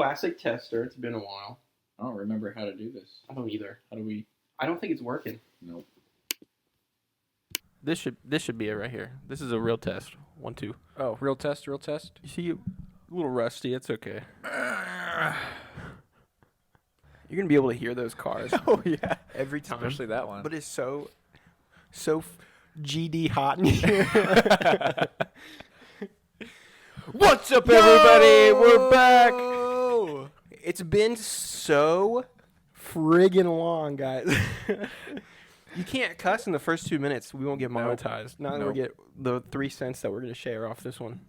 classic tester. It's been a while. I don't remember how to do this. I don't either. How do we? I don't think it's working. Nope. This should be it right here. This is a real test. 1, 2. Oh, real test. You see, a little rusty. It's okay. You're gonna be able to hear those cars. Oh yeah, every time. especially that one. But it's so GD hot in here. What's up, everybody? We're back. It's been so friggin' long, guys. You can't cuss in the first 2 minutes. We won't get monetized. Not that we get the 3 cents that we're going to share off this one.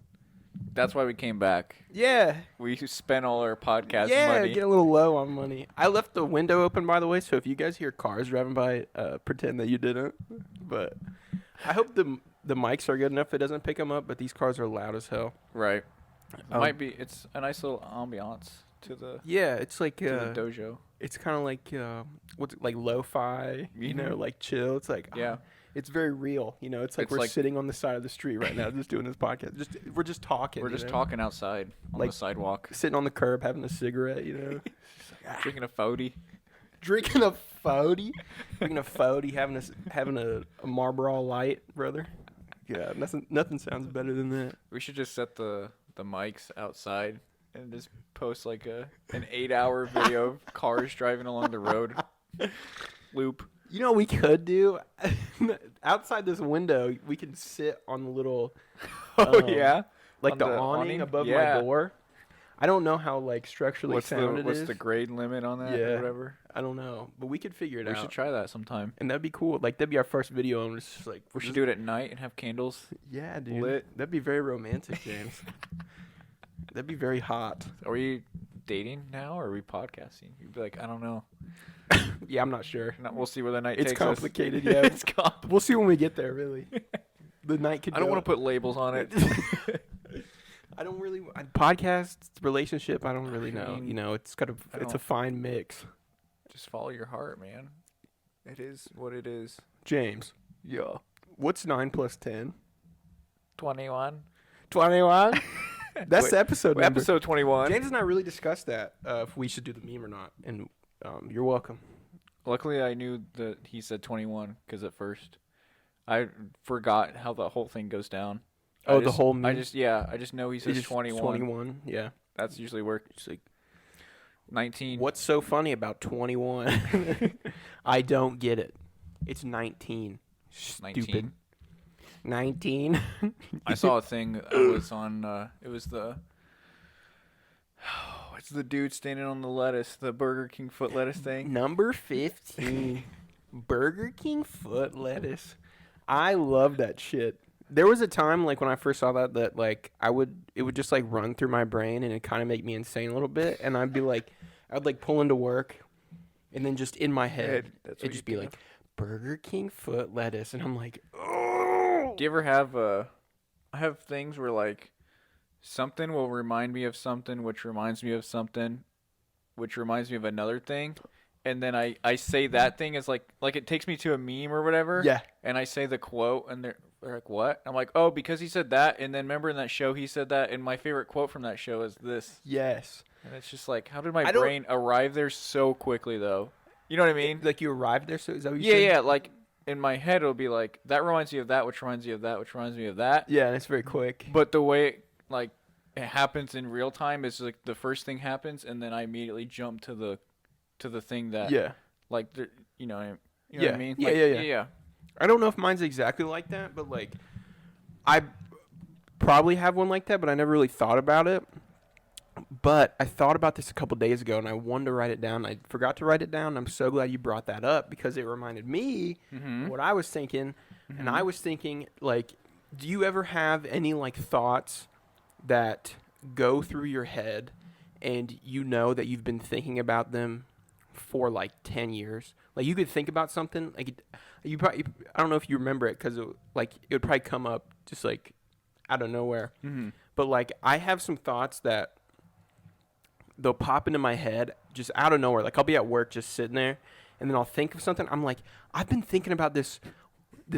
That's why we came back. Yeah. We spent all our podcast money. Yeah, get a little low on money. I left the window open, by the way, so if you guys hear cars driving by, pretend that you didn't. But I hope the mics are good enough it doesn't pick them up, but these cars are loud as hell. Right. It's a nice little ambiance to the it's like the dojo. It's kind of like what's it, like lo-fi, you know, like chill. It's like it's very real, you know. It's like we're sitting on the side of the street right now, just doing this podcast. We're just talking. We're just talking outside on the sidewalk, sitting on the curb, having a cigarette, you know, drinking a fody, having a Marlboro Light, brother. Yeah, nothing sounds better than that. We should just set the mics outside and just post like an 8-hour video of cars driving along the road. Loop. You know what we could do? Outside this window, we can sit on the little like the awning above my door. I don't know how like structurally sound it is. What's the grade limit on that or whatever? I don't know. But we could figure it out. We should try that sometime. And that'd be cool. Like that'd be our first video and it's just like we should do it at night and have candles. Yeah, dude. Lit. That'd be very romantic, James. That'd be very hot. Are we dating now or are we podcasting? You'd be like, I don't know. Yeah, I'm not sure. No, we'll see where the night takes us. It's complicated, yeah. It's complicated. We'll see when we get there, really. The night could I don't want to put labels on it. I don't really podcast relationship. I don't really know. You know, it's a fine mix. Just follow your heart, man. It is what it is. James. Yeah. What's 9 plus 10? 21. 21? That's the episode number. Episode 21. James and I really discussed that if we should do the meme or not, and you're welcome. Luckily, I knew that he said 21 because at first I forgot how the whole thing goes down. The whole meme? I just know he says 21. 21, yeah. That's usually where it's like 19. What's so funny about 21? I don't get it. It's 19. 19. Stupid. 19. I saw a thing that was on it's the dude standing on the lettuce, the Burger King foot lettuce thing. Number 15. Burger King foot lettuce. I love that shit. There was a time like when I first saw that like it would just like run through my brain and it kind of make me insane a little bit, and I'd pull into work and then just in my head it'd just be like Burger King foot lettuce, and I'm like, oh. Do you ever have I have things where like something will remind me of something, which reminds me of something, which reminds me of another thing, and then I say that thing is like it takes me to a meme or whatever. Yeah. And I say the quote, and they're like, what? I'm like, oh, because he said that, and then remember in that show he said that, and my favorite quote from that show is this. Yes. And it's just like, how did my brain arrive there so quickly, though? You know what I mean? Like you arrived there, so is that what you said? Yeah, like in my head it'll be like, that reminds me of that, which reminds me of that, which reminds me of that. Yeah, and it's very quick. But the way it happens in real time is like the first thing happens, and then I immediately jump to the thing that like you know what I mean? Like, yeah. I don't know if mine's exactly like that, but like I probably have one like that, but I never really thought about it. But I thought about this a couple days ago, and I wanted to write it down. I forgot to write it down. I'm so glad you brought that up because it reminded me what I was thinking. And I was thinking, like, do you ever have any, like, thoughts that go through your head and you know that you've been thinking about them for, like, 10 years? Like, you could think about something. Like, you probably, I don't know if you remember it because, it would probably come up just, like, out of nowhere. Mm-hmm. But, like, I have some thoughts that they'll pop into my head just out of nowhere. Like, I'll be at work just sitting there, and then I'll think of something. I'm like, I've been thinking about this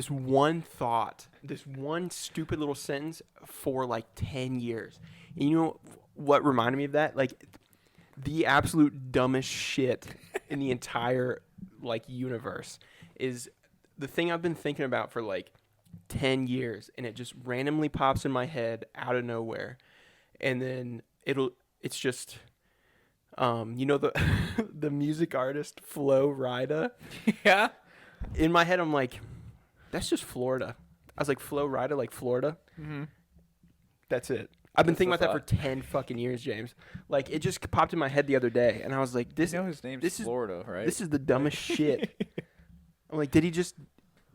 one thought, this one stupid little sentence for, like, 10 years. And you know what reminded me of that? Like, the absolute dumbest shit in the entire like universe is the thing I've been thinking about for like 10 years, and it just randomly pops in my head out of nowhere. And then it's just you know the the music artist Flo Rida. Yeah. In my head I'm like, that's just Florida. I was like, Flo Rida, like Florida. Mm-hmm. That's it. I've been That's thinking the about that for 10 fucking years, James. Like, it just popped in my head the other day, and I was like, You know his name's Florida, right? this is the dumbest shit. I'm like, did he just,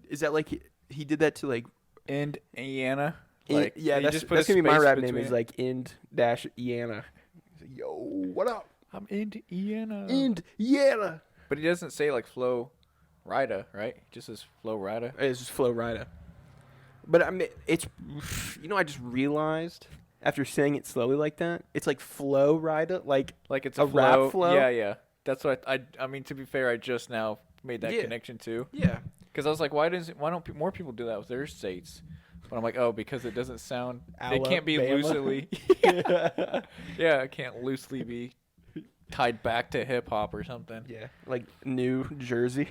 is that like, he did that to like, Indiana? like, yeah, that's going to be my rap name is like Ind-Iana. Like, yo, what up? I'm Indiana. Indiana. But he doesn't say like Flo Rida, right? He just says Flo Rida. It's just Flo Rida. But I mean, it's, you know, I just realized after saying it slowly like that, it's like Flo Rida, like it's a rap flow. Yeah, yeah. That's what I mean. To be fair, I just now made that connection too. Yeah. Because I was like, why don't more people do that with their states? But I'm like, oh, because it doesn't sound. It can't be loosely. Yeah, it can't loosely be tied back to hip hop or something. Yeah, like New Jersey.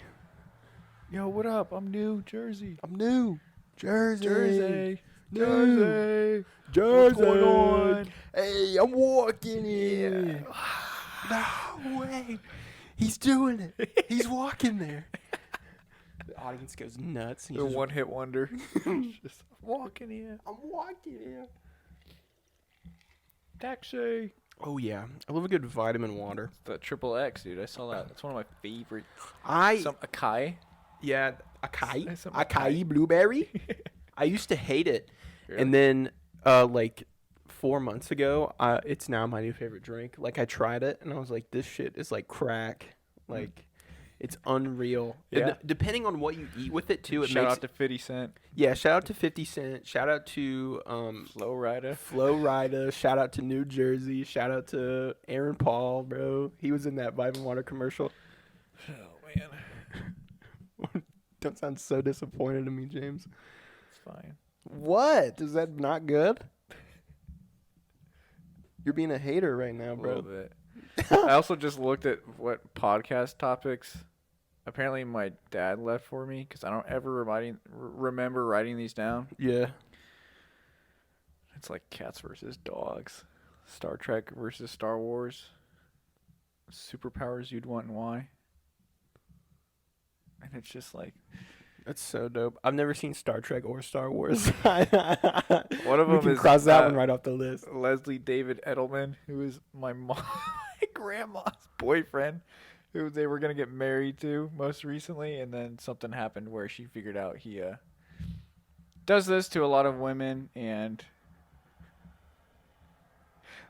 Yo, what up? I'm New Jersey. I'm New Jersey. Jersey. Jersey. What's going on? Hey, I'm walking in. No way. He's doing it. He's walking there. The audience goes nuts. The one-hit wonder. Just walking in. I'm walking in. Taxi. Oh, yeah. I love a good vitamin water. The triple X, dude. I saw that. That's one of my favorite. Some acai. Yeah, acai. Some Acai blueberry. I used to hate it. Really? And then, like, 4 months ago, it's now my new favorite drink. Like, I tried it, and I was like, this shit is like crack. Like, it's unreal. Yeah. And depending on what you eat with it, too, it Shout makes... out to 50 Cent. Yeah, shout out to 50 Cent. Shout out to... Flo Rida. Flo Rida. Shout out to New Jersey. Shout out to Aaron Paul, bro. He was in that Vitamin Water commercial. Oh, man. Don't sound so disappointed in me, James. It's fine. What? Is that not good? You're being a hater right now, A bro. little bit. I also just looked at what podcast topics apparently my dad left for me because I don't ever remember writing these down. Yeah. It's like cats versus dogs, Star Trek versus Star Wars, superpowers you'd want and why. And it's just like... That's so dope. I've never seen Star Trek or Star Wars. One of We them can is cross that one right off the list. Leslie David Edelman, who is my mom, my grandma's boyfriend, who they were gonna get married to most recently, and then something happened where she figured out he does this to a lot of women, and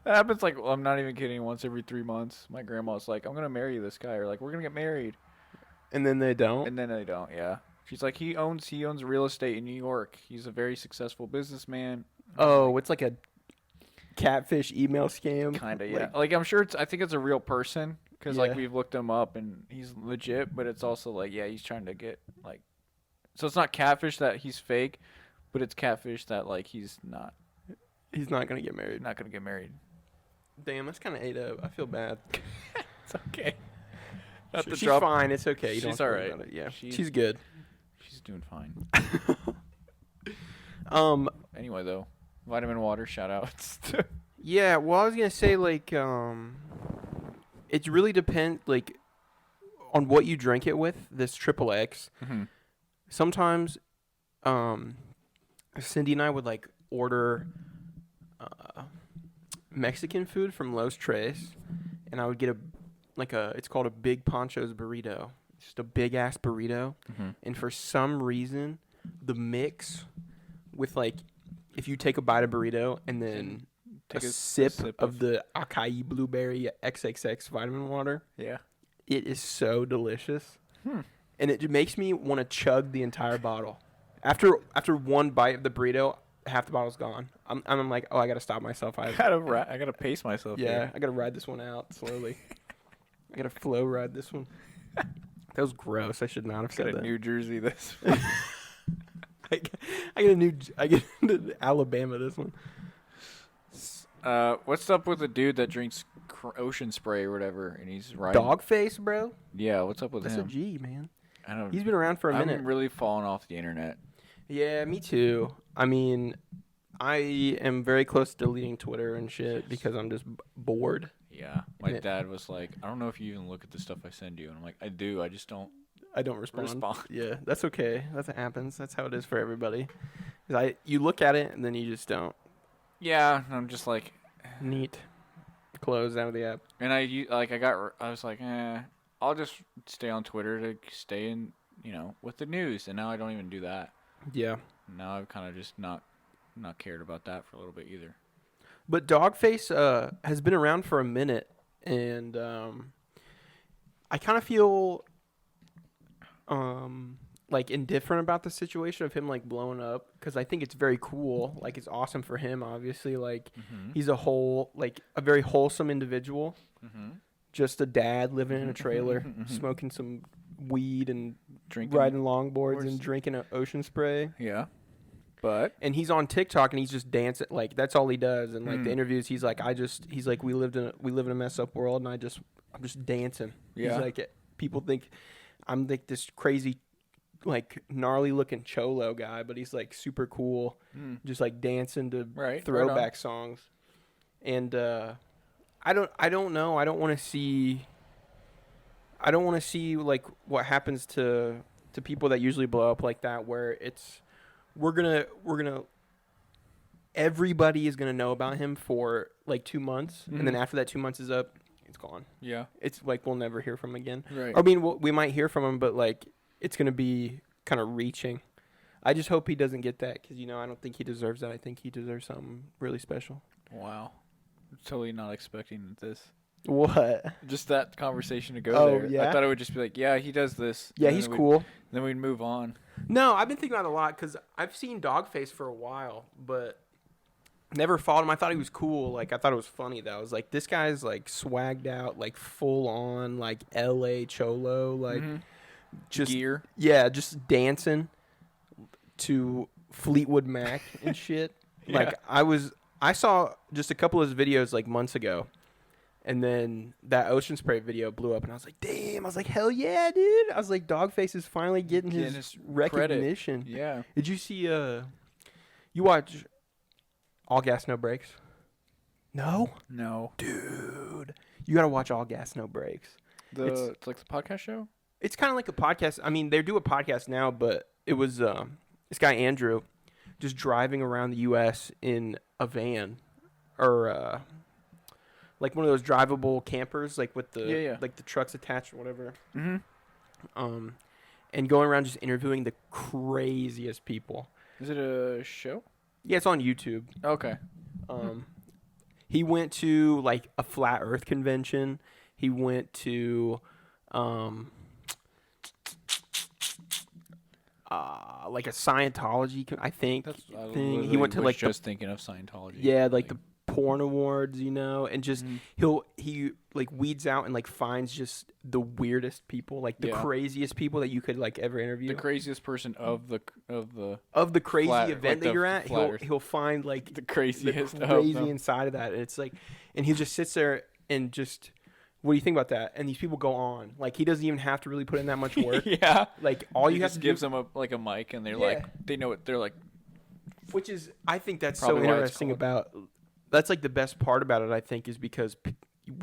that happens like, well, I'm not even kidding, once every 3 months. My grandma's like, I'm gonna marry this guy, or like, we're gonna get married, And then they don't? and then they don't. Yeah. She's like, he owns real estate in New York. He's a very successful businessman. Oh, it's like a catfish email scam? Kind of, yeah. Like, I'm sure I think it's a real person because, Yeah. like, we've looked him up and he's legit, but it's also like, yeah, he's trying to get, like, so it's not catfish that he's fake, but it's catfish that, like, he's not. He's not going to get married. Not going to get married. Damn, that's kind of ate up. I feel bad. It's okay. She's fine. It's okay. You don't She's have to worry alright. about it. Yeah, She's- she's good. She's doing fine. Anyway, though, vitamin water shout outs. Yeah, well, I was gonna say like it really depends like on what you drink it with. This triple X. Mm-hmm. Sometimes, Cindy and I would like order Mexican food from Los Tres, and I would get it's called a Big Pancho's burrito. It's just a big ass burrito, Mm-hmm. and for some reason, the mix with like if you take a bite of burrito and then Take a sip of the acai blueberry XXX vitamin water. Yeah. It is so delicious. And it makes me want to chug the entire bottle. After one bite of the burrito, half the bottle's gone. I'm like, oh, I got to stop myself. I gotta pace myself. yeah, Here. I got to ride this one out slowly. I got to flow ride this one. That was gross. I should not have said Got a that. New Jersey this. I get into Alabama this one. What's up with the dude that drinks ocean spray or whatever, and he's riding? Dogface, bro. Yeah, what's up with That's him? a G, man. I don't. He's been around for a minute. I'm really falling off the internet. Yeah, me too. I mean, I am very close to deleting Twitter and shit because I'm just bored. Yeah, my dad was like, "I don't know if you even look at the stuff I send you," and I'm like, "I do. I just don't." I don't respond. Yeah, that's okay. That happens. That's how it is for everybody. You look at it and then you just don't. Yeah, and I'm just like, neat. Close out of the app. And I was like, I'll just stay on Twitter to stay in, with the news. And now I don't even do that. Yeah. Now I've kind of just not cared about that for a little bit either. But Dogface has been around for a minute, and I kind of feel like indifferent about the situation of him like blowing up, because I think it's very cool. Like, it's awesome for him, obviously. Like, he's a very wholesome individual. Just a dad living in a trailer, smoking some weed and riding longboards and drinking ocean spray. Yeah. And he's on TikTok and he's just dancing. Like, that's all he does. And like the interviews, he's like, we live in a messed up world, and I'm just dancing. Yeah. He's like, people think I'm like this crazy, like gnarly looking cholo guy, but he's like super cool, just like dancing to throwback songs. And I don't know. I don't want to see like what happens to people that usually blow up like that, where we're gonna everybody is gonna know about him for like 2 months, and then after that 2 months is up, it's gone. Yeah. It's like we'll never hear from him again. Right. I mean, we might hear from him, but like it's gonna be kind of reaching. I just hope he doesn't get that, because I don't think he deserves that. I think he deserves something really special. Wow. Totally not expecting this. What? Just that conversation to go there. Yeah? I thought it would just be like, yeah, he does this. Yeah, he's cool. Then we'd move on. No, I've been thinking about it a lot, because I've seen Dogface for a while, but never followed him. I thought he was cool. Like, I thought it was funny, though. I was like, this guy's, like, swagged out, like, full-on, like, L.A. cholo, like, just... Gear. Yeah, just dancing to Fleetwood Mac and shit. Yeah. Like, I saw just a couple of his videos, like, months ago, and then that Ocean Spray video blew up, and I was like, damn. I was like, hell yeah, dude. I was like, Dogface is finally getting his recognition. Credit. Yeah. Did you see, you watch All Gas, No Brakes? No? No. Dude. You got to watch All Gas, No Brakes. It's like the podcast show? It's kind of like a podcast. I mean, they do a podcast now, but it was this guy, Andrew, just driving around the U.S. in a van, or like one of those drivable campers, like with the like the trucks attached or whatever. And going around just interviewing the craziest people. Is it a show? Yeah, it's on YouTube. Okay. He went to like a flat Earth convention. He went to like a Scientology, I think. Thing. He went to like just thinking of Scientology. Yeah, like the porn awards, and just he like weeds out and like finds just the weirdest people, like the craziest people that you could like ever interview. The craziest person of the crazy flat, event like that you're at, he'll find like the craziest crazy inside of that. And it's like, and he just sits there and just, what do you think about that? And these people go on. Like, he doesn't even have to really put in that much work. Yeah. Like, all you have to gives them a mic, and they're like, they know it. They're like, which is, I think that's so interesting about. That's like the best part about it, I think, is because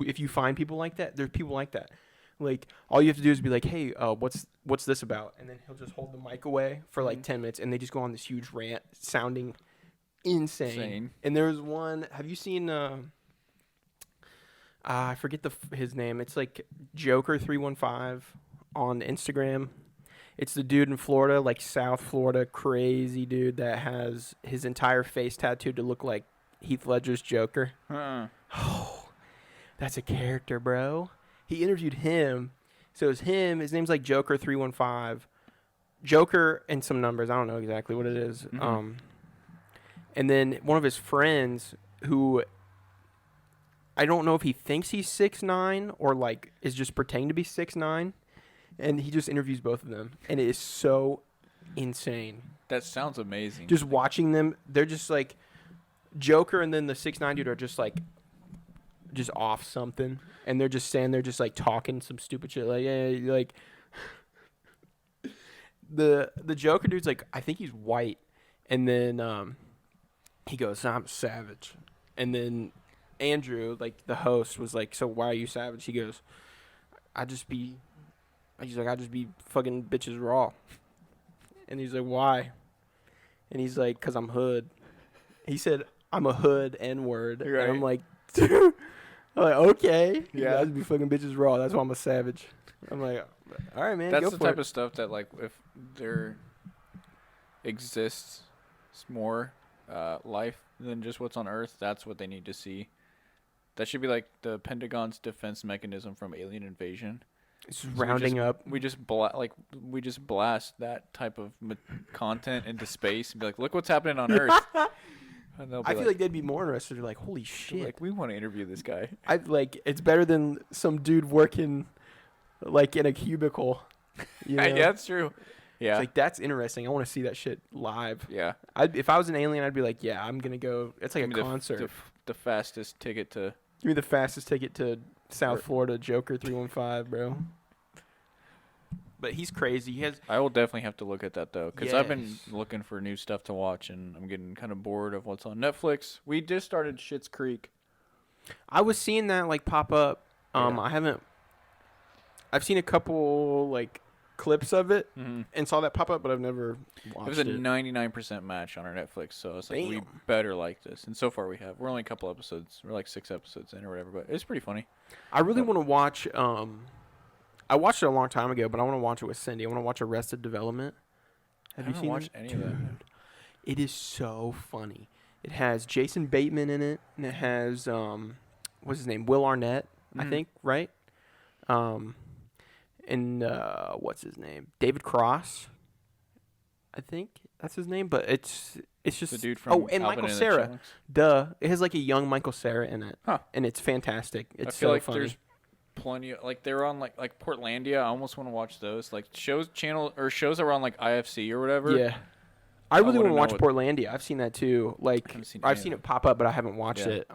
if you find people like that, there's people like that. Like, all you have to do is be like, hey, what's this about? And then he'll just hold the mic away for like 10 minutes, and they just go on this huge rant sounding insane. And there was one, have you seen, I forget his name. It's like Joker315 on Instagram. It's the dude in Florida, like South Florida, crazy dude that has his entire face tattooed to look like Heath Ledger's Joker. Oh, that's a character, bro. He interviewed him. So it was him. His name's like Joker315. Joker and some numbers. I don't know exactly what it is. And then one of his friends, who I don't know if he thinks he's 6'9" or like is just pretending to be 6'9", and he just interviews both of them, and it is so insane. That sounds amazing. Just watching them, they're just like Joker and then the 6ix9ine dude are just like just off something, and they're just standing there just like talking some stupid shit like yeah like the Joker dude's like I think he's white, and then he goes I'm savage, and then Andrew like the host was like so why are you savage? He goes he's like I just be fucking bitches raw, and he's like why? And he's like cause I'm hood. He said I'm a hood N-word, Right. and I'm like dude. I'm like, okay. Yeah. I'd be fucking bitches raw. That's why I'm a savage. I'm like, all right, man. That's go the for type it. of stuff that, like, if there exists more life than just what's on Earth, that's what they need to see. That should be like the Pentagon's defense mechanism from alien invasion. It's So rounding up. We just blast that type of content into space and be like, look what's happening on Earth. And they'll be I feel like they'd be more interested. They're like, holy shit. like, we want to interview this guy. I like it's better than some dude working like in a cubicle. You know? Yeah, that's true. Yeah. It's like that's interesting. I want to see that shit live. Yeah. If I was an alien, I'd be like, yeah, I'm gonna go. It's like a Give me concert. The fastest ticket to. Give me the fastest ticket to South Florida, Joker 315, bro. But he's crazy. He has. I will definitely have to look at that though, because I've been Yes. looking for new stuff to watch, and I'm getting kind of bored of what's on Netflix. We just started Schitt's Creek. I was seeing that like pop up. Yeah. I've seen a couple like clips of it Mm-hmm. and saw that pop up, but I've never watched It was a it. 99% match on our Netflix, so it's like we Damn. better like this. And so far we have. We're only a couple episodes. We're like 6 episodes in or whatever, but it's pretty funny. I really want to watch. I watched it a long time ago, but I want to watch it with Cindy. I want to watch Arrested Development. Have I you haven't seen watched it? any of that. Dude, it is so funny. It has Jason Bateman in it, and it has what's his name? Will Arnett, I Mhm. think, right? And what's his name? David Cross. I think that's his name, but it's just The dude from oh, and Alvin Michael and the Cera. Chipmunks. Duh, it has like a young Michael Cera in it, Huh. and it's fantastic. It's I feel so like funny. there's plenty of, like, they were on like Portlandia. I almost want to watch those, like shows that were on like IFC or whatever. Yeah. I really want wanna to know watch what- Portlandia. I've seen that too. Like haven't seen I've any seen of it pop up, but I haven't watched Yeah. it.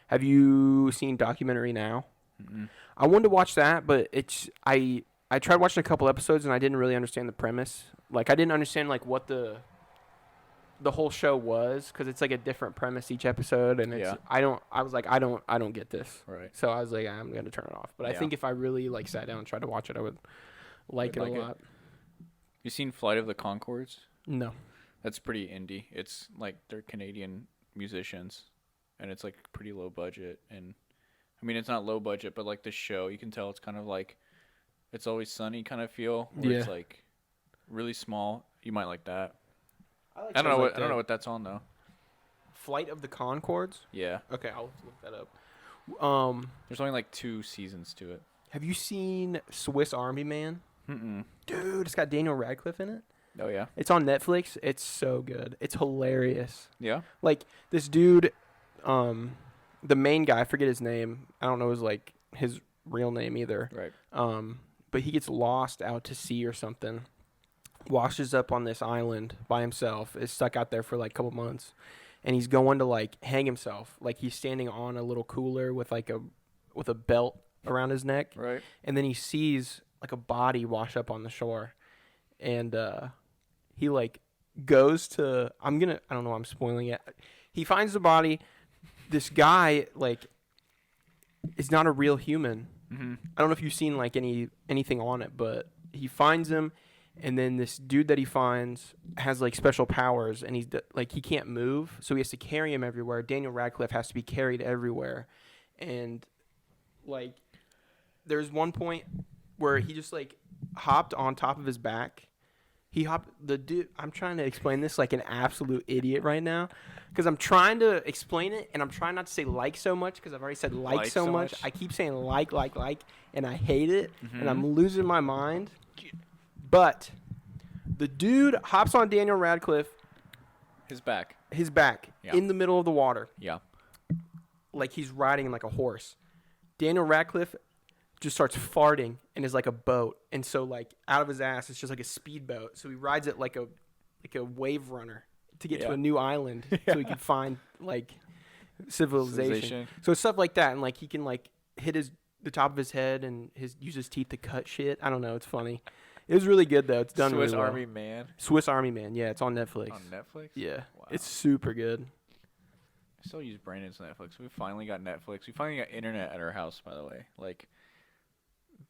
Have you seen Documentary Now? Mm-mm. I wanted to watch that, but I tried watching a couple episodes and I didn't really understand the premise. Like I didn't understand like what the whole show was, because it's like a different premise each episode, and it's Yeah. I was like I don't get this. Right. So I was like I'm gonna turn it off. But I Yeah. think if I really like sat down and tried to watch it, I would like it Would a like it. lot. You seen Flight of the Conchords? No. That's pretty indie. It's like they're Canadian musicians, and it's like pretty low budget. And I mean, it's not low budget, but like the show, you can tell it's kind of like It's Always Sunny kind of feel. Where It's Yeah. like really small. You might like that. I I don't know what that's on though. Flight of the Conchords. Yeah. Okay, I'll look that up. There's only like 2 seasons to it. Have you seen Swiss Army Man? Mm-mm. Dude, it's got Daniel Radcliffe in it. Oh yeah. It's on Netflix. It's so good. It's hilarious. Yeah. Like this dude, the main guy, I forget his name. I don't know his real name either. Right. But he gets lost out to sea or something. Washes up on this island by himself. Is stuck out there for like a couple months, and he's going to like hang himself. Like he's standing on a little cooler with a belt around his neck, Right. and then he sees like a body wash up on the shore, and he like goes to I don't know, I'm spoiling it. He finds the body. This guy like is not a real human. Mm-hmm. I don't know if you've seen like anything on it, but he finds him, and then this dude that he finds has like special powers, and he's like he can't move, so he has to carry him everywhere. Daniel Radcliffe has to be carried everywhere, and like there's one point where he just like hopped on top of his back. I'm trying to explain this like an absolute idiot right now, because I'm trying to explain it, and I'm trying not to say like so much, because I've already said like so much. I keep saying like, and I hate it, and I'm losing my mind. But the dude hops on Daniel Radcliffe, His back. Yeah. In the middle of the water, Yeah. like he's riding like a horse. Daniel Radcliffe just starts farting and is like a boat, and so like out of his ass it's just like a speedboat, so he rides it like a wave runner, to get to a new island so he can find like civilization. Civilization. So stuff like that, and like he can like hit the top of his head and use his teeth to cut shit. I don't know. It's funny. It was really good though. It's done Swiss really well. Army Man. Swiss Army Man. Yeah, it's on Netflix. On Netflix? Yeah, Wow. it's super good. I still use Brandon's Netflix. We finally got Netflix. We finally got internet at our house, by the way. Like,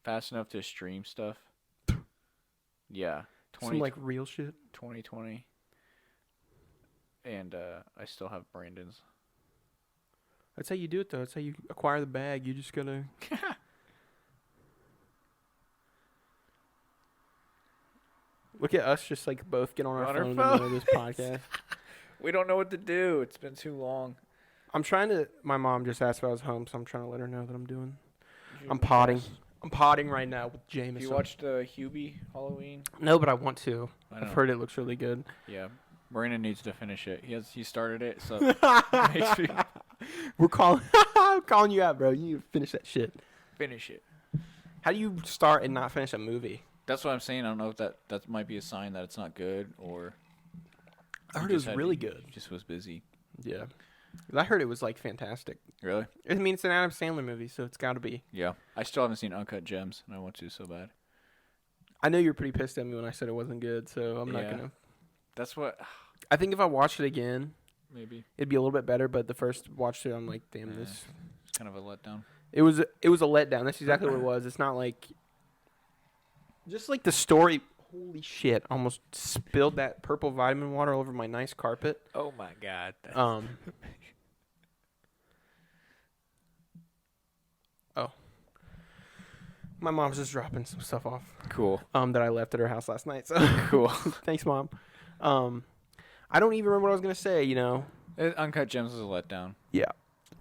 fast enough to stream stuff. Yeah. Some like real shit. 2020. And I still have Brandon's. That's how you do it though. That's how you acquire the bag. You just gotta. Look at us, just like both get on our phone in the middle of this podcast. We don't know what to do. It's been too long. I'm trying to. My mom just asked if I was home, so I'm trying to let her know that I'm doing. I'm potting. I'm potting right now with Jameson. You watched Hubie Halloween? No, but I want to. I I've know. heard it looks really good. Yeah, Brandon needs to finish it. He started it, so makes me We're calling. I'm calling you out, bro. You need to finish that shit. finish it. How do you start and not finish a movie? That's what I'm saying. I don't know if that might be a sign that it's not good, or I heard you it was just really good. Just was busy. Yeah, 'cause I heard it was like fantastic. Really? I mean, it's an Adam Sandler movie, so it's got to be. Yeah. I still haven't seen Uncut Gems, and I want to so bad. I know you're pretty pissed at me when I said it wasn't good, so I'm not Yeah. gonna. That's what. I think if I watched it again, Maybe. it'd be a little bit better. But the first watched it, I'm like, damn, Eh. this. It's kind of a letdown. It was a letdown. That's exactly what it was. It's not like. Just like the story. Holy shit! Almost spilled that purple vitamin water all over my nice carpet. Oh my god. Oh. My mom's just dropping some stuff off. Cool. That I left at her house last night. So Cool. thanks, Mom. I don't even remember what I was gonna say. You know. Uncut Gems was a letdown. Yeah.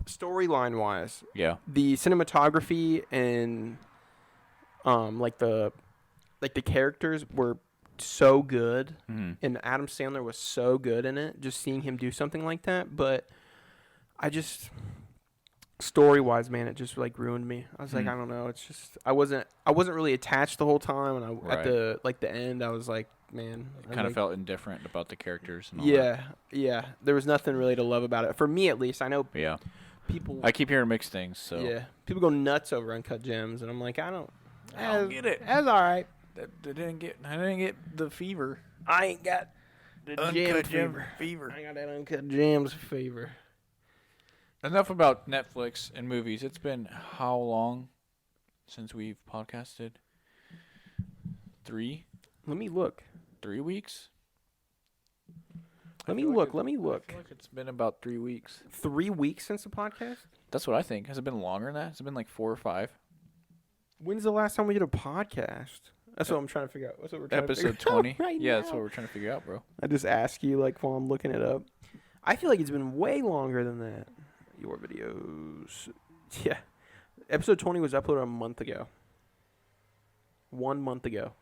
Storyline wise, Yeah. the cinematography and like the characters were so good, and Adam Sandler was so good in it. Just seeing him do something like that, but I just story wise, man, it just like ruined me. I was like, I don't know. It's just I wasn't really attached the whole time, and at the end, I was like, man, Kind of felt indifferent about the characters. And all yeah. There was nothing really to love about it for me, at least. I know. Yeah. People. I keep hearing mixed things. So. Yeah. People go nuts over Uncut Gems, and I'm like, I don't get it. That's all right. I didn't get the fever. I ain't got the Uncut gem fever. I got that Uncut Gems fever. Enough about Netflix and movies. It's been how long since we've podcasted? 3 Let me look. 3 weeks? Let me I look. feel like it's been about 3 weeks. 3 weeks since the podcast? That's what I think. Has it been longer than that? Has it been like 4 or 5? When's the last time we did a podcast? That's what I'm trying to figure out. That's what we're trying to Episode figure 20. out right Yeah, now. that's what we're trying to figure out, bro. I just ask you like while I'm looking it up. I feel like it's been way longer than that. Your videos. Yeah. Episode 20 was uploaded a month ago. 1 month ago.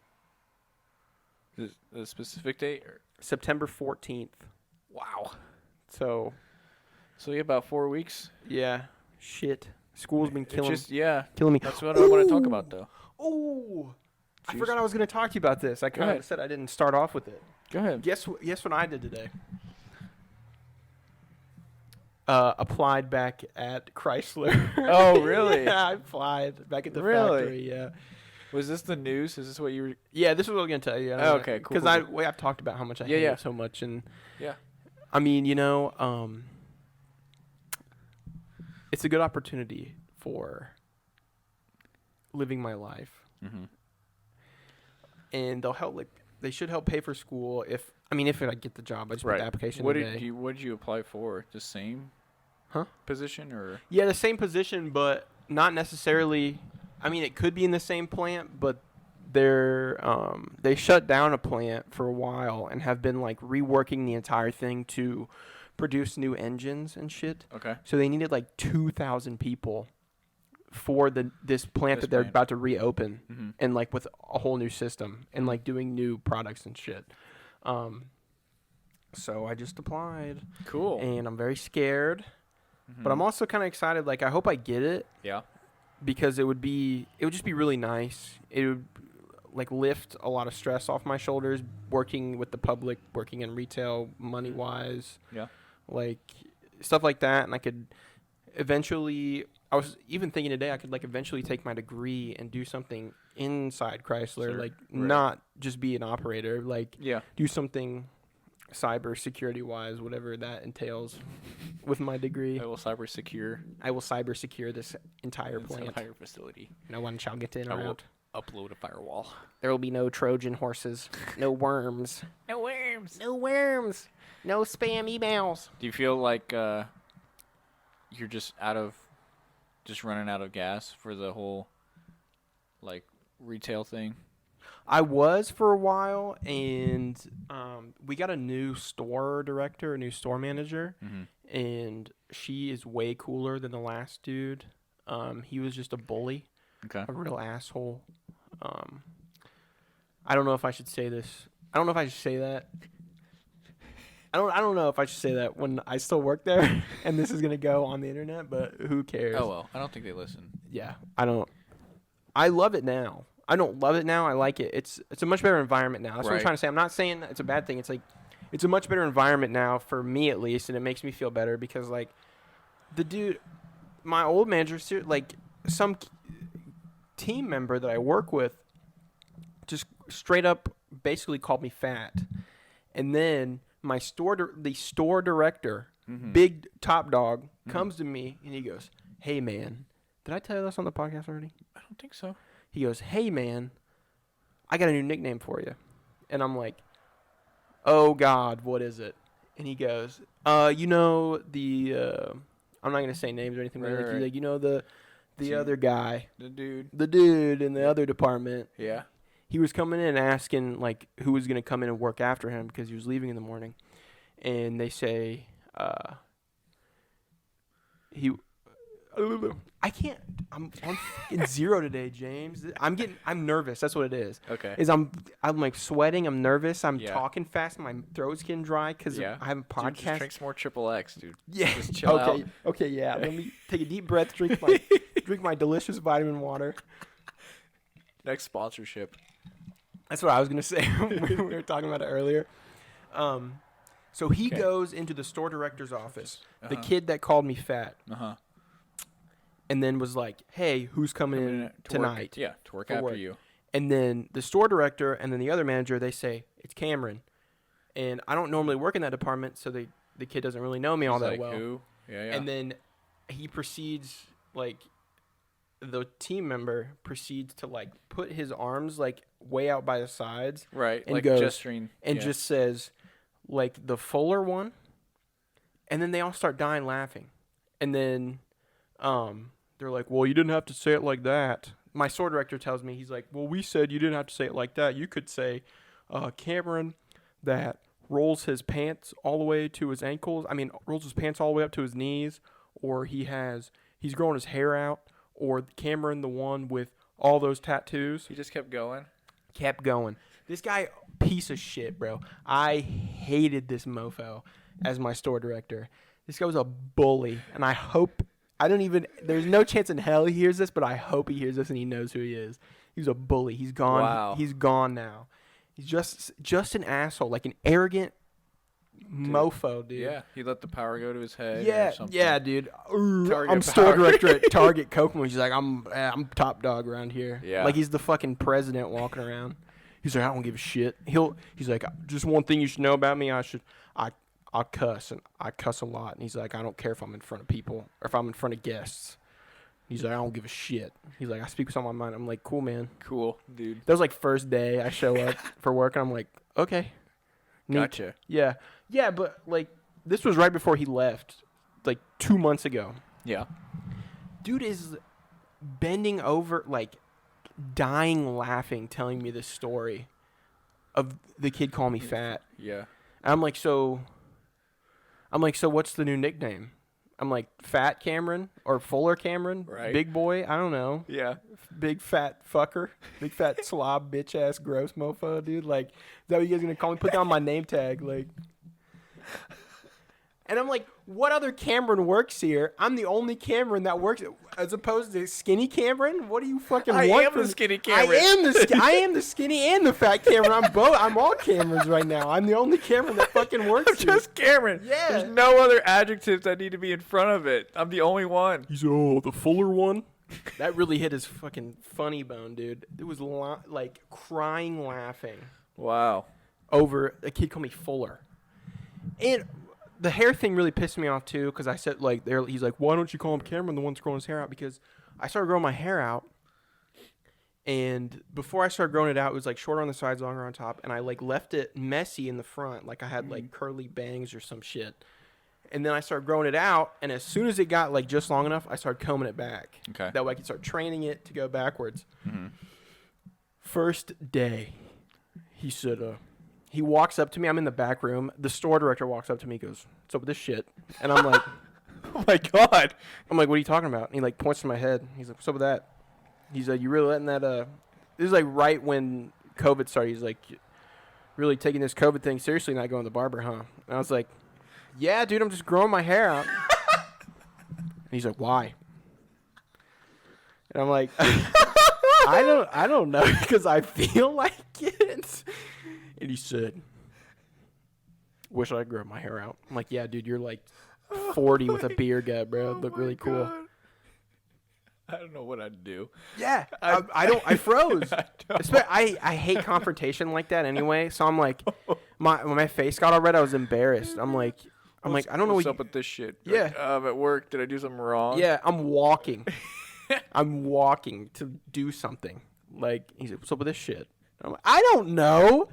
Is it a specific date? Or? September 14th. Wow. So, So yeah, about 4 weeks. yeah. Shit. School's been killing me. That's what I want to talk about, though. Oh, I Juice. forgot I was going to talk to you about this. I kind ahead. of said I didn't start off with it. Go ahead. Guess what I did today? Applied back at Chrysler. Oh, really? Yeah, I applied back at the Really? factory. Yeah. Was this the news? Is this what you were? Yeah, this is what I was going to tell you. Oh, okay, cool, Because cool, I've talked about how much I Yeah, hate yeah. it so much, and Yeah. I mean, you know, it's a good opportunity for living my life, Mm-hmm. and they should help pay for school if I get the job. I just put the application What today. did you apply for? The same position or? Yeah, the same position, but not necessarily. I mean, it could be in the same plant, but they shut down a plant for a while and have been like reworking the entire thing to produce new engines and shit. Okay. So they needed like 2,000 people for this plant that they're about to reopen, Mm-hmm. and like with a whole new system and like doing new products and shit. So I just applied. Cool. And I'm very scared, Mm-hmm. but I'm also kind of excited. Like, I hope I get it Yeah. because it would just be really nice. It would like lift a lot of stress off my shoulders, working with the public, working in retail, money wise, Yeah. like stuff like that. And I could eventually, I was even thinking today, I could like eventually take my degree and do something inside Chrysler, Sure. like Right. not just be an operator, like Yeah. do something cyber security wise, whatever that entails with my degree. I will cyber secure I will cyber secure this entire plant. entire facility. No one shall get in I or will out. upload a firewall. There will be no Trojan horses, no worms, No worms. no worms, no spam emails. Do you feel like you're just running out of gas for the whole like retail thing? I was for a while, and we got a new store director, a new store manager, and she is way cooler than the last dude. He was just a bully, Okay. a real asshole. I don't know if I should say this. I don't know if I should say that. I don't know if I should say that when I still work there, and this is gonna go on the internet. But who cares? Oh well, I don't think they listen. Yeah, I don't. I love it now. I don't love it now. I like it. It's a much better environment now. That's what I'm Right. trying to say. I'm not saying it's a bad thing. It's like it's a much better environment now for me at least, and it makes me feel better because like the dude, my old manager, like some team member that I work with, just straight up basically called me fat, and then my the store director, big top dog, comes to me and he goes, "Hey man, did I tell you this on the podcast already?" I don't think so. He goes, "Hey, man, I got a new nickname for you." And I'm like, "Oh, God, what is it?" And he goes, you know, I'm not going to say names or anything, but Right, like, right. you know, the Team. other guy, The dude. the dude in the other department. Yeah. He was coming in asking, like, who was going to come in and work after him because he was leaving in the morning. And they say, I can't. I'm on fucking zero today, James. I'm nervous. That's what it is. Okay. I'm like sweating. I'm nervous. I'm Yeah. talking fast. My throat's getting dry because Yeah. I have a Dude, podcast. just drink some more Triple X, dude. Yeah. Just chill okay. out. Okay. Yeah. Let me take a deep breath. Drink my delicious vitamin water. Next sponsorship. That's what I was gonna say. We were talking about it earlier. So he Okay. goes into the store director's office. The Uh-huh. kid that called me fat, Uh-huh. and then was like, "Hey, who's coming in To work- tonight?" Yeah, to work for after work. you. And then the store director and then the other manager, they say, "It's Cameron." And I don't normally work in that department, so the kid doesn't really know me all He's that like, well. Who? Yeah. And then he proceeds, like, the team member proceeds to, like, put his arms, like, way out by the sides right, and like goes- gesturing. and yeah. just says, like, the Fuller one. And then they all start dying laughing. And then they're like, "Well, you didn't have to say it like that." My store director tells me, he's like, "Well, we said you didn't have to say it like that. You could say, Cameron that rolls his pants all the way to his ankles. I mean, rolls his pants all the way up to his knees, or he's growing his hair out, or Cameron the one with all those tattoos." He just kept going. Kept going. This guy, piece of shit, bro. I hated this mofo as my store director. This guy was a bully, and there's no chance in hell he hears this, but I hope he hears this and he knows who he is. He was a bully. He's gone. Wow. He's gone now. He's just an asshole, like an arrogant mofo, dude. Yeah, he let the power go to his head. Yeah, or something. yeah, dude. Target I'm store power. director at Target Kokomo. He's like, I'm top dog around here. Yeah. Like he's the fucking president walking around. He's like, I don't give a shit. He's like, just one thing you should know about me. I cuss, and I cuss a lot. And he's like, I don't care if I'm in front of people or if I'm in front of guests. He's like, I don't give a shit. He's like, I speak what's on my mind. I'm like, cool, man. Cool, dude. That was like first day I show up for work, and I'm like, okay. Neat. Gotcha. Yeah. Yeah, but like this was right before he left, like 2 months ago. Yeah. Dude is bending over, like dying laughing, telling me this story of the kid calling me fat. Yeah. And I'm like, so what's the new nickname? I'm like, Fat Cameron or Fuller Cameron? Right. Big boy? I don't know. Yeah. Big fat fucker. Big fat slob, bitch ass, gross mofo, dude. Like, is that what you guys gonna call me? Put down my name tag, like. And I'm like, what other Cameron works here? I'm the only Cameron that works, as opposed to skinny Cameron. What do you fucking want? I am from the me? skinny Cameron. I am the skinny and the fat Cameron. I'm all Camerons right now. I'm the only Cameron that fucking works I'm just Cameron. Yeah. There's no other adjectives that need to be in front of it. I'm the only one. He's the fuller one. That really hit his fucking funny bone, dude. It was like crying laughing Wow. over a kid called me Fuller. And the hair thing really pissed me off too, because I said he's like, why don't you call him Cameron, the one that's growing his hair out? Because I started growing my hair out, and before I started growing it out, it was like shorter on the sides, longer on top, and I like left it messy in the front, like I had like curly bangs or some shit. And then I started growing it out, and as soon as it got like just long enough, I started combing it back. Okay. That way I could start training it to go backwards. Mm-hmm. First day, he said, he walks up to me. I'm in the back room. The store director walks up to me, goes, "What's up with this shit?" And I'm like, Oh my God. I'm like, "What are you talking about?" And he like points to my head. He's like, "What's up with that?" He's like, "You really letting that?" This is like right when COVID started. He's like, "Really taking this COVID thing seriously, not going to the barber, huh?" And I was like, "Yeah, dude, I'm just growing my hair out." And he's like, "Why?" And I'm like, I don't know, because I feel like it. And he said, "Wish I could grow my hair out." I'm like, "Yeah, dude, you're like 40 with a beer gut, bro. Look really cool." God. I don't know what I'd do. Yeah, I froze. I don't. I hate confrontation like that anyway. So I'm like, when my face got all red, I was embarrassed. I'm like, I don't know what's what up with this shit. Yeah. Like, I'm at work. Did I do something wrong? Yeah, I'm walking. I'm walking to do something. Like, he's like, "What's up with this shit?" I'm like, "I don't know.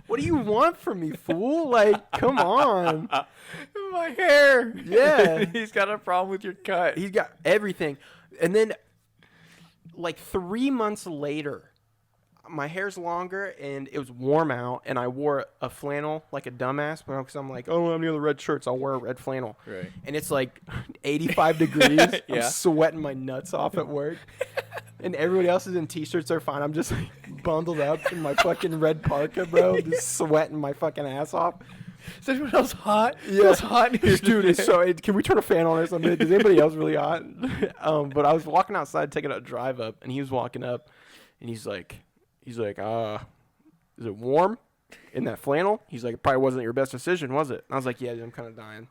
What do you want from me, fool? Like, come on." My hair. Yeah. He's got a problem with your cut. He's got everything. And then, like 3 months later, my hair's longer and it was warm out, and I wore a flannel like a dumbass because I'm like, "Oh, I'm near the red shirts. I'll wear a red flannel." Right. And it's like 85 degrees. Yeah. I'm sweating my nuts off at work. And everybody else is in t-shirts. They're fine. I'm just like bundled up in my fucking red parka, bro. Just sweating my fucking ass off. Is anyone else hot? Yeah. It's hot in here, Dude, it's can we turn a fan on or something? Is anybody else really hot? But I was walking outside taking a drive up, and he was walking up, and he's like, "Is it warm in that flannel?" He's like, "It probably wasn't your best decision, was it?" And I was like, "Yeah, dude, I'm kind of dying."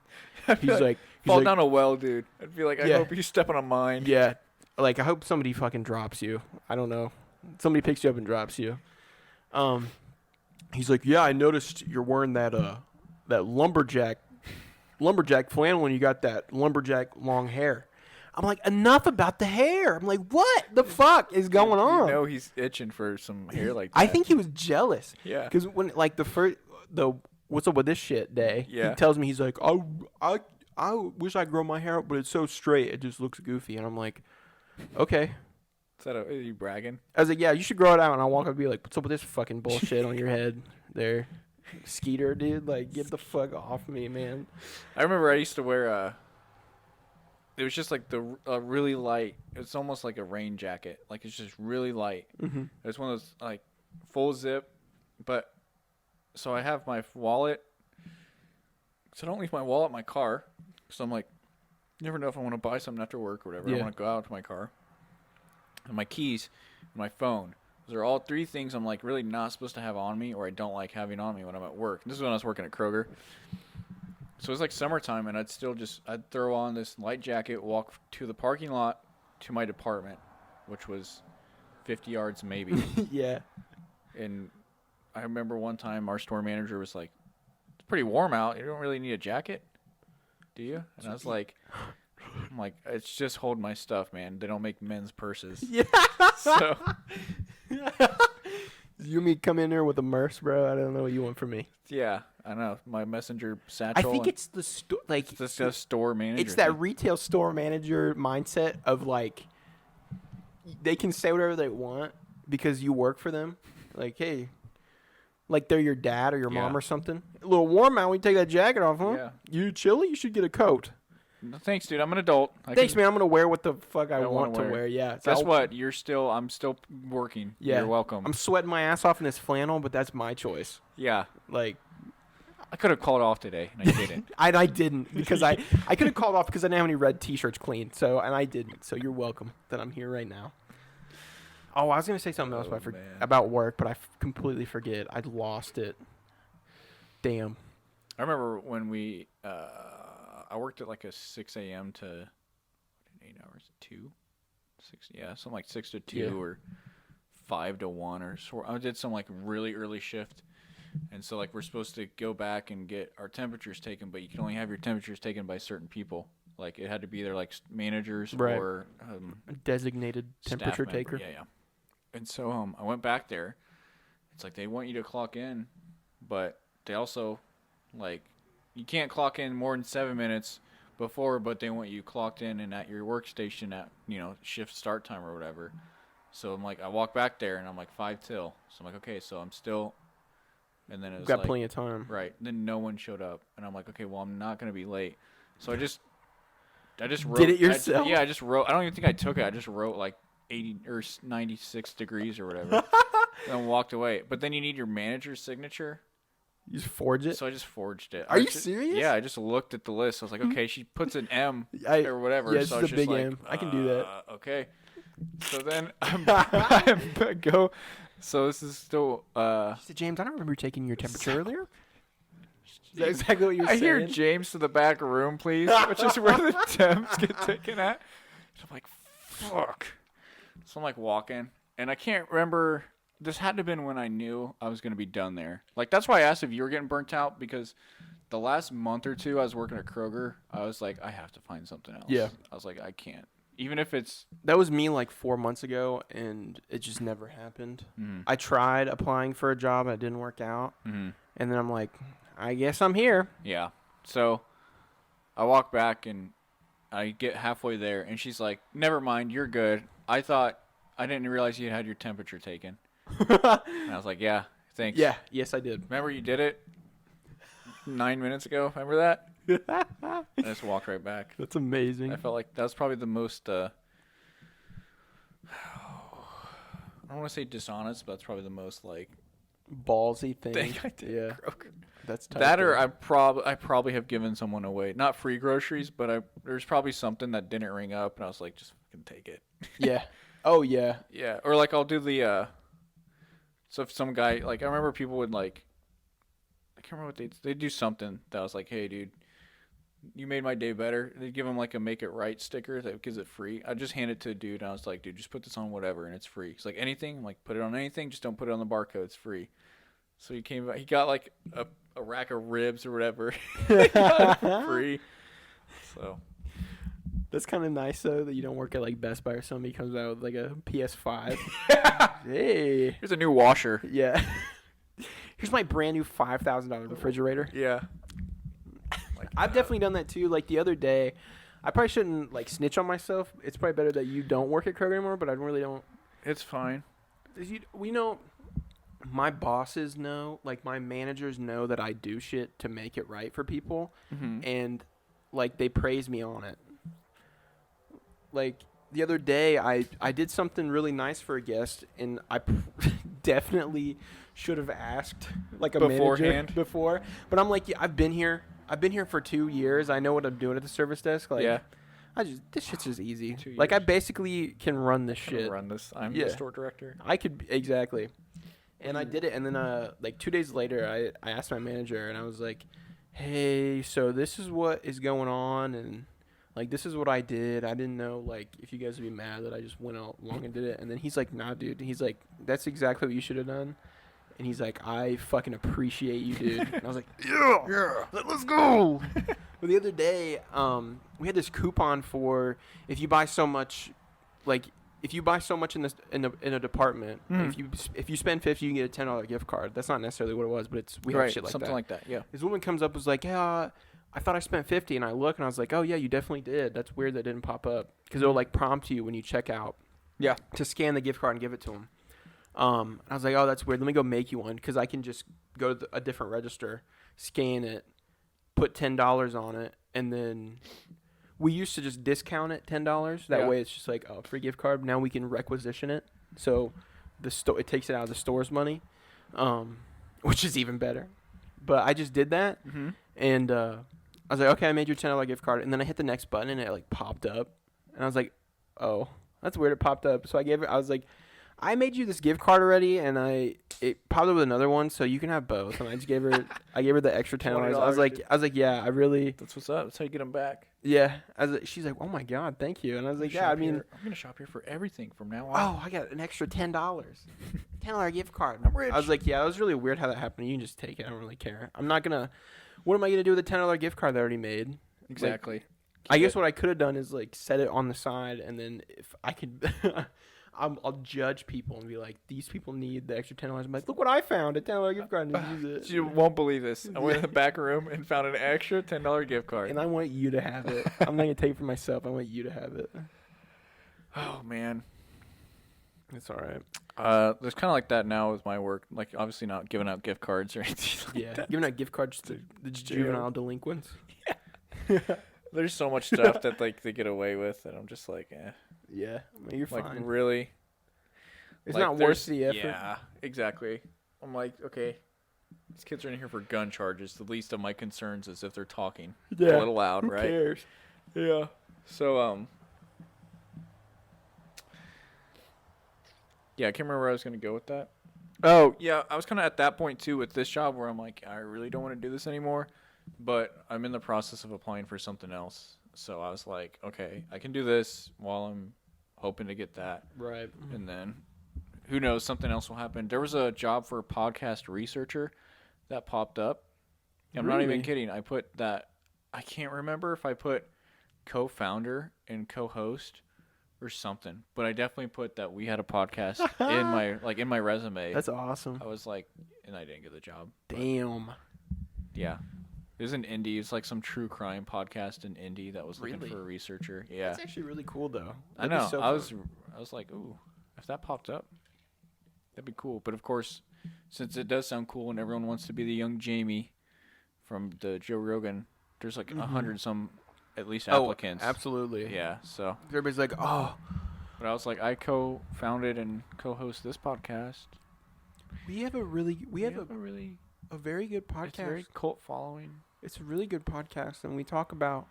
Fall down a well, dude. I'd be like, I Yeah. hope you step on a mine. "Yeah, like I hope somebody fucking drops you. I don't know. Somebody picks you up and drops you." He's like, "Yeah, I noticed you're wearing that lumberjack flannel, and you got that lumberjack long hair." I'm like, enough about the hair. I'm like, what the fuck is going on? You know he's itching for some hair like that. I think he was jealous. Yeah. Because when like the what's up with this shit day, Yeah. he tells me, he's like, I wish I grow my hair out, but it's so straight, it just looks goofy. And I'm like, okay. Are you bragging? I was like, yeah, you should grow it out. And I walk up and be like, what's up with this fucking bullshit on your head there? Skeeter, dude, like, get the fuck off me, man. I remember I used to wear it was just like a really light. It's almost like a rain jacket. Like it's just really light. Mm-hmm. It's one of those like full zip, but so I have my wallet. So I don't leave my wallet in my car. So I'm like, you never know if I want to buy something after work or whatever. Yeah. I want to go out to my car. And my keys, and my phone. Those are all three things I'm like really not supposed to have on me, or I don't like having on me when I'm at work. And this is when I was working at Kroger. So it was like summertime, and I'd throw on this light jacket, walk to the parking lot to my department, which was 50 yards maybe. Yeah. And I remember one time our store manager was like, "It's pretty warm out. You don't really need a jacket, do you?" And I was like, "It's just holding my stuff, man. They don't make men's purses." Yeah. So You mean come in there with a merce, bro? I don't know what you want from me. yeah, I know my messenger satchel. I think it's the it's just a store manager. It's that thing. retail store manager mindset of like, they can say whatever they want because you work for them. Like, hey, like they're your dad or your mom Yeah. or something. A little warm out. We take that jacket off, huh? Yeah. You chilly? You should get a coat. No, thanks, dude. I'm an adult. Thanks, man. I'm gonna wear what the fuck I I want wanna to wear. wear. Yeah. Guess So what? I'm still working. Yeah. You're welcome. I'm sweating my ass off in this flannel, but that's my choice. Yeah. Like, I could have called off today, and I didn't. I didn't because I could have called off because I didn't have any red T-shirts clean. So and I didn't. So you're welcome that I'm here right now. Oh, I was gonna say something else about work, but I completely forget. I lost it. Damn. I remember when I worked at like a 6 a.m. to 8 hours, 2, 6, yeah, something like 6 to 2 or 5 to 1 or so. I did some like really early shift. And so, like, we're supposed to go back and get our temperatures taken, but you can only have your temperatures taken by certain people. Like, it had to be either, like, managers or a designated temperature taker. Yeah. And so I went back there. It's like they want you to clock in, but they also, like, you can't clock in more than 7 minutes before, but they want you clocked in and at your workstation at, shift start time or whatever. So I'm like, I walk back there, and I'm like 5 till. So I'm like, okay, so I'm still... And then it was got plenty of time. Right. Then no one showed up. And I'm like, okay, well, I'm not going to be late. So I just wrote. Did it yourself? I just wrote. I don't even think I took it. I just wrote like 80 or 96 degrees or whatever. And walked away. But then you need your manager's signature. You just forge it? So I just forged it. Are you serious? Yeah, I just looked at the list. I was like, okay, she puts an M or whatever. Yeah, so it's a big like, M. I can do that. Okay. So then I go... So this is still... She said, James, I don't remember taking your temperature earlier. Is that exactly what you're saying? I hear James to the back room, please, which is where the temps get taken at. So I'm like, fuck. So I'm like walking, and I can't remember. This had to have been when I knew I was going to be done there. Like, that's why I asked if you were getting burnt out, because the last month or two I was working at Kroger, I was like, I have to find something else. Yeah. I was like, I can't. Even if it's... That was me like 4 months ago, and it just never happened. Mm-hmm. I tried applying for a job, and it didn't work out. Mm-hmm. And then I'm like, I guess I'm here. Yeah. So I walk back, and I get halfway there, and she's like, never mind, you're good. I didn't realize you had your temperature taken. And I was like, yeah, thanks. Yeah, yes, I did. Remember you did it 9 minutes ago? Remember that? I just walked right back. That's amazing. I felt like that was probably the most, I don't want to say dishonest, but that's probably the most, like, ballsy thing. I did. Yeah. That's tough. That or I probably have given someone away. Not free groceries, but there's probably something that didn't ring up, and I was like, just fucking take it. Yeah. Oh, yeah. Yeah. Or, like, I'll do the, so if some guy, like, I remember people would, like, I can't remember what they'd do something that was like, hey, dude, you made my day better. They'd give him like a make it right sticker that gives it free. I just hand it to a dude, and I was like, dude, just put this on whatever, and it's free. He's like, anything? I'm like, put it on anything, just don't put it on the barcode. It's free. So he came back. He got like a rack of ribs or whatever. He got it for free. So that's kind of nice though that you don't work at like Best Buy or somebody comes out with like a PS5. Hey, here's a new washer. Yeah. Here's my brand new $5,000 refrigerator. Yeah. Like, I've definitely done that too. Like the other day, I probably shouldn't like snitch on myself. It's probably better that you don't work at Kroger anymore, but I really don't. It's fine. We know, my bosses know, like my managers know that I do shit to make it right for people, and like they praise me on it. Like the other day, I did something really nice for a guest, and I definitely should have asked like a manager before. But I'm like, yeah, I've been here for 2 years. I know what I'm doing at the service desk. Like, yeah. This shit's just easy. 2 years. Like I basically can run this shit. Run this. I'm the store director. I could exactly. And I did it, and then like 2 days later, I asked my manager, and I was like, hey, so this is what is going on, and like this is what I did. I didn't know like if you guys would be mad that I just went out along and did it. And then he's like, nah, dude. He's like, that's exactly what you should have done. And he's like, I fucking appreciate you, dude. And I was like, yeah, let's go. But the other day, we had this coupon for if you buy so much, like if you buy so much in a department, if you spend $50, you can get a $10 gift card. That's not necessarily what it was, but we have shit like something that. like that. Yeah. This woman comes up was like, yeah, I thought I spent $50, and I look and I was like, oh yeah, you definitely did. That's weird that didn't pop up because it'll like prompt you when you check out. Yeah. To scan the gift card and give it to them. I was like, oh, that's weird. Let me go make you one because I can just go to a different register, scan it, put $10 on it, and then we used to just discount it $10. That way it's just like, oh, free gift card. Now we can requisition it. So it takes it out of the store's money, which is even better. but I just did that, Mm-hmm. and I was like, okay, I made your $10 gift card, and then I hit the next button, and it like popped up, and I was like, oh, that's weird. It popped up, so I was like, I made you this gift card already, and it popped up with another one, so you can have both. And I gave her the extra $10. I was like, yeah, I really, That's what's up. That's how you get them back. yeah. She's like, oh my god, thank you. And I was like, yeah, I mean, I'm gonna shop here for everything from now on. oh, I got an extra $10, $10 gift card. I'm rich. I was like, yeah, that was really weird how that happened. You can just take it. I don't really care. I'm not gonna. What am I gonna do with a $10 gift card that I already made? Exactly. Like, I guess what I could have done is like set it on the side, and then if I could, I'll judge people and be like, these people need the extra $10. I'm like, look what I found, a $10 gift card, and use it. You won't believe this. I went in the back room and found an extra $10 gift card. And I want you to have it. I'm not gonna take it for myself. I want you to have it. Oh man, It's all right. there's kind of like that now with my work. Like obviously not giving out gift cards or anything. Like Yeah, that. giving out gift cards to the juvenile delinquents. There's so much stuff that like they get away with, and I'm just like, eh. Yeah, I mean, you're Like fine. really. It's Like, not worth there's- the effort. Yeah, exactly. I'm like, okay, these kids are in here for gun charges. The least of my concerns is if they're talking a little loud, Who right? cares? Yeah. So yeah, I can't remember where I was gonna go with that. Oh yeah, I was kind of at that point too with this job where I'm like, I really don't want to do this anymore, but I'm in the process of applying for something else. So I was like, okay, I can do this while I'm hoping to get that, Right. and then who knows, something else will happen. There was a job for a podcast researcher that popped up. I'm not even Really? kidding. I put that. I can't remember if I put co-founder and co-host or something, but I definitely put that we had a podcast in my resume. That's awesome. I was like, and I didn't get the job. Damn. Yeah, it was an indie. It's like some true crime podcast in Indy that was looking Really? for a researcher. Yeah, That's actually really cool, though. I That'd be know. so I fun. was like, ooh, if that popped up, that'd be cool. But of course, since it does sound cool and everyone wants to be the young Jamie from the Joe Rogan, there's like 100 some at least applicants. Oh, absolutely. Yeah. So, Everybody's like, oh, but I was like, I co-founded and co-host this podcast. we have a really a very good it's podcast. very cult following. It's a really good podcast, and we talk about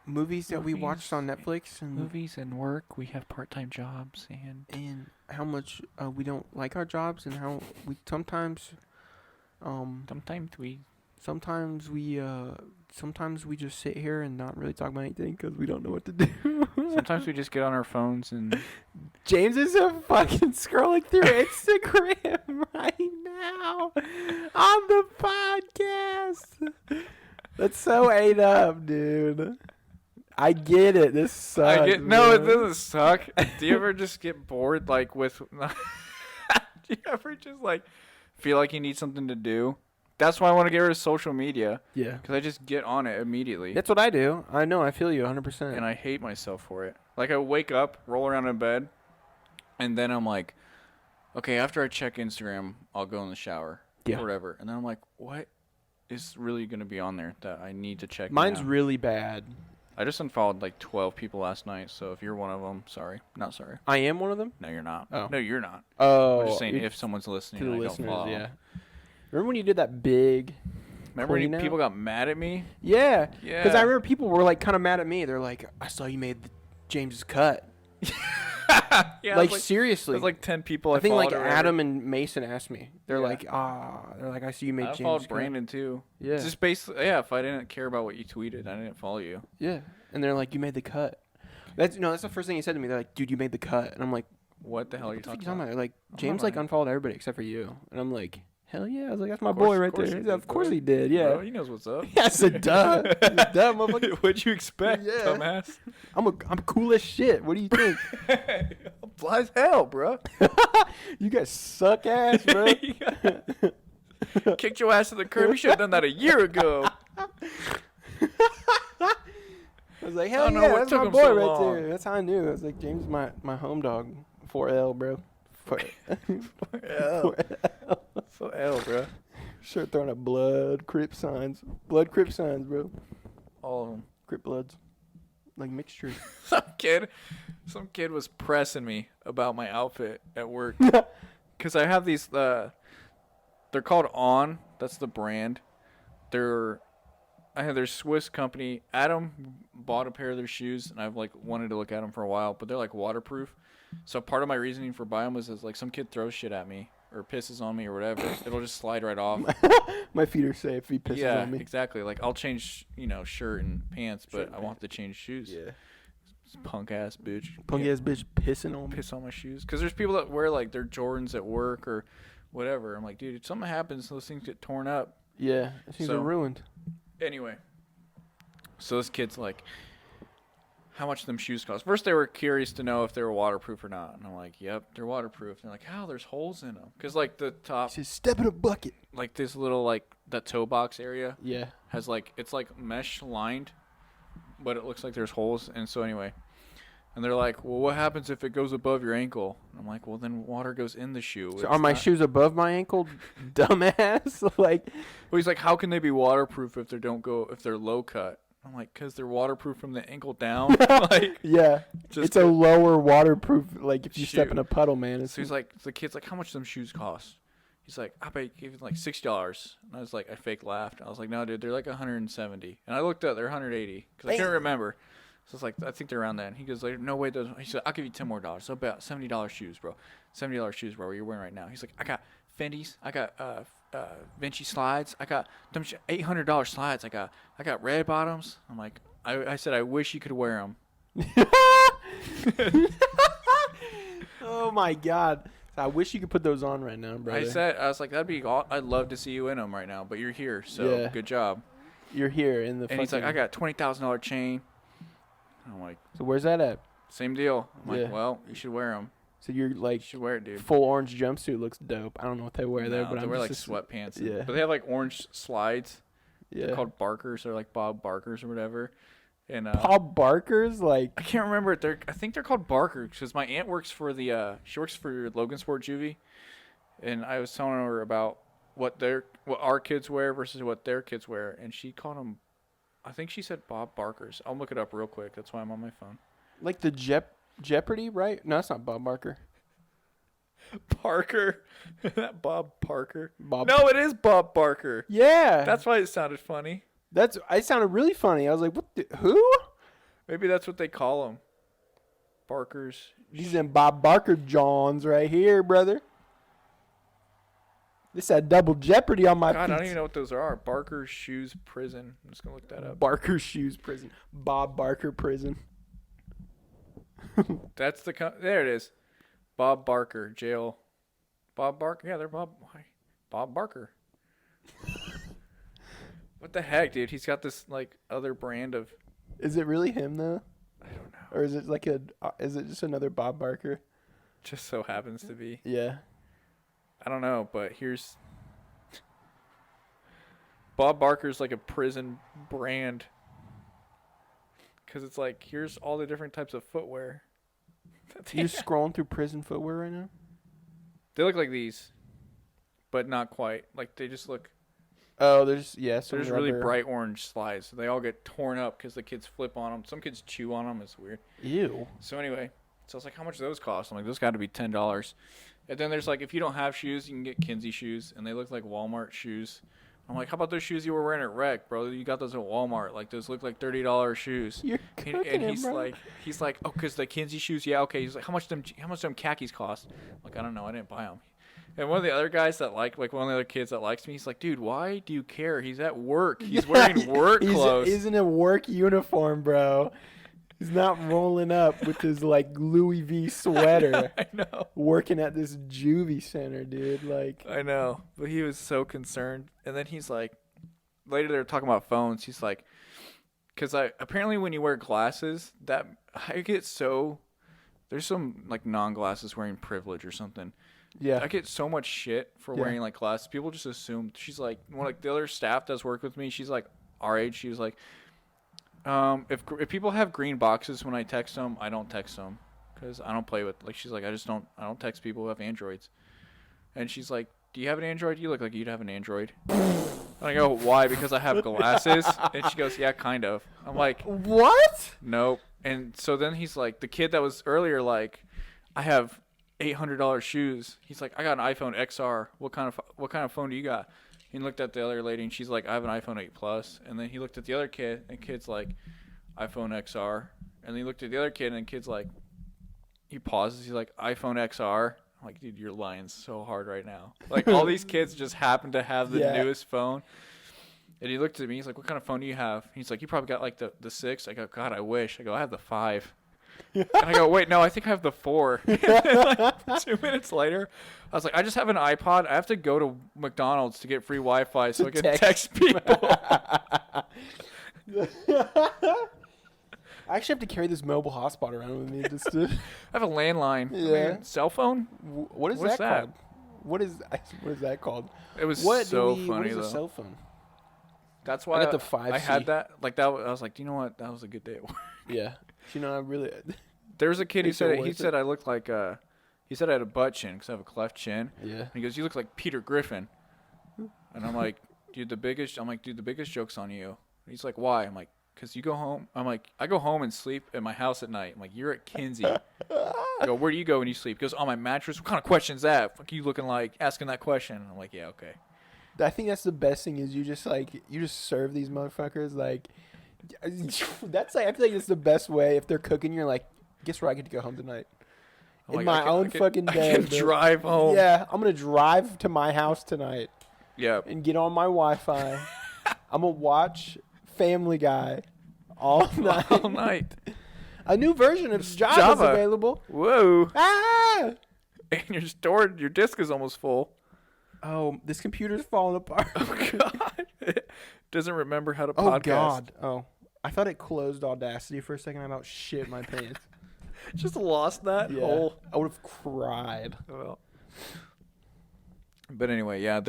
movies that we watched on Netflix and Movies and work. We have part-time jobs and how much we don't like our jobs, and how we sometimes sometimes we just sit here and not really talk about anything because we don't know what to do. sometimes we just get on our phones and James is fucking scrolling through Instagram right now on the podcast. That's so ate up, dude. I get it. This sucks. no, it man. doesn't suck. Do you ever just get bored like with do you ever just like feel like you need something to do? That's why I want to get rid of social media, Yeah. because I just get on it immediately. That's what I do. I know. I feel you 100%. And I hate myself for it. Like I wake up, roll around in bed, and then I'm like, okay, after I check Instagram, I'll go in the shower Yeah. or whatever. And then I'm like, what is really going to be on there that I need to check Mine's now? really bad. I just unfollowed like 12 people last night, so if you're one of them, sorry. Not sorry. I am one of them? No, you're not. Oh. No, you're not. Oh. I'm just saying you're- if someone's listening, to the and I don't listeners, follow. yeah. Remember when you did that big... Remember when clean out? people got mad at me? Yeah. Because I Yeah. remember people were like kind of mad at me. They're like, I saw you made James's cut. Yeah, like, it was seriously. There's like 10 people I I think like followed or whatever. Adam and Mason asked me. They're Yeah. like, they're like, I see you made I James. followed Brandon too. Yeah. It's just basically, yeah, if I didn't care about what you tweeted, I didn't follow you. Yeah. And they're like, you made the cut. That's the first thing he said to me. They're like, dude, you made the cut. And I'm like, What the hell are you what the fuck talking about? They're like, I'm James not like lying. unfollowed everybody except for you. And I'm like, hell yeah. I was like, that's my Of course- boy right of course there. he He's like, did, of course bro. he did. Yeah. Bro, he knows what's up. Yeah, I said, duh. Duh, motherfucker. What'd you expect, Yeah. dumbass? I'm cool as shit. What do you think? I'm fly as hell, bro. You guys suck ass, bro. Kicked your ass to the curb. You should have done that a year ago. I was like, hell don't know yeah, what that's took my him boy so right long. there. That's how I knew. I was like, James is my home dog. 4L, bro. 4L. So L, bro. Start throwing up blood, Crip signs. Blood, Crip signs, bro. All of them. Crip bloods. Like mixtures. Some kid was pressing me about my outfit at work. Because I have these, they're They're called On. That's the brand. They're Swiss company. Adam bought a pair of their shoes, and I've like wanted to look at them for a while, but they're like waterproof. So part of my reasoning for buying them was like some kid throws shit at me or pisses on me or whatever, it'll just slide right off. My feet are safe if he pisses on me. Yeah, exactly. Like I'll change, shirt and pants, but I won't have to change shoes. Yeah. Punk ass bitch. Punk ass bitch pissing on me. Piss on my shoes. Because there's people that wear like their Jordans at work or whatever. I'm like, dude, if something happens, those things get torn up. Yeah, those things are ruined. Anyway, so this kid's like, how much them shoes cost? First, they were curious to know if they were waterproof or not. And I'm like, yep, they're waterproof. And they're like, how? There's holes in them. Because, like, the top. She says, step in a bucket. Like, this little, like, that toe box area. Yeah. Has, like, it's, like, mesh lined. But it looks like there's holes. And so, anyway. And they're like, well, what happens if it goes above your ankle? And I'm like, well, then water goes in the shoe. So are my shoes above my ankle, dumbass? Well, he's like, how can they be waterproof if they're low cut? I'm like, because they're waterproof from the ankle down. Like, yeah, it's a lower waterproof. Like if you step in a puddle, man. So he's like, the kid's like, how much them shoes cost? He's like, I bet you like $60. And I was like, I fake laughed. I was like, no, dude, they're like 170. And I looked up, they're 180 because I couldn't remember. So it's like, I think they're around that. And he goes, like, no way. He said, I'll give you $10 more. So about $70 shoes, bro. $70 shoes, bro. What you're wearing right now. He's like, I got Fendi's. I got Vinci slides. I got them $800 slides. I got red bottoms. I'm like, I said, I wish you could wear them. Oh my God. I wish you could put those on right now, brother. I was like, that'd be all. I'd love to see you in them right now, but you're here, so good job. You're here in the. And he's like, I got $20,000 chain. I'm like, so where's that at? Same deal. I'm like, well, you should wear them. So you're like, you should wear it, dude. Full orange jumpsuit looks dope. I don't know what they wear there, but they wear like sweatpants. Yeah. But they have like orange slides. Yeah. They're called Barkers or like Bob Barkers or whatever. And Bob Barkers, like I can't remember. I think they're called Barkers because my aunt works for she works for Logan Sport Juvie, and I was telling her about what our kids wear versus what their kids wear, and she called them. I think she said Bob Barkers. I'll look it up real quick. That's why I'm on my phone. Like the Jeopardy, right? No, it's not Bob Barker. Parker. Bob Parker. No, it is Bob Barker. Yeah. That's why it sounded funny. It sounded really funny. I was like, who? Maybe that's what they call them. Barkers. These them Bob Barker Johns right here, brother. This had double Jeopardy on my feet. I don't even know what those are. Barker Shoes Prison. I'm just going to look that up. Barker Shoes Prison. Bob Barker Prison. That's there it is. Bob Barker Jail. Bob Barker. Yeah, they're Bob Barker. What the heck, dude? He's got this like other brand of. Is it really him though? I don't know. Or is it like is it just another Bob Barker? Just so happens to be. Yeah. I don't know, but here's Bob Barker's like a prison brand. Because it's like, here's all the different types of footwear. You scrolling through prison footwear right now? They look like these, but not quite. Like, they just look. Oh, there's really bright orange slides. They all get torn up because the kids flip on them. Some kids chew on them. It's weird. Ew. So anyway, so I was like, how much do those cost? I'm like, those got to be $10. And then there's like, if you don't have shoes, you can get Kinsey shoes, and they look like Walmart shoes. I'm like, how about those shoes you were wearing at Rec, bro? You got those at Walmart. Like, those look like $30 shoes. You're and he's like, oh, because the Kinsey shoes, yeah, okay. He's like, how much them khakis cost? I'm like, I don't know, I didn't buy them. And one of the other guys that like one of the other kids that likes me, he's like, dude, why do you care? He's at work. He's wearing work clothes. He's in a work uniform, bro. He's not rolling up with his like Louis V sweater. I know. Working at this juvie center, dude. Like I know, but he was so concerned. And then he's like, later they were talking about phones. He's like, because apparently when you wear glasses, that I get so there's some like non-glasses wearing privilege or something. Yeah. I get so much shit for wearing like glasses. People just assume. She's like, the other staff does work with me. She's like our age. She was like, if people have green boxes when I text them, I don't text them because I don't play with. Like she's like, I don't text people who have Androids. And she's like, do you have an Android? You look like you'd have an Android. And I go, why? Because I have glasses. And she goes, yeah, kind of. I'm like, what? Nope. And so then he's like, the kid that was earlier, like, I have $800 shoes. He's like, I got an iPhone XR. What kind of phone do you got? He looked at the other lady, and she's like, I have an iPhone 8 Plus. And then he looked at the other kid, and the kid's like, iPhone XR. And then he looked at the other kid, and the kid's like, he pauses. He's like, iPhone XR. I'm like, dude, you're lying so hard right now. Like, all these kids just happen to have the newest phone. And he looked at me. He's like, what kind of phone do you have? He's like, you probably got like the 6. I go, God, I wish. I go, I have the 5. And I go, wait, no, I think I have the 4. And then, like, 2 minutes later, I was like, I just have an iPod. I have to go to McDonald's to get free Wi-Fi so I can text people. I actually have to carry this mobile hotspot around with me just to. I have a landline. Yeah. I mean, cell phone? What's that called? What is that called? It was so funny, what is though. a cell phone? That's why I got the 5C. I had that. Like, that. I was like, do you know what? That was a good day at work. Yeah. You know, I really. There was a kid who said worth I looked like he said I had a butt chin because I have a cleft chin. Yeah. And he goes, you look like Peter Griffin. And I'm like, dude, the biggest joke's on you. And he's like, why? I'm like, because you go home. I'm like, I go home and sleep at my house at night. I'm like, you're at Kinsey. I go, where do you go when you sleep? He goes, on my mattress. What kind of question is that? Fuck you looking like asking that question? And I'm like, yeah, okay. I think that's the best thing is you just serve these motherfuckers like. That's like I feel like it's the best way if they're cooking. You're like, guess where I get to go home tonight? In my own fucking bed. I can drive home. Yeah, I'm gonna drive to my house tonight. Yeah. And get on my Wi-Fi. I'm gonna watch Family Guy all night. All night. A new version of Java is available. Whoa. Ah! And your disk is almost full. Oh, this computer's falling apart. Oh God. It doesn't remember how to podcast. Oh God. Oh, I thought it closed Audacity for a second. I about shit my pants. Just lost that whole. I would have cried. Well. But anyway, yeah,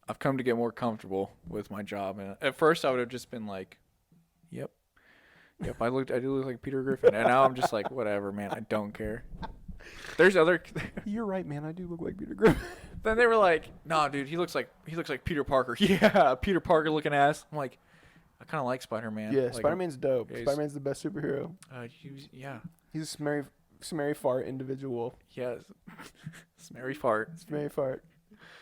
I've come to get more comfortable with my job, and at first I would have just been like, "Yep, I do look like Peter Griffin," and now I'm just like, "Whatever, man, I don't care." There's other. You're right, man. I do look like Peter Griffin. Then they were like, "Nah, dude, he looks like Peter Parker." Yeah, Peter Parker looking ass. I'm like, I kind of like Spider-Man. Yeah, like, Spider-Man's dope. Yeah, Spider-Man's the best superhero. He's a smerry fart individual. Yeah, smerry fart. Smerry fart.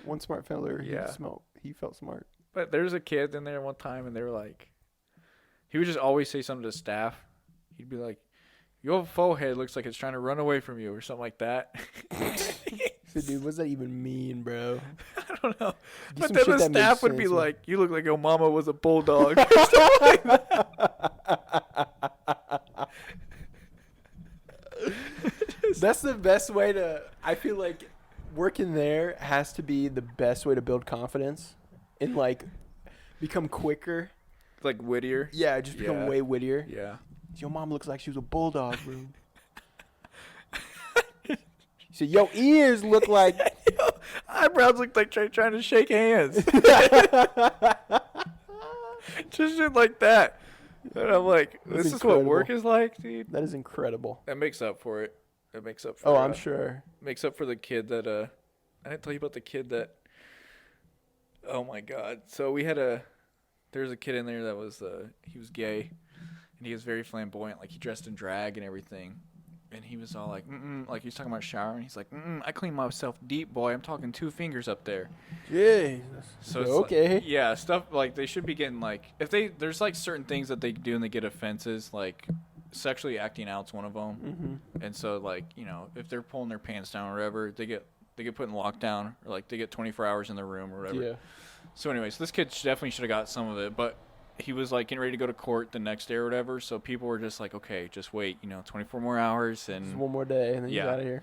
One smart feller. Yeah. He felt smart. But there's a kid in there one time, and they were like, he would just always say something to the staff. He'd be like, your forehead looks like it's trying to run away from you, or something like that. So, dude, what's that even mean, bro? I don't know. But then the staff would be like, you look like your mama was a bulldog. That's the best way to, I feel like working there has to be the best way to build confidence and like become quicker. Like wittier. Yeah, just become way wittier. Yeah. Your mom looks like she was a bulldog, bro. She said, your ears look like... eyebrows look like trying to shake hands. Just shit like that. And I'm like, this is what work is like, dude. That is incredible. That makes up for it. That makes up for Oh, I'm sure. Makes up for the kid that, I didn't tell you about the kid that, oh my God. So there's a kid in there that was, he was gay. And he was very flamboyant. Like, he dressed in drag and everything. And he was all like, like he was talking about showering. He's like, I clean myself deep, boy. I'm talking 2 fingers up there. Jesus. So it's okay. Like, yeah, stuff like they should be getting like, there's like certain things that they do and they get offenses, like sexually acting out's one of them. Mm-hmm. And so like, you know, if they're pulling their pants down or whatever, they get put in lockdown, or like they get 24 hours in the room or whatever. Yeah. So anyways, this kid definitely should have got some of it, but he was like getting ready to go to court the next day or whatever, so people were just like, okay, just wait, 24 more hours and just one more day and then you're out of here.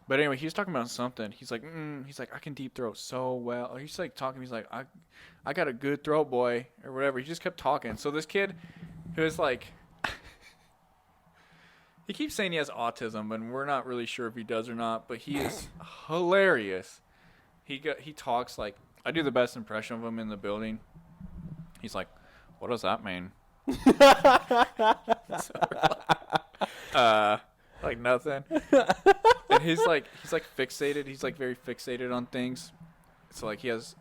But anyway, he was talking about something. He's like, I can deep throat so well. He's like talking. He's like, I got a good throat, boy, or whatever. He just kept talking. So this kid, who is like, he keeps saying he has autism, and we're not really sure if he does or not. But he is hilarious. He talks like, I do the best impression of him in the building. He's like, what does that mean? Like nothing. And he's like fixated. He's like very fixated on things. So like he has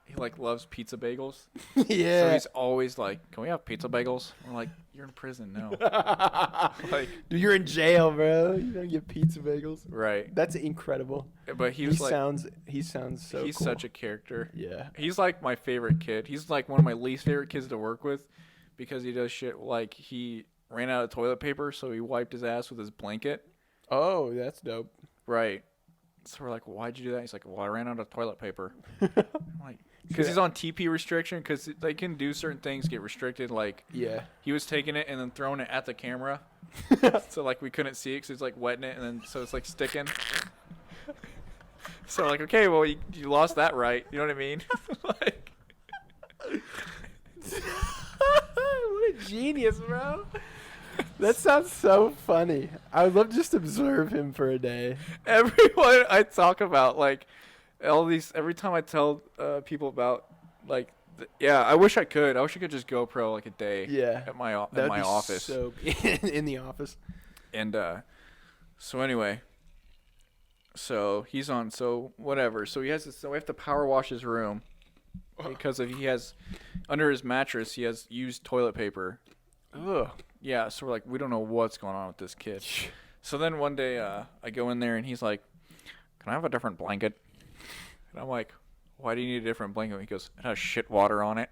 he like loves pizza bagels. Yeah. So he's always like, "Can we have pizza bagels?" I'm like, "You're in prison, no." Like, dude, you're in jail, bro. You don't get pizza bagels. right. That's incredible. But he was like, he sounds so he's cool. such a character. Yeah. He's like my favorite kid. He's like one of my least favorite kids to work with because he does shit like he ran out of toilet paper, so he wiped his ass with his blanket. Oh, that's dope. Right. So we're like, "Why'd you do that?" He's like, "Well, I ran out of toilet paper." I'm like, because he's on TP restriction, because they can do certain things, get restricted. Like, Yeah. he was taking it and then throwing it at the camera. So, like, we couldn't see it because he's, like, wetting it, and then so it's, like, sticking. So, like, okay, well, you lost that right. You know what I mean? Like, What a genius, bro. That sounds so funny. I would love to just observe him for a day. everyone I talk about, like, all these, every time I tell people about, like, yeah, I wish I could. I wish I could just GoPro, like, a day Yeah. at my That'd be office. So in the office. And so anyway, so he's on. So whatever. So he has. So we have to power wash his room because he has under his mattress he has used toilet paper. Ugh. Yeah. So we're like, we don't know what's going on with this kid. So then one day I go in there and he's like, "Can I have a different blanket?" And I'm like, "Why do you need a different blanket?" He goes, "It has shit water on it."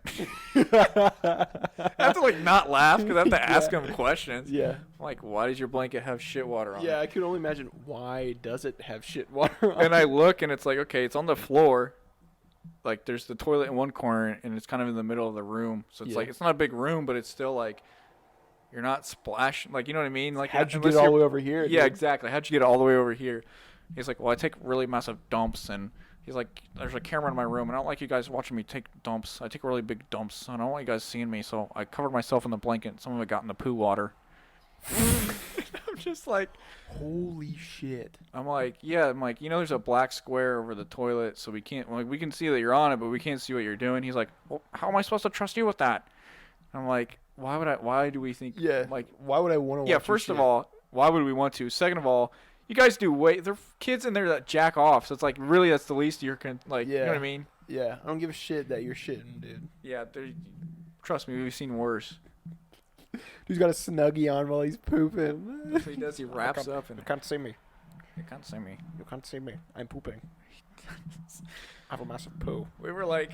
I have to like not laugh because I have to ask him questions. Yeah. I'm like, "Why does your blanket have shit water on it?" Yeah, I could only imagine why does it have shit water on And I look and it's like, okay, it's on the floor. Like there's the toilet in one corner and it's kind of in the middle of the room. So it's Yeah. like it's not a big room, but it's still like you're not splashing. Like, you know what I mean? Like, How'd you unless get all the you're- way over here? Yeah, dude? exactly. How'd you get all the way over here? He's like, well, I take really massive dumps, and he's like, there's a camera in my room, and I don't like you guys watching me take dumps. I take really big dumps, and I don't want you guys seeing me, so I covered myself in the blanket. Some of it got in the poo water. I'm just like, Holy shit. I'm like, yeah. I'm like, there's a black square over the toilet, so we can't. Like, we can see that you're on it, but we can't see what you're doing. He's like, well, how am I supposed to trust you with that? I'm like, why do we think? Yeah. Like, Why would I want to? yeah. First of all, why would we want to? Second of all, you guys do there are kids in there that jack off, so it's like really that's the least you can like. You know what I mean? Yeah, I don't give a shit that you're shitting, dude. Yeah. Trust me, we've seen worse. Dude's got a snuggie on while he's pooping. That's what he does. He wraps up and You can't see me. you can't see me. You can't see me. I'm pooping. I have a massive poo. We were like,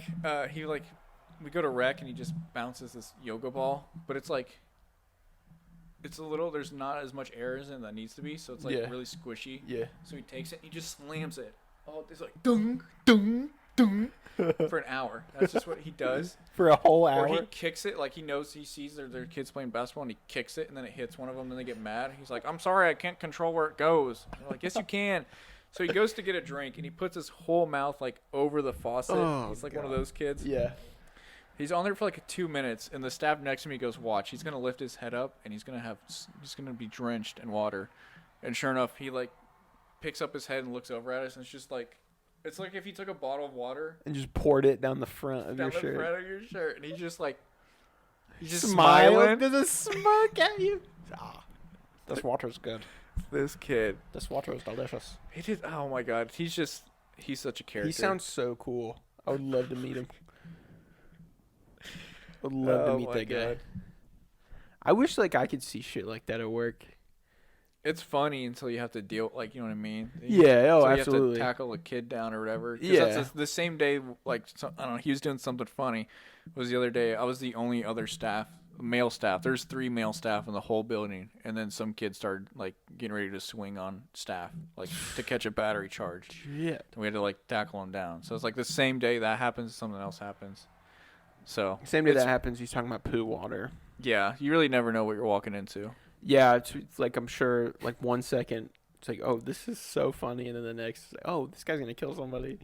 we go to rec and he just bounces this yoga ball, but it's like, it's a little, there's not as much air as in that needs to be, so it's like Yeah. really squishy. Yeah. So he takes it and he just slams it. Oh, it's like dung, dung, dung for an hour. That's just what he does. For a whole Or hour. he kicks it, like he knows, he sees their kids playing basketball and he kicks it and then it hits one of them and they get mad. He's like, I'm sorry, I can't control where it goes. And they're like, yes, you can. So he goes to get a drink and he puts his whole mouth like over the faucet. Oh, He's like one of God. those kids. Yeah. He's on there for like 2 minutes, and the staff next to me goes, "Watch." He's gonna lift his head up, and he's gonna be drenched in water. And sure enough, he like picks up his head and looks over at us, and it's just like, it's like if he took a bottle of water And just poured it down the front of down your the shirt. front of your shirt, and he's just like, he's just Smile. smiling. Does a smirk at you? Ah, this water's good. This kid, This water is delicious. he did. Oh my god, he's such a character. He sounds so cool. I would love to meet him. I would love to Oh meet my that guy. God. I wish like I could see shit like that at work. It's funny until you have to deal, like, you know what I mean? Yeah, oh, So absolutely. You have to tackle a kid down or whatever. 'Cause Yeah. That's the same day, like, I don't know, he was doing something funny. It was the other day. I was the only other male staff. There's 3 male staff in the whole building. And then some kids started, like, getting ready to swing on staff, like, to catch a battery charge. Yeah. And we had to, like, tackle them down. So it's like the same day that happens, something else happens. So. Same day it's- that happens, he's talking about poo water. Yeah, you really never know what you're walking into. Yeah, it's like I'm sure like 1 second it's like, oh, this is so funny, and then the next, it's like, oh, this guy's gonna kill somebody.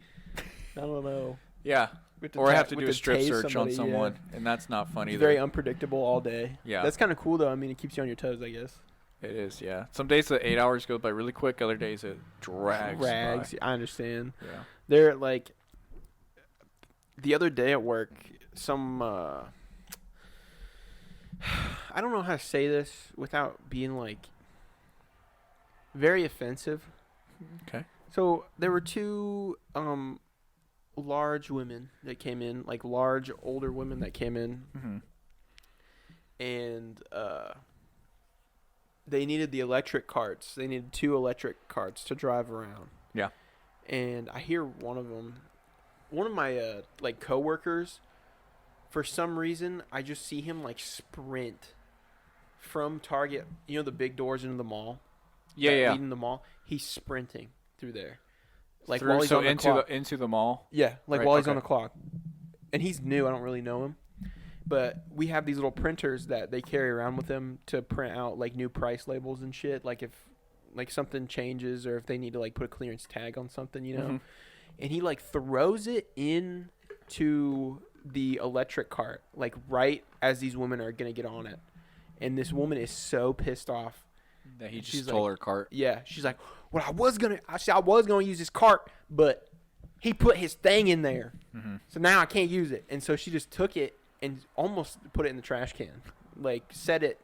I don't know. Yeah. With the Or I ta- have to with do a the strip tase search on somebody, someone, yeah. and that's not funny It's either. very unpredictable all day. Yeah. That's kind of cool though. I mean, it keeps you on your toes, I guess. It is, yeah. Some days the 8 hours go by really quick. Other days it drags. Rags. by. I understand. Yeah. They're like the other day at work, some I don't know how to say this without being like very offensive. Okay. So there were 2 large women that came in, like large older women that came in, Mm-hmm. and they needed the electric carts. They needed 2 electric carts to drive around. Yeah. And I hear one of my like coworkers, for some reason, I just see him like sprint from Target. You know the big doors into the mall. Yeah, that yeah. lead in the mall. He's sprinting through there, like Through, while he's so on the into clock. into the mall. Yeah, like Right, while he's okay. on the clock. And he's new. I don't really know him. But we have these little printers that they carry around with them to print out like new price labels and shit. Like if like something changes or if they need to like put a clearance tag on something, you know. Mhm. And he like throws it into the electric cart, like right as these women are gonna get on it. And this woman is so pissed off. That he just She's stole like- her cart. Yeah, she's like, "Well, I was gonna use this cart, but he put his thing in there, Mm-hmm. so now I can't use it." And so she just took it and almost put it in the trash can, like set it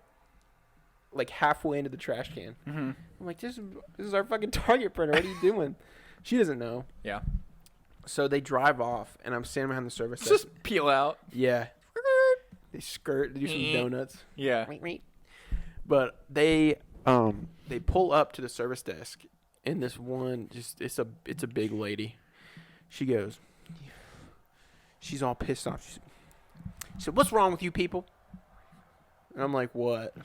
like halfway into the trash can. Mm-hmm. I'm like, this is our fucking Target printer. What are you doing? She doesn't know. Yeah. So they drive off, and I'm standing behind the service desk. Just peel out. Yeah. They skirt, they do some donuts. Yeah. But they pull up to the service desk, and this one it's a big lady. She goes, she's all pissed off. She said, "What's wrong with you people?" And I'm like, "What?"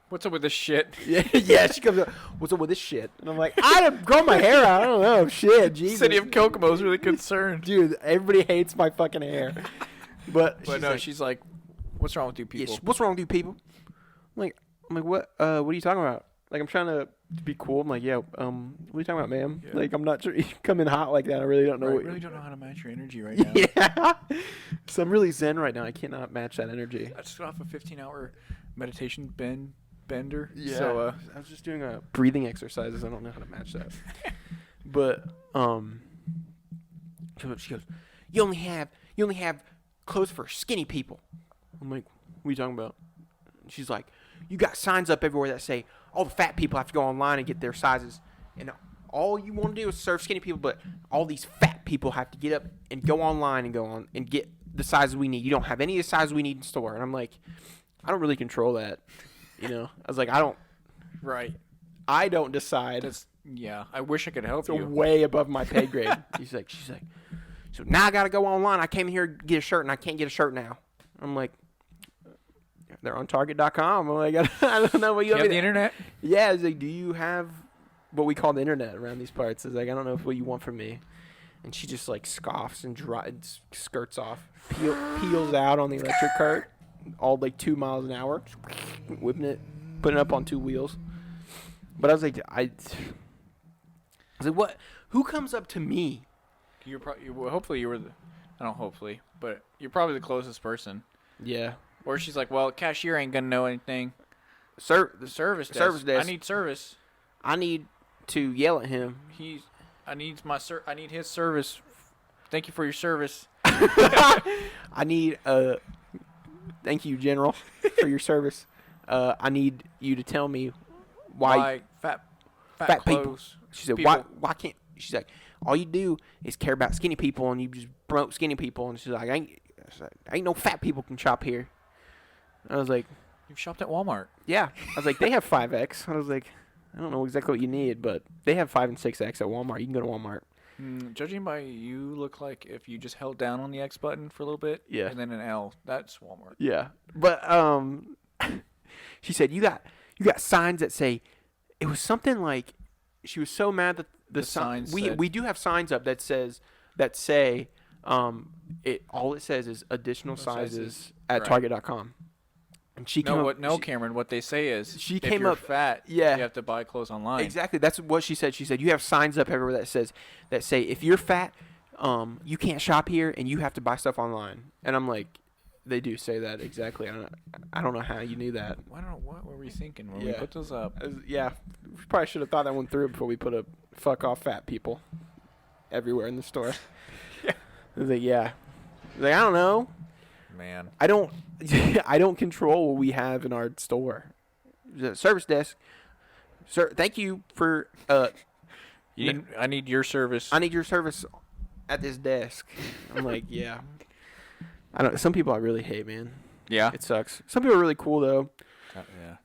What's up with this shit? Yeah. She comes up, "What's up with this shit?" And I'm like, "I done grown my hair out. I don't know. Shit, Jesus." City of Kokomo's really concerned. Dude, everybody hates my fucking hair. But She's like, what's wrong with you people? yeah, what's wrong with you people? I'm like, what? What are you talking about? Like, I'm trying to be cool. I'm like, yeah. What are you talking about, ma'am? Yeah. Like, I'm not sure. You come in hot like that. I really don't know. I what really don't know how to match your energy right now. Yeah. So I'm really zen right now. I cannot match that energy. I just got off a 15-hour meditation bender. Yeah. So, I was just doing breathing exercises. I don't know how to match that. But she goes, you only have clothes for skinny people. I'm like, what are you talking about? She's like, you got signs up everywhere that say all the fat people have to go online and get their sizes, and all you want to do is serve skinny people, but all these fat people have to get up and go online and go on and get the sizes we need. You don't have any of the sizes we need in store. And I'm like, I don't really control that, you know. I was like, I don't decide. Yeah, I wish I could help It's you. way above my pay grade. she's like, so now I got to go online. I came here to get a shirt, and I can't get a shirt now. I'm like, they're on Target.com. I'm like, I don't know what you You have the internet? Yeah, it's like, do you have what we call the internet around these parts? It's like, I don't know what you want from me. And she just like scoffs and skirts off, peels out on the electric cart, all like 2 miles an hour, whipping it, putting it up on 2 wheels. But I was like, what? Who comes up to me? You're probably hopefully you were the, I don't hopefully, but you're probably the closest person. Yeah. Or she's like, well, cashier ain't gonna know anything. The Service service desk. I need service. I need to yell at him. I need his service. Thank you for your service. I need thank you, General, for your service. I need you to tell me why fat fat people. clothes. She said, people. why can't? She's like, all you do is care about skinny people, and you just promote skinny people. And she's like, ain't no fat people can shop here. I was like, You've shopped at Walmart. yeah. I was like, they have 5X. I was like, I don't know exactly what you need, but they have 5 and 6X at Walmart. You can go to Walmart. Judging by you, look like if you just held down on the X button for a little bit, Yeah. and then an L, that's Walmart. Yeah, but she said you got signs that say it was something like she was so mad that the sign signs we said- we do have signs up that say it all it says is additional sizes at right. Target.com. And she came up, No, Cameron. What they say is, she if came you're up- fat, yeah. you have to buy clothes online. exactly that's what she said. She said you have signs up everywhere that say if you're fat, you can't shop here and you have to buy stuff online. And I'm like, they do say that exactly. I don't know how you knew that. I don't know what were we thinking when we Yeah. put those up. Yeah, we probably should have thought that one through before we put a fuck off fat people everywhere in the store. Yeah. I was like, yeah. I was like, I don't know. Man, I don't control what we have in our store. The service desk. Sir, thank you for I need your service. I need your service at this desk. I'm like, yeah. I don't. Some people I really hate, man. Yeah. It sucks. Some people are really cool though. Yeah.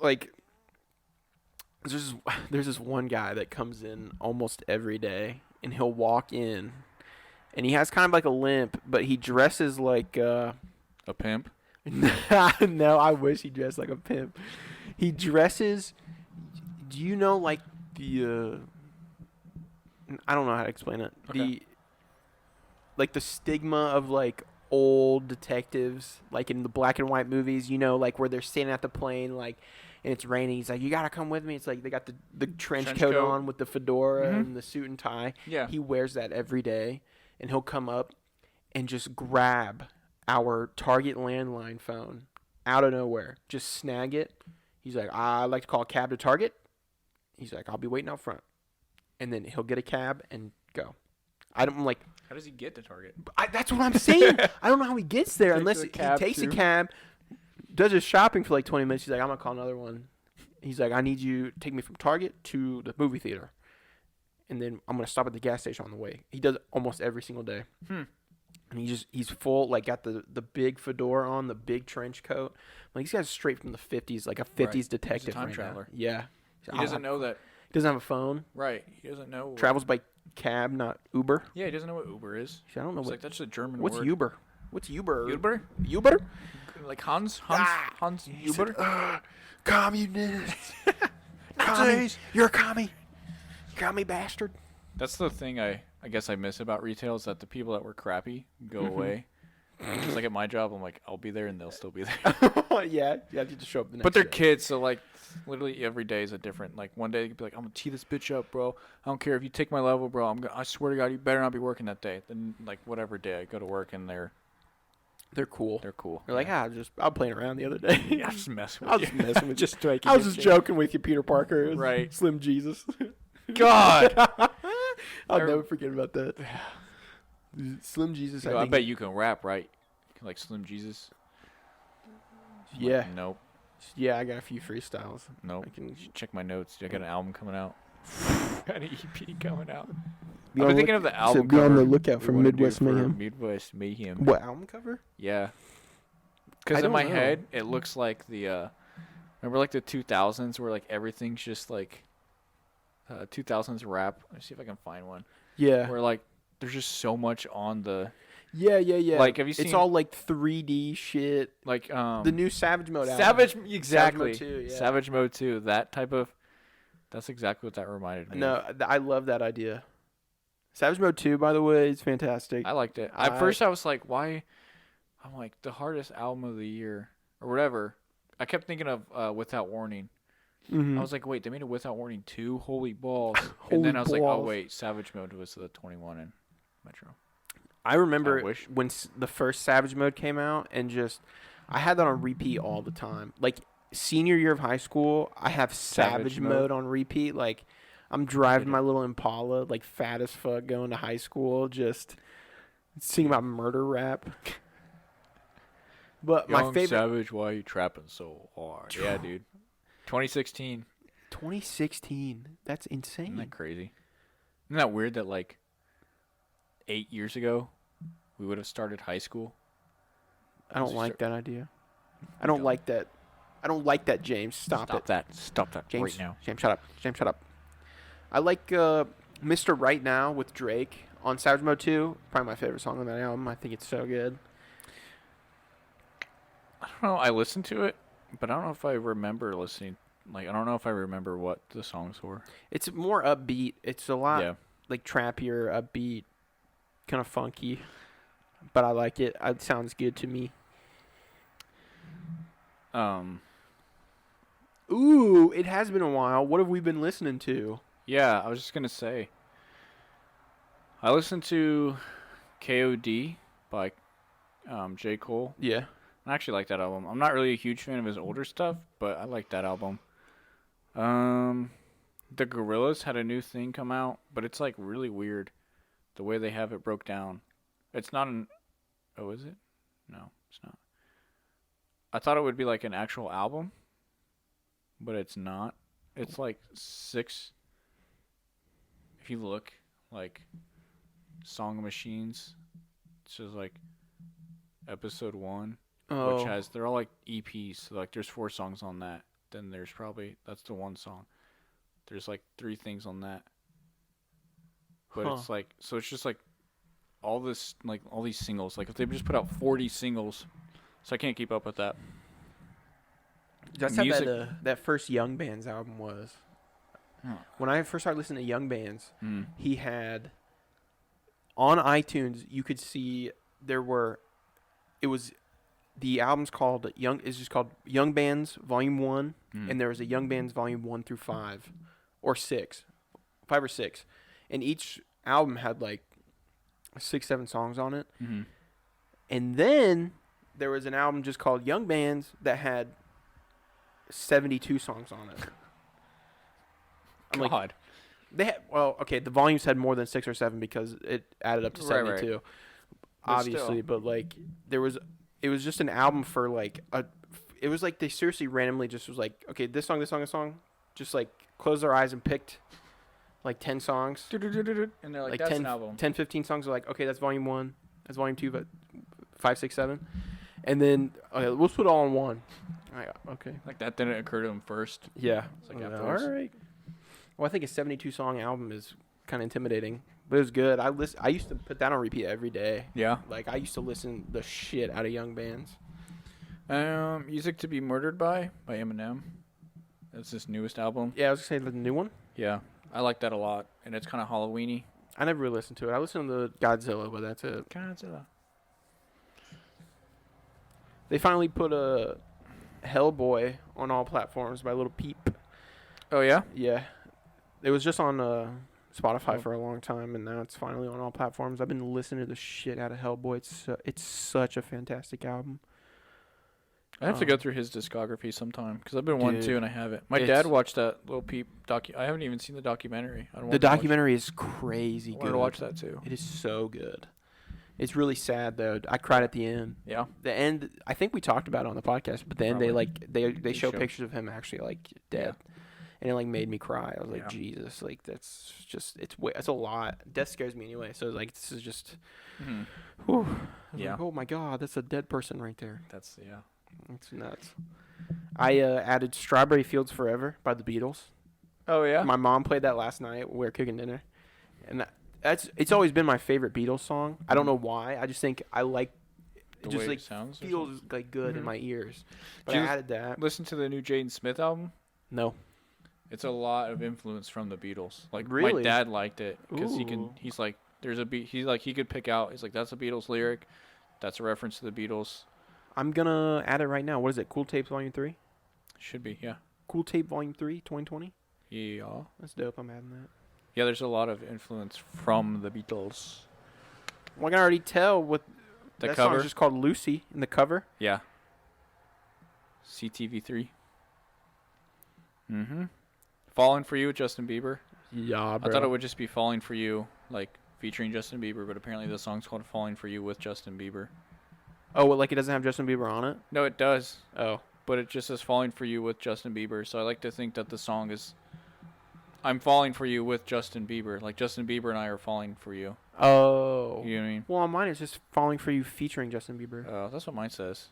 Like, there's this one guy that comes in almost every day, and he'll walk in, and he has kind of like a limp, but he dresses like A pimp. no, I wish he dressed like a pimp. He dresses. Do you know like the? I don't know how to explain it. Okay. The stigma of like old detectives, like in the black and white movies. You know, like where they're standing at the plane, like, and it's raining. He's like, "You gotta come with me." It's like they got the trench coat on with the fedora and the suit and tie. Yeah. He wears that every day, and he'll come up and just grab our Target landline phone out of nowhere. Just snag it. He's like, "I'd like to call a cab to Target." He's like, "I'll be waiting out front." And then he'll get a cab and go. I'm like, How does he get to Target? that's what I'm saying. I don't know how he gets there unless he takes too. a cab, does his shopping for like 20 minutes. He's like, "I'm going to call another one." He's like, "I need you to take me from Target to the movie theater. And then I'm going to stop at the gas station on the way." He does it almost every single day. And he's full, like got the big fedora on, the big trench coat. Like these guys straight from the 50s, like a 50s detective. He's a time right traveler. Now. Yeah. He doesn't know that. He doesn't have a phone. Right. He doesn't know. Travels by cab, not Uber. Yeah, he doesn't know what Uber is. I don't know It's what. like that's a German What's word. Uber? What's Uber? Uber? Uber? Like Hans He Uber? said, communists. Commie. You're a commie. Commie bastard. That's the thing I guess I miss about retail is that the people that were crappy go away. It's like at my job, I'm like, I'll be there and they'll still be there. Yeah, you just show up the next But they're day. kids, so like literally every day is a different. Like one day you could be like, I'm gonna tee this bitch up, bro. I don't care if you take my level, bro. I swear to God, you better not be working that day. Then like whatever day I go to work and they're cool. they're cool. They're like, I'm playing around the other day. I was just messing I with was you. just messing with you. Just making I was it just seem- joking with you, Peter Parker. It was Right. Slim Jesus. God. I'll never forget about that. Slim Jesus. I bet you can rap, right? Like Slim Jesus. Yeah. Like, nope. Yeah, I got a few freestyles. Nope. I can Check my notes. I got an album coming out. Got an EP coming out. be I've on been thinking of the album be cover. on the lookout we for wanna do Midwest for Mayhem. Midwest Mayhem. What album cover? Yeah. I Because in don't my know. head, it looks like the, remember like the 2000s where like everything's just like 2000s rap. Let me see if I can find one. Yeah. Where like there's just so much on the, Yeah. Like, have you It's seen- all like 3D shit. like, The new Savage Mode album. Savage, exactly. Savage Mode 2, yeah. Savage Mode 2, that type of, that's exactly what that reminded me of. No, I love that idea. Savage Mode 2, by the way, is fantastic. I liked it. At first I was like, why? I'm like, the hardest album of the year or whatever. I kept thinking of Without Warning. Mhm. I was like, wait, they made a Without Warning 2? Holy balls. And Holy then I was like, oh, balls. wait, Savage Mode was the 21 in Metro. I remember I wish. when the first Savage Mode came out, and just I had that on repeat all the time. Like senior year of high school, I have Savage Mode on repeat. Like I'm driving my little Impala, like fat as fuck, going to high school, just singing about murder rap. But my favorite Savage, why you trapping so hard? Yeah, dude. 2016. 2016. That's Isn't insane. that crazy? Isn't that weird that like 8 years ago we would have started high school? I don't Just like start- that idea. I don't like that. I don't like that, James. Stop it. that. Stop that James, right now. James, shut up. James, shut up. I like Mr. Right Now with Drake on Savage Mode 2. Probably my favorite song on that album. I think it's so good. I don't know. I listened to it, but I don't know if I remember listening. Like, I don't know if I remember what the songs were. It's more upbeat. It's a lot Yeah. like trappier, upbeat, kind of funky. But I like it. It sounds good to me. Ooh, it has been a while. What have we been listening to? Yeah, I was just gonna say. I listened to KOD by J. Cole. Yeah. I actually like that album. I'm not really a huge fan of his older stuff, but I like that album. The Gorillaz had a new thing come out, but it's like really weird the way they have it broke down. It's not an Oh, is it? No, it's not. I thought it would be like an actual album, but it's not. It's like 6. If you look, like Song of Machines. It's just like episode 1, Oh. which has they're all like EPs. So like there's 4 songs on that. Then there's probably that's the one song. There's like 3 things on that. But it's like so it's just like all this like all these singles. Like if they just put out 40 singles, so I can't keep up with that. That's how that first Young Bands album was. Huh. When I first started listening to Young Bands, he had on iTunes. You could see it was the album's called It's just called Young Bands Volume 1, and there was a Young Bands Volume 1 through 5 or 6, 5 or 6, and each album had like 6, 7 songs on it. And then there was an album just called Young Bands that had 72 songs on it. God. They had, the volumes had more than 6 or 7 because it added up to 72. Right. Obviously, but like it was just an album for like it was like they seriously randomly just was like, okay, this song, just like closed their eyes and picked like 10 songs. And they're like that's 10, an album. 10, 15 songs are like, okay, that's volume 1, that's volume 2, but 5, 6, 7. And then we'll put it all in one. Okay. Like that didn't occur to him first. Yeah. It's like all afterwards. right. Well, I think a 72 song album is kind of intimidating, but it was good. I used to put that on repeat every day. Yeah. Like I used to listen the shit out of Young Bands. Music to Be Murdered by Eminem. That's his newest album. Yeah, I was gonna say the new one. Yeah, I like that a lot, and it's kind of Halloweeny. I never really listened to it. I listened to Godzilla, but that's it. Godzilla. They finally put a Hellboy on all platforms by Little Peep. Oh yeah. Yeah, it was just on Spotify for a long time, and now it's finally on all platforms. I've been listening to the shit out of Hellboy. It's such a fantastic album. I have to go through his discography sometime because I've been wanting to and I haven't. My it's- dad watched that Lil Peep I haven't even seen the documentary. I don't want The to watch documentary is crazy it. I good. want to watch that too. It is so good. It's really sad though. I cried at the end. Yeah. The end. I think we talked about it on the podcast, but then they show show. pictures of him actually like dead, and it like made me cry. I was like, Yeah. Jesus, like that's just it's a lot. Death scares me anyway. So like this is just, whew. I was Yeah. like, oh my God, that's a dead person right there. That's It's nuts. I added "Strawberry Fields Forever" by the Beatles. Oh yeah. My mom played that last night when we were cooking dinner, and it's always been my favorite Beatles song. I don't know why. I just think I like The it. Just way like it sounds. Or feels like good in my ears. But Did I you added that. listen to the new Jaden Smith album? No. It's a lot of influence from the Beatles. Like Really? my dad liked it because Ooh. he's like there's a beat. He's like he could pick out. He's like that's a Beatles lyric. That's a reference to the Beatles. I'm gonna add it right now. What is it? Cool Tapes Volume 3? Should be, yeah. Cool Tape Volume 3, 2020? Yeah. That's dope. I'm adding that. Yeah, there's a lot of influence from the Beatles. Well, I can already tell what The that cover? song's just called Lucy in the cover. Yeah. CTV3. Mm-hmm. Falling for You with Justin Bieber. Yeah, bro. I thought it would just be Falling for You, like featuring Justin Bieber, but apparently the song's called Falling for You with Justin Bieber. Oh, well, like it doesn't have Justin Bieber on it? No, it does. Oh. But it just says Falling for You with Justin Bieber. So I like to think that the song is I'm falling for you with Justin Bieber. Like Justin Bieber and I are falling for you. Oh. You know what I mean? Well, on mine it's just Falling for You featuring Justin Bieber. That's what mine says.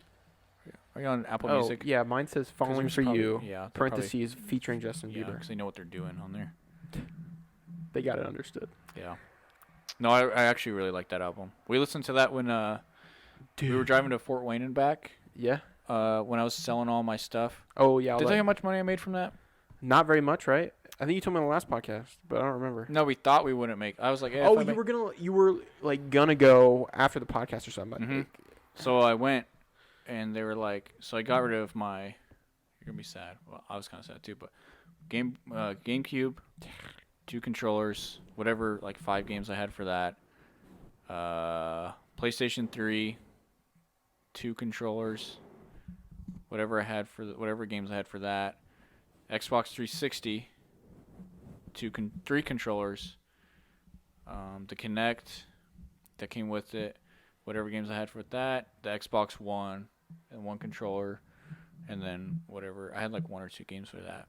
Are you on Apple Oh, Music? yeah, mine says Falling there's for probably- You, yeah, they're parentheses, featuring Justin Yeah, Bieber. because they know what they're doing on there. They got it understood. Yeah. No, I actually really like that album. We listened to that when we were driving to Fort Wayne and back. Yeah? When I was selling all my stuff. Oh, yeah. Did I tell you how much money I made from that? Not very much, right? I think you told me on the last podcast, but I don't remember. No, we thought we wouldn't make. I was like, hey, Oh, you were like gonna go after the podcast or something. Mhm. So I went, and they were like, so I got rid of my. You're gonna be sad. Well, I was kind of sad too, but GameCube, 2 controllers, whatever, like 5 games I had for that. PlayStation 3, 2 controllers, whatever whatever games I had for that. Xbox 360, 3 controllers. The Kinect that came with it, whatever games I had for that. The Xbox One and 1 controller, and then whatever. I had like 1 or 2 games for that.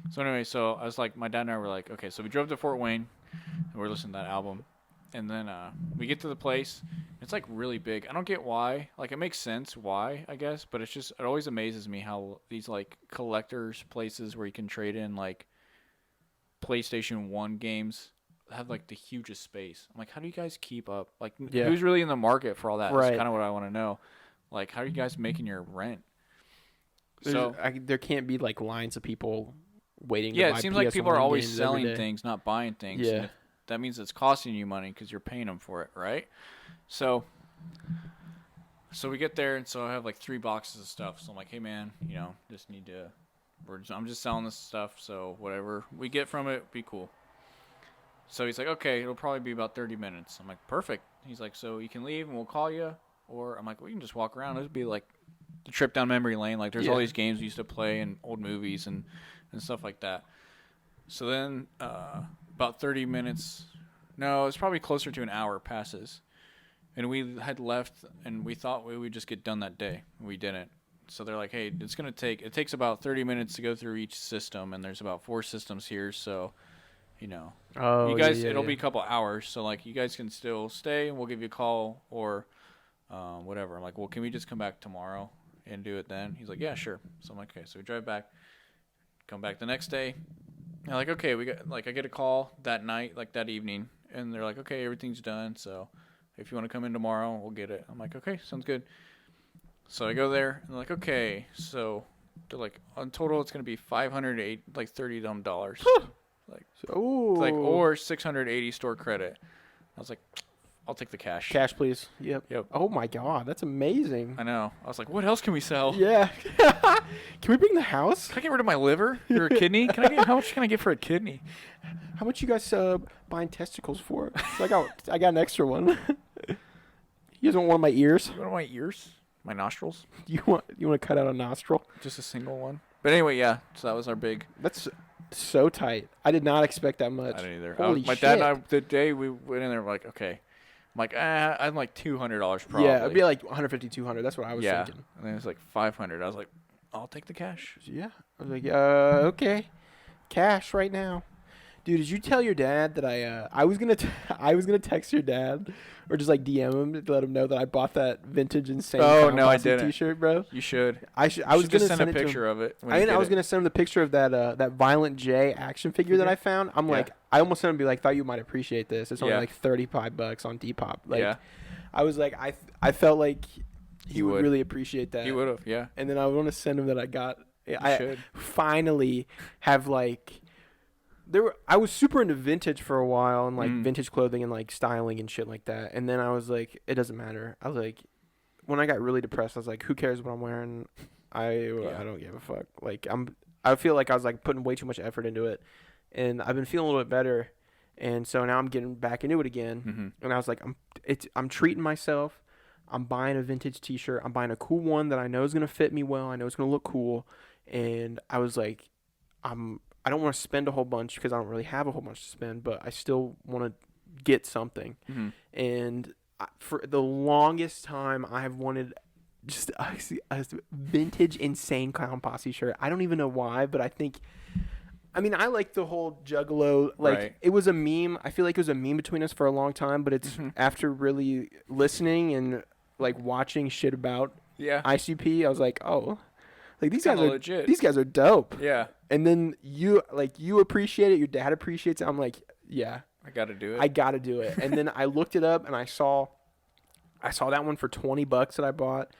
So anyway, so I was like, my dad and I were like, okay, so we drove to Fort Wayne, and we're listening to that album. And then we get to the place. It's like really big. I don't get why. Like it makes sense why, I guess, but it always amazes me how these like collectors places where you can trade in like PlayStation 1 games have like the hugest space. I'm like, how do you guys keep up? Like who's really in the market for all that? Right. That's kind of what I want to know. Like how are you guys making your rent? There can't be like lines of people waiting. Yeah, to buy it seems like people are always selling day. things, not buying things. Yeah. That means it's costing you money because you're paying them for it, right? So we get there, and so I have like 3 boxes of stuff. So I'm like, hey man, just need to. I'm just selling this stuff, so whatever we get from it, be cool. So he's like, okay, it'll probably be about 30 minutes. I'm like, perfect. He's like, so you can leave and we'll call you, or I'm like, we can just walk around. It'll be like the trip down memory lane. Like there's all these games we used to play and old movies and stuff like that. So then about 30 minutes, no, it's probably closer to an hour passes. And we had left, and we thought we would just get done that day. We didn't. So they're like, hey, it takes about 30 minutes to go through each system, and there's about 4 systems here, so, you guys, it'll be a couple hours. So, like, you guys can still stay, and we'll give you a call or whatever. I'm like, well, can we just come back tomorrow and do it then? He's like, yeah, sure. So I'm like, okay. So we drive back, come back the next day. I'm like, okay, I get a call that night, like that evening, and they're like, okay, everything's done, so if you want to come in tomorrow, we'll get it. I'm like, okay, sounds good. So I go there, and they're like, okay, so they're like, on total, it's gonna be $508, like $30 or 680 store credit. I was like, I'll take the cash. Cash, please. Yep. Oh my God, that's amazing. I know. I was like, what else can we sell? Yeah. Can we bring the house? Can I get rid of my liver or a kidney? How much can I get for a kidney? How much you guys buying testicles for? So I got an extra one. You guys want one of my ears? One of my ears? My nostrils? You want to cut out a nostril? Just a single one. But anyway, yeah. So that was our big. That's so tight. I did not expect that much. I didn't either. My dad and I, the day we went in there, we're like, okay. I'm like, I'm like $200 probably. Yeah, it'd be like 150, 200. That's what I was thinking. And then it was like 500. I was like, I'll take the cash. Yeah. I was like, okay, cash right now. Dude, did you tell your dad that I was gonna text your dad or just like DM him to let him know that I bought that vintage insane I didn't. T-shirt, bro? You should. I was gonna just send a picture of it. I was gonna send him the picture of that Violent J action figure that I found. I'm like, I almost sent him to be like, thought you might appreciate this. It's only like $35 on Depop. Like, I was like, I felt like he would really appreciate that. He would have, yeah. And then I want to send him that I got. Should. Finally have like. I was super into vintage for a while and like vintage clothing and like styling and shit like that. And then I was like, it doesn't matter. I was like, when I got really depressed, I was like, who cares what I'm wearing? I don't give a fuck. Like I feel like I was like putting way too much effort into it, and I've been feeling a little bit better, and so now I'm getting back into it again. Mm-hmm. And I was like, I'm treating myself. I'm buying a vintage T-shirt. I'm buying a cool one that I know is gonna fit me well. I know it's gonna look cool, and I was like, I don't want to spend a whole bunch because I don't really have a whole bunch to spend, but I still want to get something. Mm-hmm. And for the longest time, I have wanted just a vintage Insane Clown Posse shirt. I don't even know why, but I like the whole Juggalo. Like, It was a meme. I feel like it was a meme between us for a long time, but it's after really listening and like watching shit about ICP, I was like, oh. Like these guys are legit. These guys are dope. Yeah. And then you appreciate it. Your dad appreciates it. I'm like, yeah. I got to do it. I got to do it. And then I looked it up and I saw that one for $20 that I bought.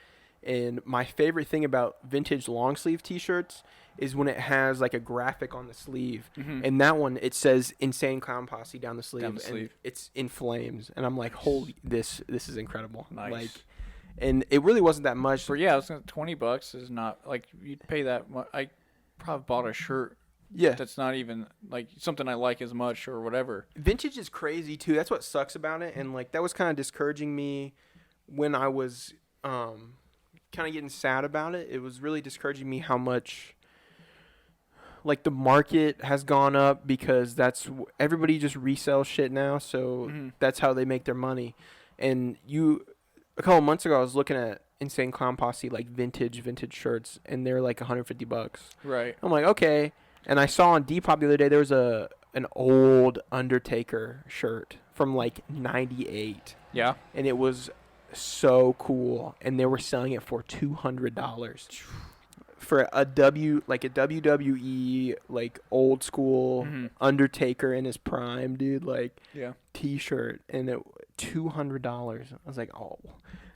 And my favorite thing about vintage long sleeve T-shirts is when it has like a graphic on the sleeve. Mm-hmm. And that one, it says Insane Clown Posse down the sleeve. And it's in flames. And I'm like, holy, this is incredible. Nice. Like, and it really wasn't that much. For $20 is not like you'd pay that much. I probably bought a shirt. Yeah, that's not even like something I like as much or whatever. Vintage is crazy too. That's what sucks about it, and like that was kind of discouraging me when I was kind of getting sad about it. It was really discouraging me how much like the market has gone up because everybody just resells shit now, so that's how they make their money. And a couple months ago, I was looking at Insane Clown Posse, like vintage shirts, and they're like $150. Right. I'm like, okay. And I saw on Depop the other day, there was a an old Undertaker shirt from like '98, Yeah. and it was so cool, and they were selling it for $200 for a WWE like old school Mm-hmm. Undertaker in his prime, dude, like Yeah. T-shirt, and it $200. I was like, oh,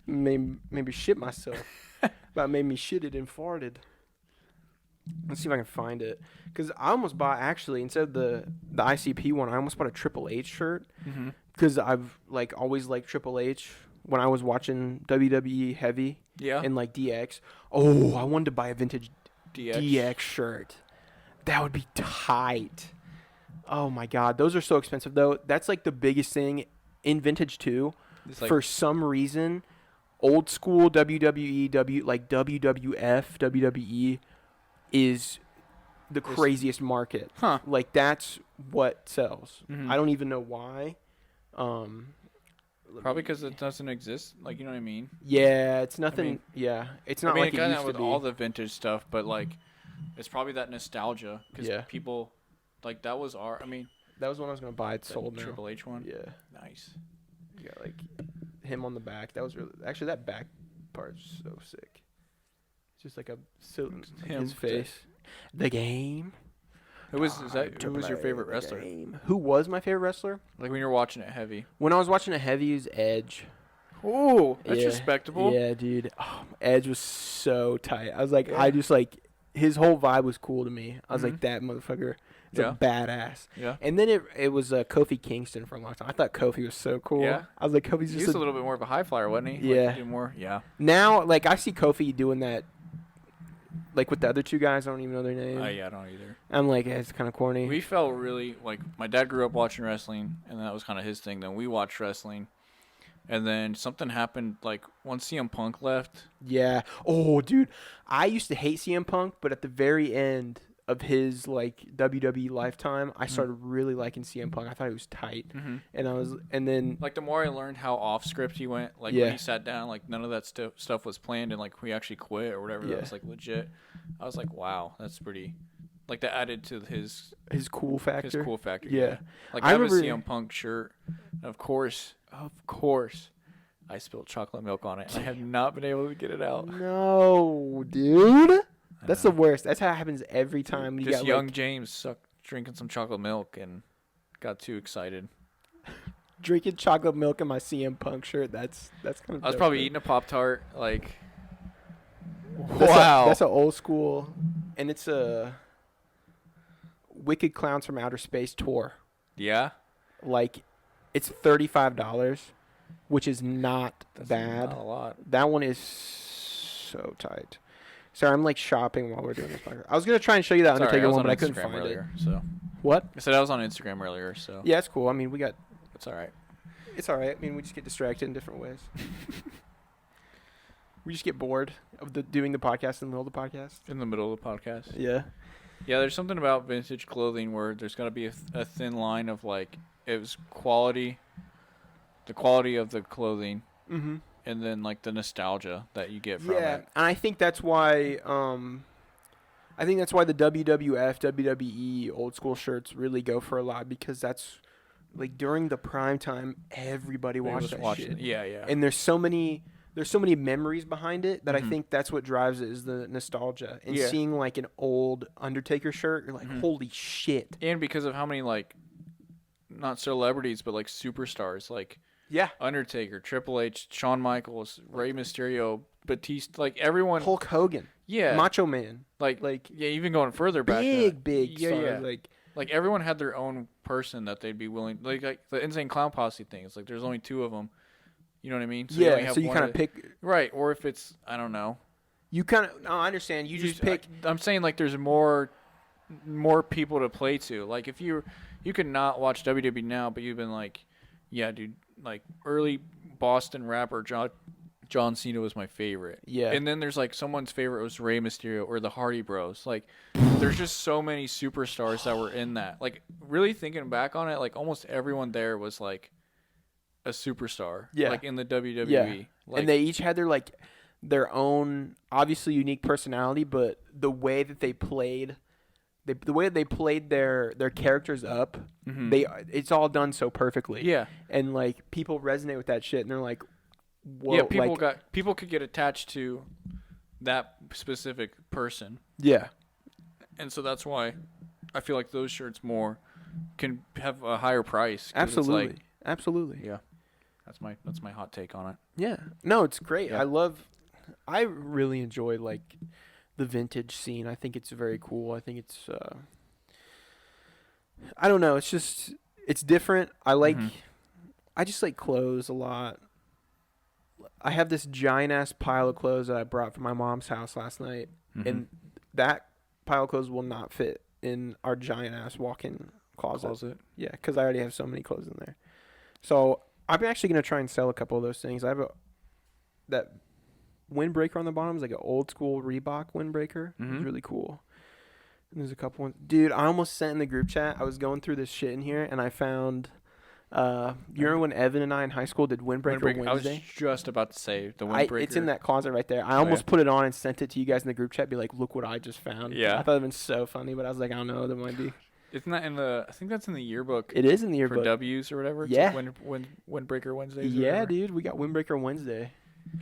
maybe shit myself. About made me shitted and farted. Let's see if I can find it, because I almost bought, actually, instead of the ICP one, I almost bought a Triple H shirt, Mm-hmm. because I've like always liked Triple H when I was watching WWE Heavy Yeah. and like DX. Oh, I wanted to buy a vintage DX. DX shirt. That would be tight. Oh my god, those are so expensive though. That's like the biggest thing in vintage too. It's like, For some reason, old school WWE, like WWF, WWE is the This- craziest market. huh. Like that's what sells. Mhm. I don't even know why. Probably because it doesn't exist. Like, you know what I mean? Yeah, it's nothing. mean- yeah, it's I not mean, like it it got used that to with be. all the vintage stuff, but like, it's probably that nostalgia because Yeah. people, like, that was our. I mean, That was one I was gonna buy. It's that sold now. Triple H one. Yeah, Nice. you got like him on the back. That was really actually that back part's so sick. It's just like Him. his face. The game. Who was is that? Who Triple was your A, favorite the wrestler? game. Who was my favorite wrestler? Like when you're watching it heavy. When I was watching it heavy, it was Edge. Ooh, that's Yeah. respectable. Yeah, dude. Oh, Edge was so tight. I was like, Yeah. I just like his whole vibe was cool to me. I was Mhm. like, that motherfucker is Yeah. a badass. Yeah. And then it was Kofi Kingston for a long time. I thought Kofi was so cool. Yeah. I was like, Kofi's He just was a little bit more of a high flyer, wasn't he? Yeah. Like, he did more. Yeah. now, like I see Kofi doing that, like with the other two guys. I don't even know their name. Yeah, I don't either. I'm like, it's kind of corny. We felt really like my dad grew up watching wrestling, and that was kind of his thing. Then we watched wrestling, and then something happened. Like once CM Punk left, Yeah. Oh, dude. I used to hate CM Punk, but at the very end of his like WWE lifetime, I started really liking CM Punk. I thought he was tight, and then like the more I learned how off script he went, like Yeah. when he sat down, like none of that stuff was planned, and like we actually quit or whatever. Yeah. That was like legit. I was like, wow, that's pretty. Like that added to his his cool factor. his cool factor. Yeah. Like I I have a remember- CM Punk shirt. And of course, I spilled chocolate milk on it. And I have not been able to get it out. No, dude. That's the worst. That's how it happens every time. You Just got, young like, James drinking some chocolate milk and got too excited. drinking chocolate milk in my CM Punk shirt. That's kind of. I was probably eating a Pop-Tart. Like, That's wow. that's an old school, and it's a Wicked Clowns from Outer Space tour. Yeah. Like, it's $35, which is not That's bad. not a lot. That one is so tight. Sorry, I'm like shopping while we're doing this podcast. I was gonna try and show you that Sorry, Undertaker I was one, on but I couldn't Instagram find earlier, it. so What? I said I was on Instagram earlier, so Yeah, it's cool. I mean, it's all right. it's all right. I mean, we just get distracted in different ways. We just get bored of doing the podcast in the middle of the podcast. In the middle of the podcast. Yeah. Yeah, there's something about vintage clothing where there's got to be a thin line of like it was quality, the quality of the clothing, Mm-hmm. and then like the nostalgia that you get from Yeah, it. and I think that's why. I think that's why the WWF, WWE old school shirts really go for a lot, because that's like during the prime time, everybody They watched was that watching shit. it. Yeah, yeah. And there's so many memories behind it that I Mhm. think that's what drives it, is the nostalgia. And Yeah. seeing like an old Undertaker shirt, you're like, Mhm. holy shit. And because of how many like not celebrities but like superstars like Yeah. Undertaker, Triple H, Shawn Michaels, Rey Mysterio, Batista, like everyone. Hulk Hogan, Yeah, Macho Man, like like yeah, even going further back. big yeah, stars. yeah. Like Everyone had their own person that they'd be willing. Like the Insane Clown Posse thing. It's like there's only two of them. You know what I mean? So yeah, so you kind of pick. right, or if it's I don't know. You kind of. No, I understand. You just pick. I'm saying like there's more people to play to. Like if you could not watch WWE now, but you've been like, yeah, dude, like early Boston rapper John Cena was my favorite. Yeah. And then there's like someone's favorite was Rey Mysterio or the Hardy Bros. Like there's just so many superstars that were in that. Like really thinking back on it, like almost everyone there was like a superstar. Yeah. Like in the WWE. Yeah. Like, And they each had their own obviously unique personality, but the way that they played the way they played their characters up, it's all done so perfectly. Yeah. And like people resonate with that shit, and they're like, whoa, Yeah, people could get attached to that specific person. Yeah. And so that's why I feel like those shirts can have a higher price. Absolutely. Like, Absolutely. Yeah. That's my hot take on it. Yeah. No, it's great. Yeah. I really enjoy like the vintage scene. I think it's very cool. I think it's I don't know, it's different. I just like clothes a lot. I have this giant ass pile of clothes that I brought from my mom's house last night, and that pile of clothes will not fit in our giant ass walk-in closet. Yeah, because I already have so many clothes in there. So I'm actually gonna try and sell a couple of those things. I have that windbreaker on the bottom is like an old school Reebok windbreaker. It's really cool. And there's a couple ones. Dude, I almost sent in the group chat. I was going through this shit in here, and I found. You remember when Evan and I in high school did Windbreaker Wednesday? I was just about to say the Windbreaker. It's in that closet right there. I almost put it on and sent it to you guys in the group chat. Be like, look what I just found. Yeah. I thought it'd been so funny, but I was like, I don't know. That might be. Isn't that in the? I think that's in the yearbook. It is in the yearbook for W's or whatever. It's yeah. Like Windbreaker Wednesdays. Yeah, dude. We got Windbreaker Wednesday.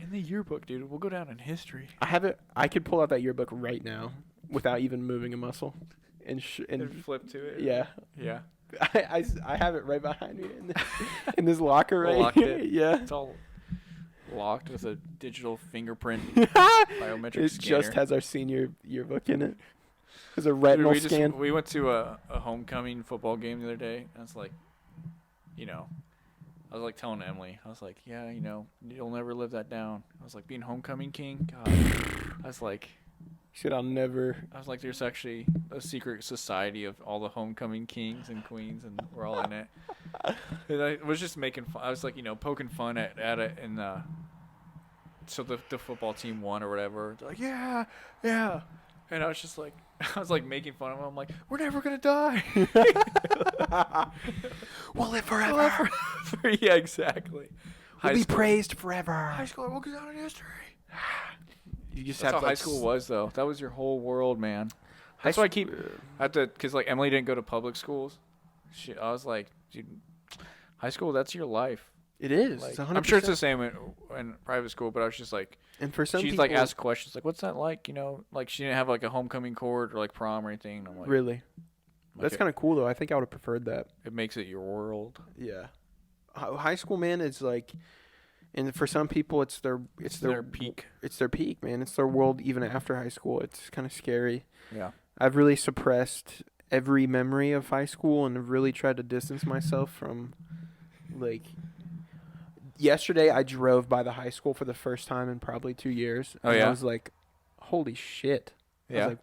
In the yearbook, dude. We'll go down in history. I have it. I could pull out that yearbook right now without even moving a muscle, and flip to it. Yeah. Yeah. I have it right behind me in this locker right Locked here. it. Yeah. It's all locked with a digital fingerprint biometric It scanner. just has our senior yearbook in it. There's a retinal scan. We went to a homecoming football game the other day, and it's like, I was like telling Emily, I was like, yeah, you'll never live that down. I was like, being homecoming king, God. I was like, shit, I'll never. I was like, there's actually a secret society of all the homecoming kings and queens, and we're all in it. And I was just making fun. I was like, poking fun at it, and so the football team won or whatever. They're like, yeah, and I was just like, making fun of them. I'm like, we're never gonna die. We'll live forever. Yeah, exactly. We'll be praised forever. High school will go down in history. You just That's have how high school was, though. That was your whole world, man. That's why I have to, because like Emily didn't go to public schools. I was like, dude, high school, that's your life. It is. Like, it's 100%. I'm sure it's the same in private school, but I was just like, and for some she's people, like asked questions like, what's that like? Like she didn't have like a homecoming court or like prom or anything. And I'm like, really? That's kind of cool though. I think I would have preferred that. It makes it your world. Yeah. High school, man, is like, and for some people, it's their peak. It's their peak, man. It's their world even after high school. It's kind of scary. Yeah. I've really suppressed every memory of high school and have really tried to distance myself from, like, yesterday I drove by the high school for the first time in probably 2 years. Oh, and yeah? I was like, holy shit. Yeah. I was like,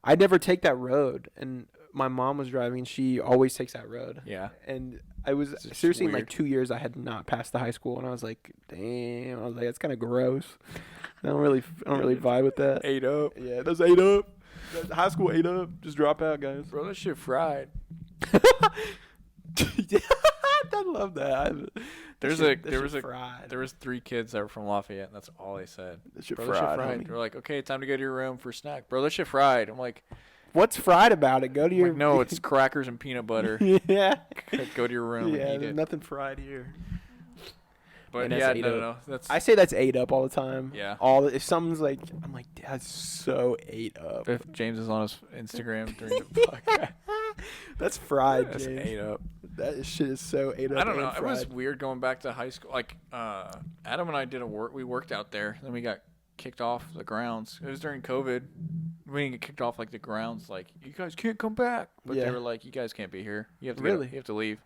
I'd never take that road. And my mom was driving and she always takes that road. Yeah. And I was seriously in like 2 years I had not passed the high school and I was like, damn. I was like, that's kind of gross. I don't really vibe with that. 8 up. Yeah, that's 8 up. High school 8 up. Just drop out, guys. Bro, that shit fried. Yeah, I love that. There was 3 kids that were from Lafayette, and that's all they said. That shit Bro, fried. that shit fried. They're like, okay, time to go to your room for a snack. Bro, that shit fried. I'm like, what's fried about it? Go to your. Like, no, it's crackers and peanut butter. Yeah. Go to your room and eat there's it. nothing fried here. But And yeah, that's no. I say that's 8 up all the time. Yeah. If something's like, I'm like, that's so 8 up. If James is on his Instagram during the podcast, that's fried, that's James. 8 up. That shit is so 8 up. I don't know. and It was fried. weird going back to high school. Like, Adam and I we worked out there. Then we got kicked off the grounds. It was during COVID. We didn't get kicked off like the grounds. Like, you guys can't come back. But Yeah. they were like, you guys can't be here. You have to Really? you have to leave.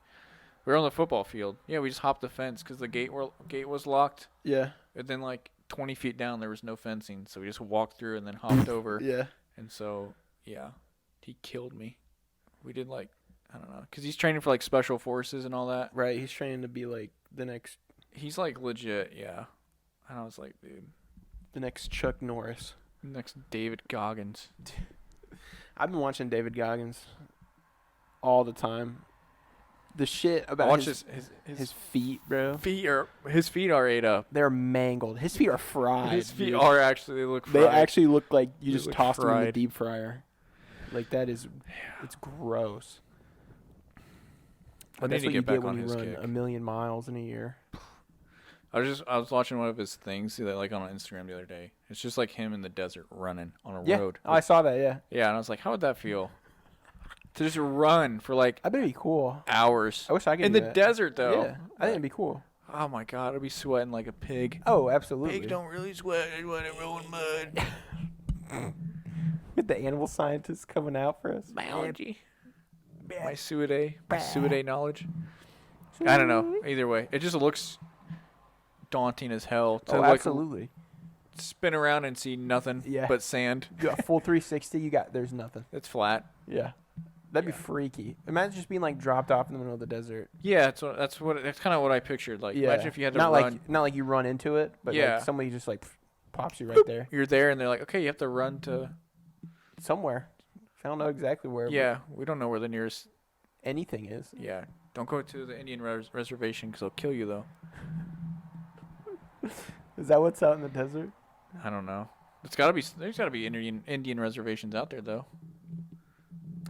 We were on the football field. Yeah, we just hopped the fence because the gate was locked. Yeah. And then like 20 feet down, there was no fencing. So we just walked through and then hopped over. Yeah. And so, yeah, he killed me. We did like, I don't know, because he's training for like special forces and all that. Right. He's training to be like the next He's like legit, yeah. And I was like, dude, Chuck Norris. next David Goggins. I've been watching David Goggins all the time. The shit about Watch his feet, bro. His feet are 8 up. They're mangled. His feet are fried. His feet dude. are actually, they look fried. They actually look like you They just look tossed them in the fried. deep fryer. Like that is, it's gross. But I need that's to what you get back get when on you his run kick. 1,000,000 miles in a year. I was watching one of his things like on Instagram the other day. It's just like him in the desert running on a road. I saw that. Yeah, Yeah, and I was like, how would that feel? To just run for like I bet it'd be cool. hours. I wish I could in do the that. desert though. Yeah, I think it'd be cool. Oh my god, I'd be sweating like a pig. Oh, absolutely. Pigs don't really sweat when they roll in mud. With the animal scientists coming out for us. Biology. My Suidae knowledge. I don't know. Either way, it just looks daunting as hell to Absolutely. spin around and see nothing but sand. You got full 360. There's nothing. It's flat. Yeah, that'd be freaky. Imagine just being like dropped off in the middle of the desert. Yeah, that's kind of what I pictured. Like, imagine if you had to run. Not like you run into it, but like somebody just like pops you right there. You're there, and they're like, okay, you have to run to somewhere. I don't know exactly where. Yeah, we don't know where the nearest anything is. Yeah, don't go to the Indian reservation because they'll kill you though. Is that what's out in the desert? I don't know. There's got to be Indian reservations out there though.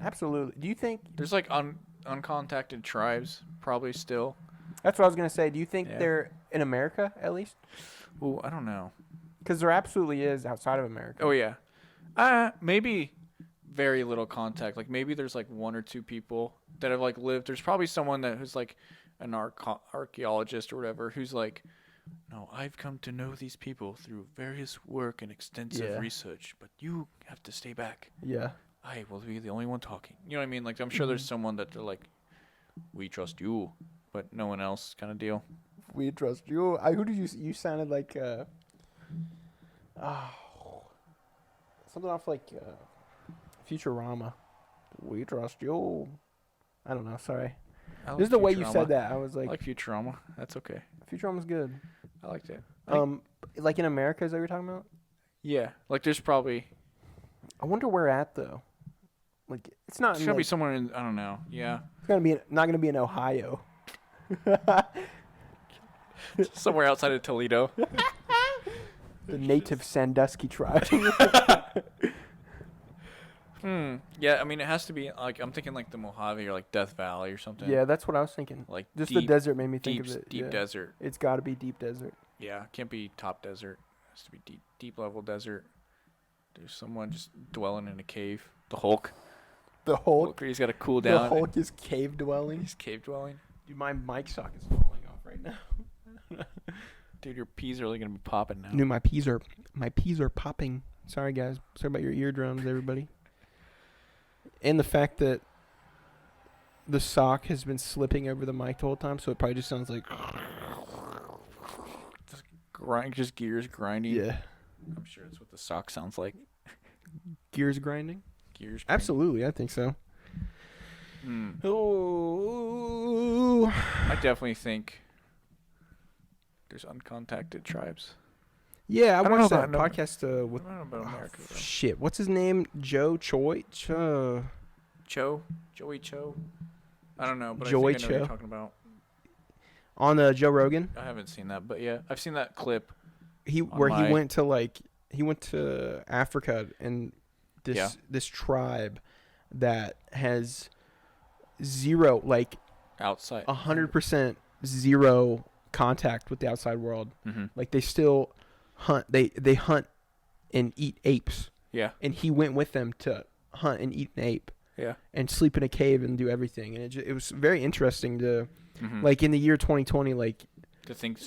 Absolutely. Do you think there's like uncontacted tribes probably still? That's what I was gonna say. Do you think they're in America at least? Ooh, I don't know. Because there absolutely is outside of America. Oh yeah, maybe very little contact. Like maybe there's like one or two people that have like lived. There's probably someone who's like an archaeologist or whatever who's like, no, I've come to know these people through various work and extensive research, but you have to stay back. Yeah. I will be the only one talking. You know what I mean? Like I'm sure there's someone that they're like, we trust you, but no one else kind of deal. We trust you. Who did you sounded like something off like Futurama. We trust you. I don't know, sorry. This is the way you said that. I was like, I like Futurama. That's okay. Futurama's good. I liked it. Like in America, is that what you're talking about? Yeah. Like there's probably, I wonder where at though. Like it's not. It's gotta be somewhere in. I don't know. Yeah. It's not gonna be in Ohio. Somewhere outside of Toledo. The native Sandusky tribe. Yeah, I mean it has to be like I'm thinking like the Mojave or like Death Valley or something. Yeah, that's what I was thinking. Like just the desert made me think of it. Deep desert. It's got to be deep desert. Yeah, can't be top desert. It has to be deep level desert. There's someone just dwelling in a cave. The Hulk. The Hulk. He's got to cool down. The Hulk is cave dwelling. He's cave dwelling. Dude, my mic socket's falling off right now. Dude, your peas are really gonna be popping now. Dude, my peas are popping. Sorry guys. Sorry about your eardrums, everybody. And the fact that the sock has been slipping over the mic the whole time, so it probably just sounds like just gears grinding. Yeah. I'm sure that's what the sock sounds like. Gears grinding? Gears grinding. Absolutely, I think so. Oh. I definitely think there's uncontacted tribes. Yeah, I watched that about podcast with I don't know about America. Shit, what's his name? Joey Cho. I don't know, but Joey I think I know what Cho. you're talking about. On Joe Rogan. I haven't seen that, but yeah, I've seen that clip. He went to Africa and this tribe that has zero, like outside 100% zero contact with the outside world. Mm-hmm. Like they still hunt. They hunt and eat apes. Yeah. And he went with them to hunt and eat an ape. Yeah. And sleep in a cave and do everything. And it was very interesting to, like in the year 2020, like to think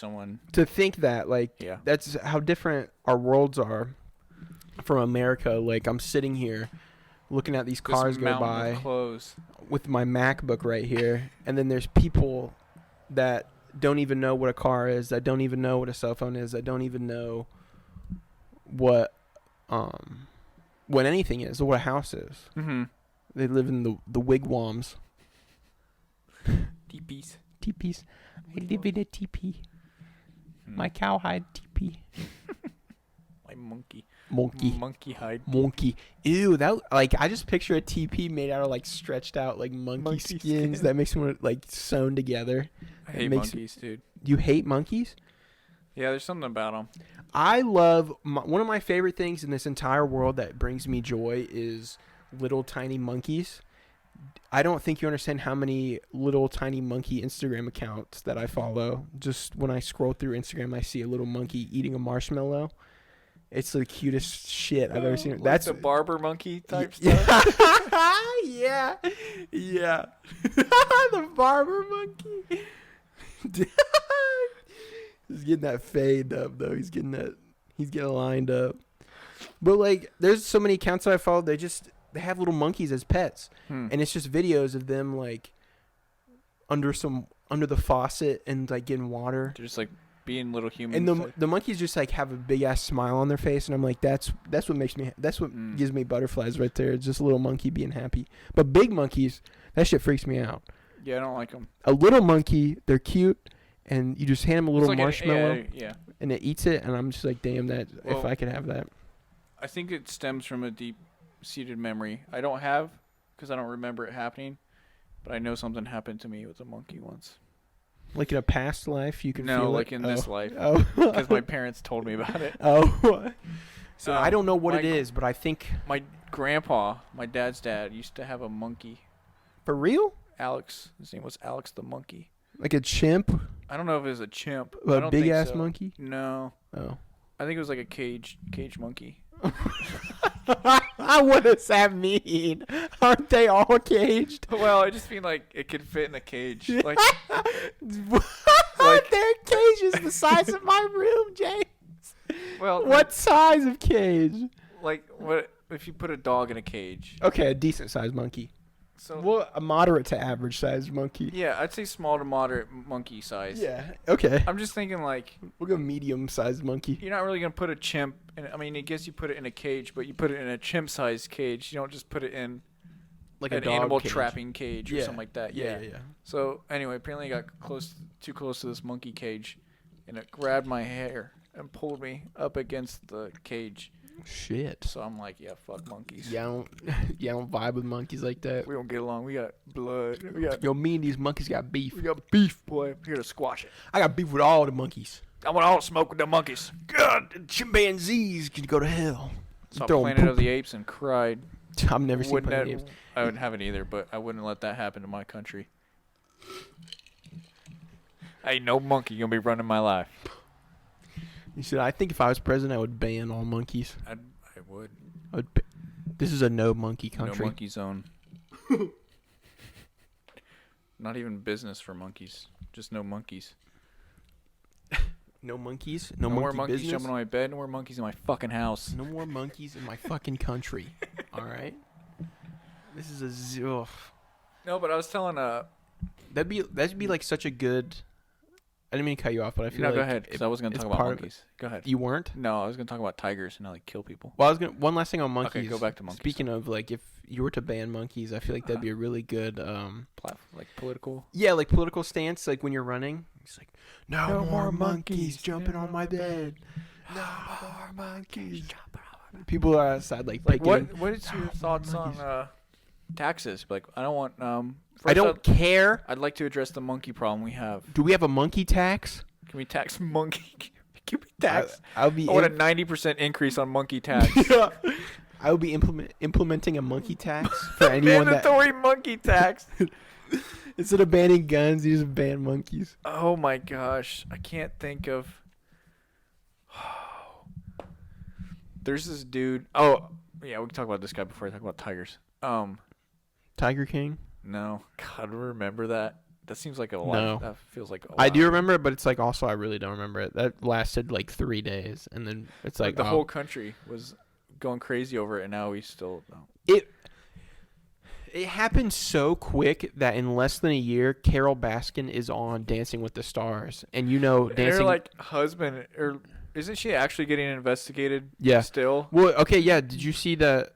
that, like, that's how different our worlds are from America. Like I'm sitting here looking at these cars go by with my MacBook right here. And then there's people that don't even know what a car is, that don't even know what a cell phone is, that don't even know what anything is, or what a house is. Mm-hmm. They live in the wigwams. Teepees. I live in a teepee. My cowhide teepee. My monkey hide. Monkey. Ew, that, like, I just picture a teepee made out of like stretched out like monkey skins that makes them like sewn together. I hate monkeys, dude. You hate monkeys? Yeah, there's something about them. I love one of my favorite things in this entire world that brings me joy is little tiny monkeys. I don't think you understand how many little tiny monkey Instagram accounts that I follow. Just when I scroll through Instagram, I see a little monkey eating a marshmallow. It's the cutest shit I've ever seen. Like That's the barber monkey type stuff. Yeah, yeah. The barber monkey. He's getting that fade up though. He's getting lined up. But like, there's so many accounts that I follow. They have little monkeys as pets, and it's just videos of them like under the faucet and like getting water. They're just like being little humans. And the monkeys just like have a big ass smile on their face, and I'm like, that's what makes me. That's what gives me butterflies right there. It's just a little monkey being happy. But big monkeys, that shit freaks me out. Yeah, I don't like them. A little monkey, they're cute, and you just hand them a little like marshmallow, yeah. and it eats it, and I'm just like, damn, that if I could have that. I think it stems from a deep-seated memory. I don't have, because I don't remember it happening, but I know something happened to me with a monkey once. Like in a past life, you can feel No, like it? in this life. Oh. Because my parents told me about it. Oh. So I don't know what it is, but I think... My grandpa, my dad's dad, used to have a monkey. For real? Alex. His name was Alex the monkey. Like a chimp? I don't know if it was a chimp. A big-ass monkey? No. Oh. I think it was like a cage monkey. What does that mean? Aren't they all caged? Well, I just mean like it could fit in a cage. Like, their cage is the size of my room, James. Well, what size of cage? Like, what if you put a dog in a cage? Okay, a decent sized monkey. So, well, a moderate to average sized monkey. Yeah, I'd say small to moderate monkey size. Yeah. Okay. I'm just thinking like we'll go medium sized monkey. You're not really gonna put a chimp. I mean, I guess you put it in a cage, but you put it in a chimp sized cage. You don't just put it in like an dog animal cage. trapping cage or something like that. Yeah. So anyway, apparently I got too close to this monkey cage, and it grabbed my hair and pulled me up against the cage. Shit. So I'm like, yeah, fuck monkeys. Yeah, I don't vibe with monkeys like that. We don't get along. We got blood. Yo, me and these monkeys got beef. We got beef, boy. I'm here to squash it. I got beef with all the monkeys. I want all the smoke with the monkeys. God, the chimpanzees can go to hell. Saw Planet of the Apes and cried. I've never seen Planet of the Apes. I wouldn't have it either, but I wouldn't let that happen to my country. Ain't no monkey gonna be running my life. You said, I think if I was president, I would ban all monkeys. I would. This is a no monkey country. No monkey zone. Not even business for monkeys. Just no monkeys. No monkeys? No more monkey monkeys business? jumping on my bed. No more monkeys in my fucking house. No more monkeys in my fucking country. All right? This is a zoo. No, but I was telling that'd be like such a good... I didn't mean to cut you off, but I feel like... No, go ahead, because I wasn't going to talk about monkeys. Go ahead. You weren't? No, I was going to talk about tigers and how they kill people. Well, one last thing on monkeys. Okay, go back to monkeys. Speaking of, like, if you were to ban monkeys, I feel like that'd be a really good... like political? Yeah, like political stance, like when you're running. It's like, no more monkeys jumping on my bed. No more monkeys jumping on my bed. People are outside, like picking. What is your thoughts on taxes? Like, I don't want... I don't care. I'd like to address the monkey problem we have. Do we have a monkey tax? Can we tax monkey? Can we tax? I want a 90% increase on monkey tax. I will be implementing a monkey tax for anyone mandatory monkey tax. Instead of banning guns, you just ban monkeys. Oh my gosh, I can't think of. There's this dude. Oh yeah, we can talk about this guy before I talk about tigers. Tiger King. No, God, remember that? That seems like a lot. No. That feels like a lot. I do remember it, but it's like also I really don't remember it. That lasted like 3 days, and then it's like the whole country was going crazy over it, and now we still don't. It happened so quick that in less than a year, Carol Baskin is on Dancing with the Stars, and Dancing. Her like husband, or isn't she actually getting investigated? Yeah. Still. Well, okay, yeah. Did you see the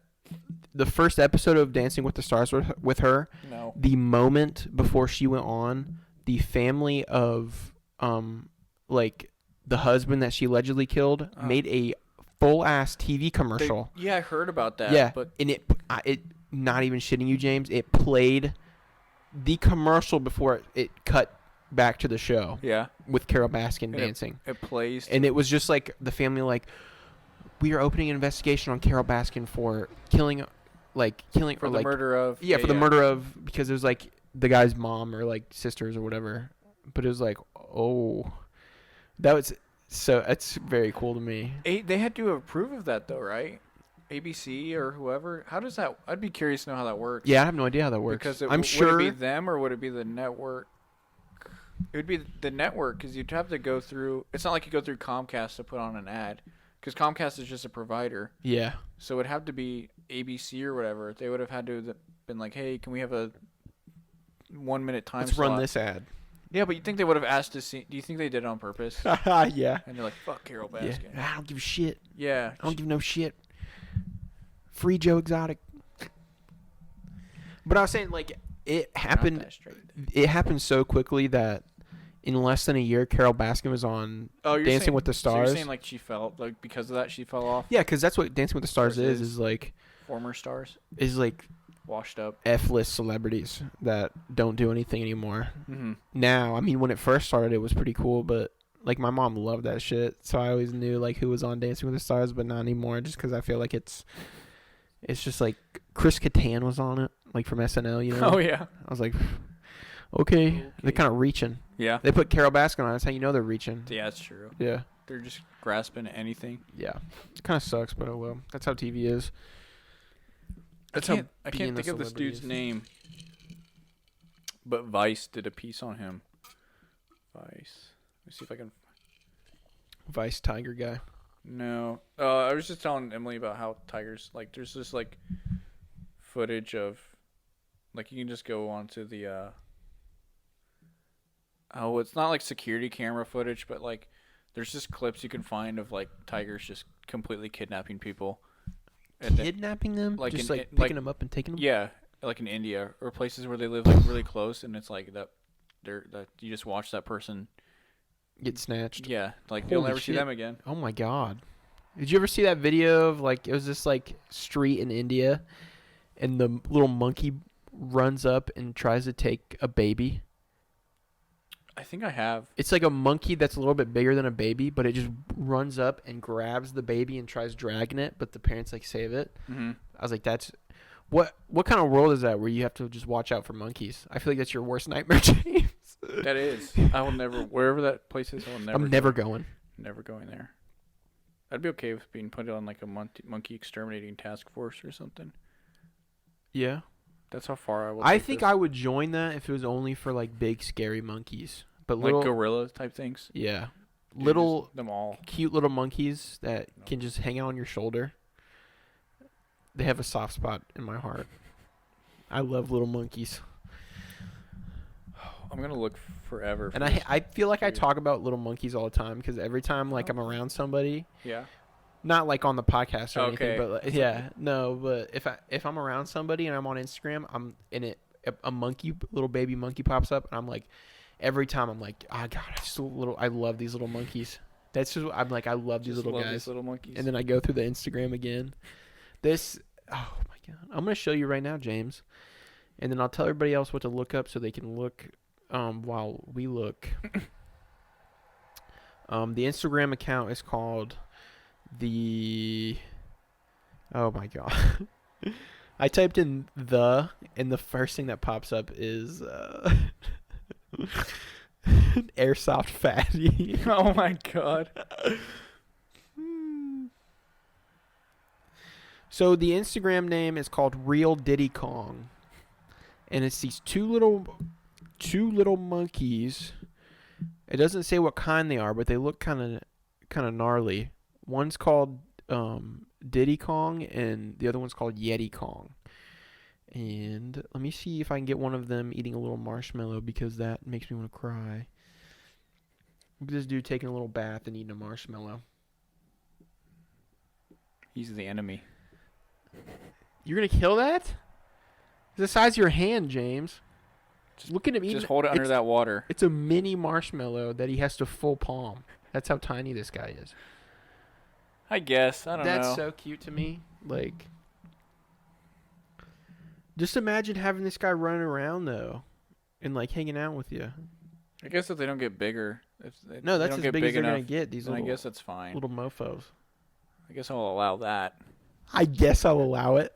first episode of Dancing with the Stars with her? No. The moment before she went on, the family of like the husband that she allegedly killed made a full ass TV commercial. I heard about that. Yeah, but and it not even shitting you, James. It played the commercial before it cut back to the show. Yeah. With Carol Baskin dancing. It plays. And it was just like the family like, we are opening an investigation on Carol Baskin for killing like killing For or the like murder of. yeah, for the murder of, because it was like the guy's mom or like sisters or whatever. But it was like, oh, that was so. That's very cool to me. They had to approve of that though, right? ABC or whoever. How does that? I'd be curious to know how that works. Yeah, I have no idea how that works. Because I'm sure. Would it be them or would it be the network? It would be the network because you'd have to go through. It's not like you go through Comcast to put on an ad, because Comcast is just a provider. Yeah. So it'd have to be ABC or whatever. They would have had to have been like, "Hey, can we have a 1 minute time Let's slot?" run this ad. Yeah, but you think they would have asked to see? Do you think they did it on purpose? Yeah. And they're like, "Fuck Carol Yeah. Baskin." I don't give a shit. Yeah. I don't give no shit. Free Joe Exotic. But I was saying, like, it happened. Not that straight. It happened so quickly that in less than a year, Carol Baskin was on Dancing saying, with the So Stars. you're saying like she fell, like because of that she fell off? Yeah, because that's what Dancing with the Stars is like Former stars washed up. F-list celebrities that don't do anything anymore. Mm-hmm. Now, I mean, when it first started, it was pretty cool, but like my mom loved that shit, so I always knew like who was on Dancing with the Stars, but not anymore, just because I feel like it's just like Chris Kattan was on it, like from SNL, you know? Oh yeah. I was like, okay. They're kind of reaching. Yeah. They put Carol Baskin on. That's how you know they're reaching. Yeah, that's true. Yeah. They're just grasping at anything. Yeah. It kind of sucks, but oh well. That's how TV is. That's I how can't being think a of this celebrity dude's is. name. But Vice did a piece on him. Vice. Let me see if I can. Vice Tiger guy. No. I was just telling Emily about how tigers, like, there's this, like, footage of, like, you can just go onto the, oh, it's not, like, security camera footage, but, like, there's just clips you can find of, like, tigers just completely kidnapping people. And Kidnapping them? like Just in- like like- picking them up and taking them? yeah, like in India or places where they live, like, really close, and it's, like, that you just watch that person. Get snatched. Yeah, like, you'll Holy never see shit. them again. Oh my god. Did you ever see that video of like it was this like street in India and the little monkey runs up and tries to take a baby? I think I have. It's like a monkey that's a little bit bigger than a baby, but it just runs up and grabs the baby and tries dragging it, but the parents like save it. Mm-hmm. I was like, that's what kind of world is that where you have to just watch out for monkeys? I feel like that's your worst nightmare, James. That is. I will never, wherever that place is, I will never. I'm never going. Never going there. I'd be okay with being put on like a monkey exterminating task force or something. Yeah. That's how far I would. I think I would join that if it was only for like big scary monkeys. But like little gorilla type things. yeah. Dude, Little just them all. cute little monkeys that can just hang out on your shoulder. They have a soft spot in my heart. I love little monkeys. I'm gonna look forever. For And I feel like I talk about little monkeys all the time because every time like I'm around somebody, yeah. not like on the podcast or Okay. anything, but like, yeah, no, but if I'm around somebody and I'm on Instagram, I'm in it. A little baby monkey pops up, and I'm like, every time I'm like, oh god, I love these little monkeys. That's just I'm like, I love these Just little love guys. these little monkeys. And then I go through the Instagram again. Oh my god, I'm gonna show you right now, James, and then I'll tell everybody else what to look up so they can look while we look. The Instagram account is called oh my god. I typed in and the first thing that pops up is airsoft fatty. Oh my god. So the Instagram name is called Real Diddy Kong, and it's these two little monkeys. It doesn't say what kind they are, but they look kind of gnarly. One's called Diddy Kong, and the other one's called Yeti Kong. And let me see if I can get one of them eating a little marshmallow, because that makes me want to cry. Look at this dude taking a little bath and eating a marshmallow. He's the enemy. You're gonna kill that? It's the size of your hand, James. Just look at him eating. Just hold it under that water. It's a mini marshmallow that he has to full palm. That's how tiny this guy is. I guess. I don't know. That's so cute to me. Like, just imagine having this guy running around though, and like hanging out with you. I guess if they don't get bigger, No, that's don't as get big as they're enough, gonna get. These then I little guess that's fine. little mofos. I guess I'll allow that. I guess I'll allow it.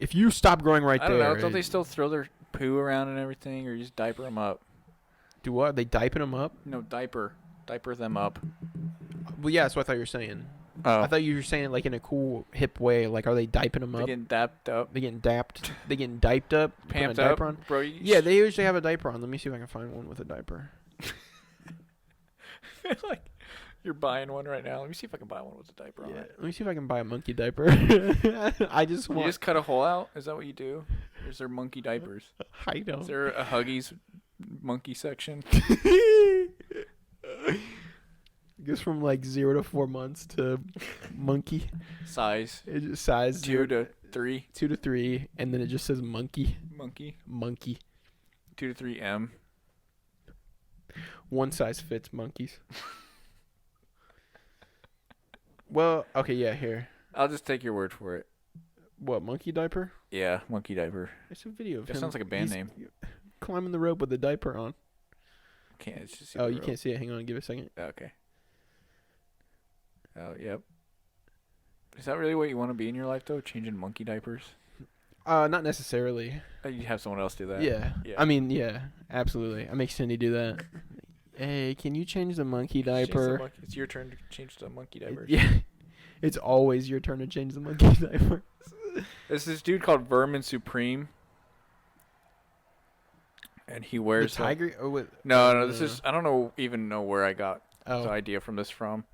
If you stop growing right I don't there. know. Don't they still throw their poo around and everything, or you just diaper them up? Do what? Are they diaping them up? No, diaper them up. Well, yeah, that's what I thought you were saying. Oh, I thought you were saying it like in a cool, hip way. Like, are they diping them they're up? getting dapped up, They getting dapped? They getting diped up? Putting a pamped diaper up, on? bro. Yeah, they usually have a diaper on. Let me see if I can find one with a diaper. like you're buying one right now. Let me see if I can buy one with a diaper on Yeah, it. let me see if I can buy a monkey diaper. I just You want. just cut a hole out? Is that what you do? Or is there monkey diapers? I don't. Is there a Huggies monkey section? Goes from like 0 to 4 months to monkey. Size It just size 2 to 3. 2 to 3, and then it just says monkey. Monkey 2 to 3 M. One size fits monkeys. Well, okay, yeah, here. I'll just take your word for it. What, monkey diaper? Yeah, monkey diaper. It's a video of That him. sounds like a band He's name. climbing the rope with the diaper on. Can't it's just Oh, you can't see it. Hang on, give it a second. Okay. Oh, yep. Is that really what you want to be in your life, though? Changing monkey diapers? Not necessarily. You have someone else do that. Yeah. Yeah. I mean, yeah, absolutely. I make Cindy do that. Hey, can you change the monkey diaper? It's your turn to change the monkey diapers. Yeah. It's always your turn to change the monkey diaper. There's this dude called Vermin Supreme. And he The wears tiger? Oh, wait. No, this is I don't even know where I got the Oh. idea from this from.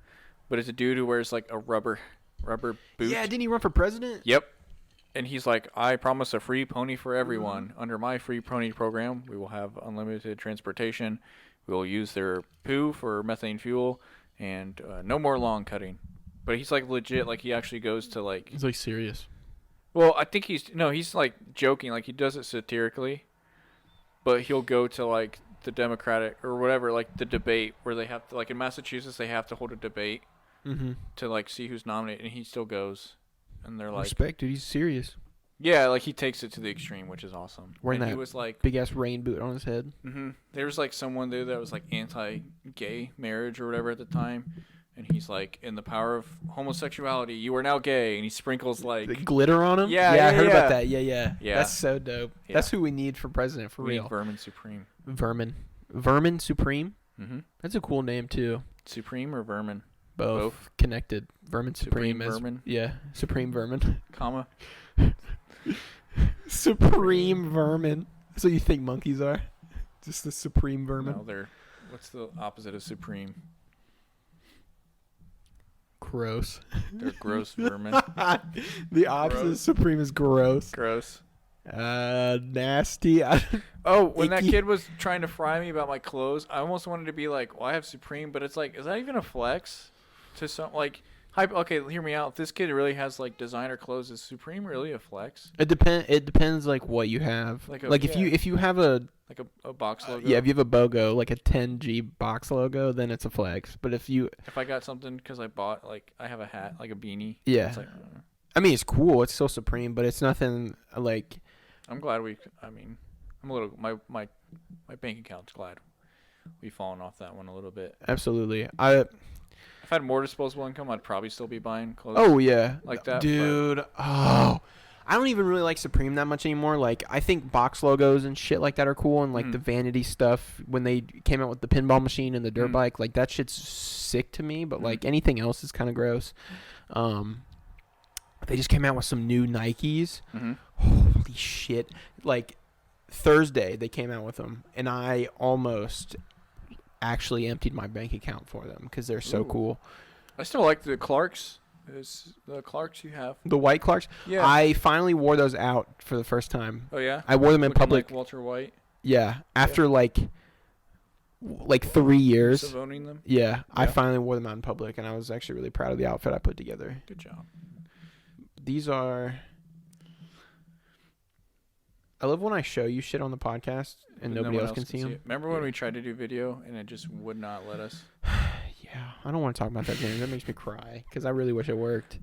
But it's a dude who wears like a rubber boot. Yeah, didn't he run for president? Yep. And he's like, I promise a free pony for everyone. Under my free pony program, we will have unlimited transportation. We will use their poo for methane fuel and no more lawn cutting. But he's like legit, like he actually goes to like. He's like serious. Well, I think he's like joking, like he does it satirically. But he'll go to like the Democratic or whatever, like the debate where they have to, like in Massachusetts, they have to hold a debate to like see who's nominated, and he still goes. And they're like, Respect, dude. He's serious. yeah, like he takes it to the extreme, which is awesome. Wearing And that he was like, big ass rain boot on his head. there was like someone there that was like anti-gay marriage or whatever at the time, and he's like, in the power of homosexuality, you are now gay, and he sprinkles like The glitter on him? Yeah, I yeah, heard yeah. about that. Yeah. Yeah. That's so dope. Yeah. That's who we need for president, for we need real. Vermin Supreme. Vermin Supreme? Mm-hmm. That's a cool name, too. Supreme or Vermin? Both. Connected. Vermin Supreme. Supreme Vermin? Yeah. Supreme Vermin. Comma. Supreme Vermin. That's what you think monkeys are? Just the Supreme Vermin? No, they're. What's the opposite of supreme? Gross. They're gross vermin. The opposite of Gross. Supreme is gross. Gross. Nasty. Oh, when that Icky. kid was trying to fry me about my clothes, I almost wanted to be like, well, I have Supreme, but it's like, is that even a flex? To some, like, okay, hear me out. If this kid really has, like, designer clothes, is Supreme really a flex? It depends like what you have. Like Like, a- if you have a Like a box logo? yeah, if you have a BOGO, like a 10G box logo, then it's a flex. But if If I got something because I bought, like, I have a hat, like a beanie. Yeah. It's like, I mean, it's cool. It's still Supreme, but it's nothing like. I'm glad I'm a little, my bank account's glad we've fallen off that one a little bit. Absolutely. If I had more disposable income, I'd probably still be buying clothes. Oh yeah, Like that, dude. Oh, I don't even really like Supreme that much anymore. Like, I think box logos and shit like that are cool, and like the vanity stuff when they came out with the pinball machine and the dirt bike, like that shit's sick to me. But like anything else is kind of gross. They just came out with some new Nikes. Holy shit! Like Thursday they came out with them, and I almost actually emptied my bank account for them because they're so cool. I still like the Clarks. The Clarks you have. The white Clarks. Yeah. I finally wore those out for the first time. Oh yeah. I wore them in Looking public. like Walter White. Yeah, after like 3 years. Still owning them. Yeah, I Yeah. finally wore them out in public, and I was actually really proud of the outfit I put together. Good job. These are. I love when I show you shit on the podcast and No nobody one else can see them. it. Remember when we tried to do video and it just would not let us? Yeah, I don't want to talk about that, James. That makes me cry because I really wish it worked.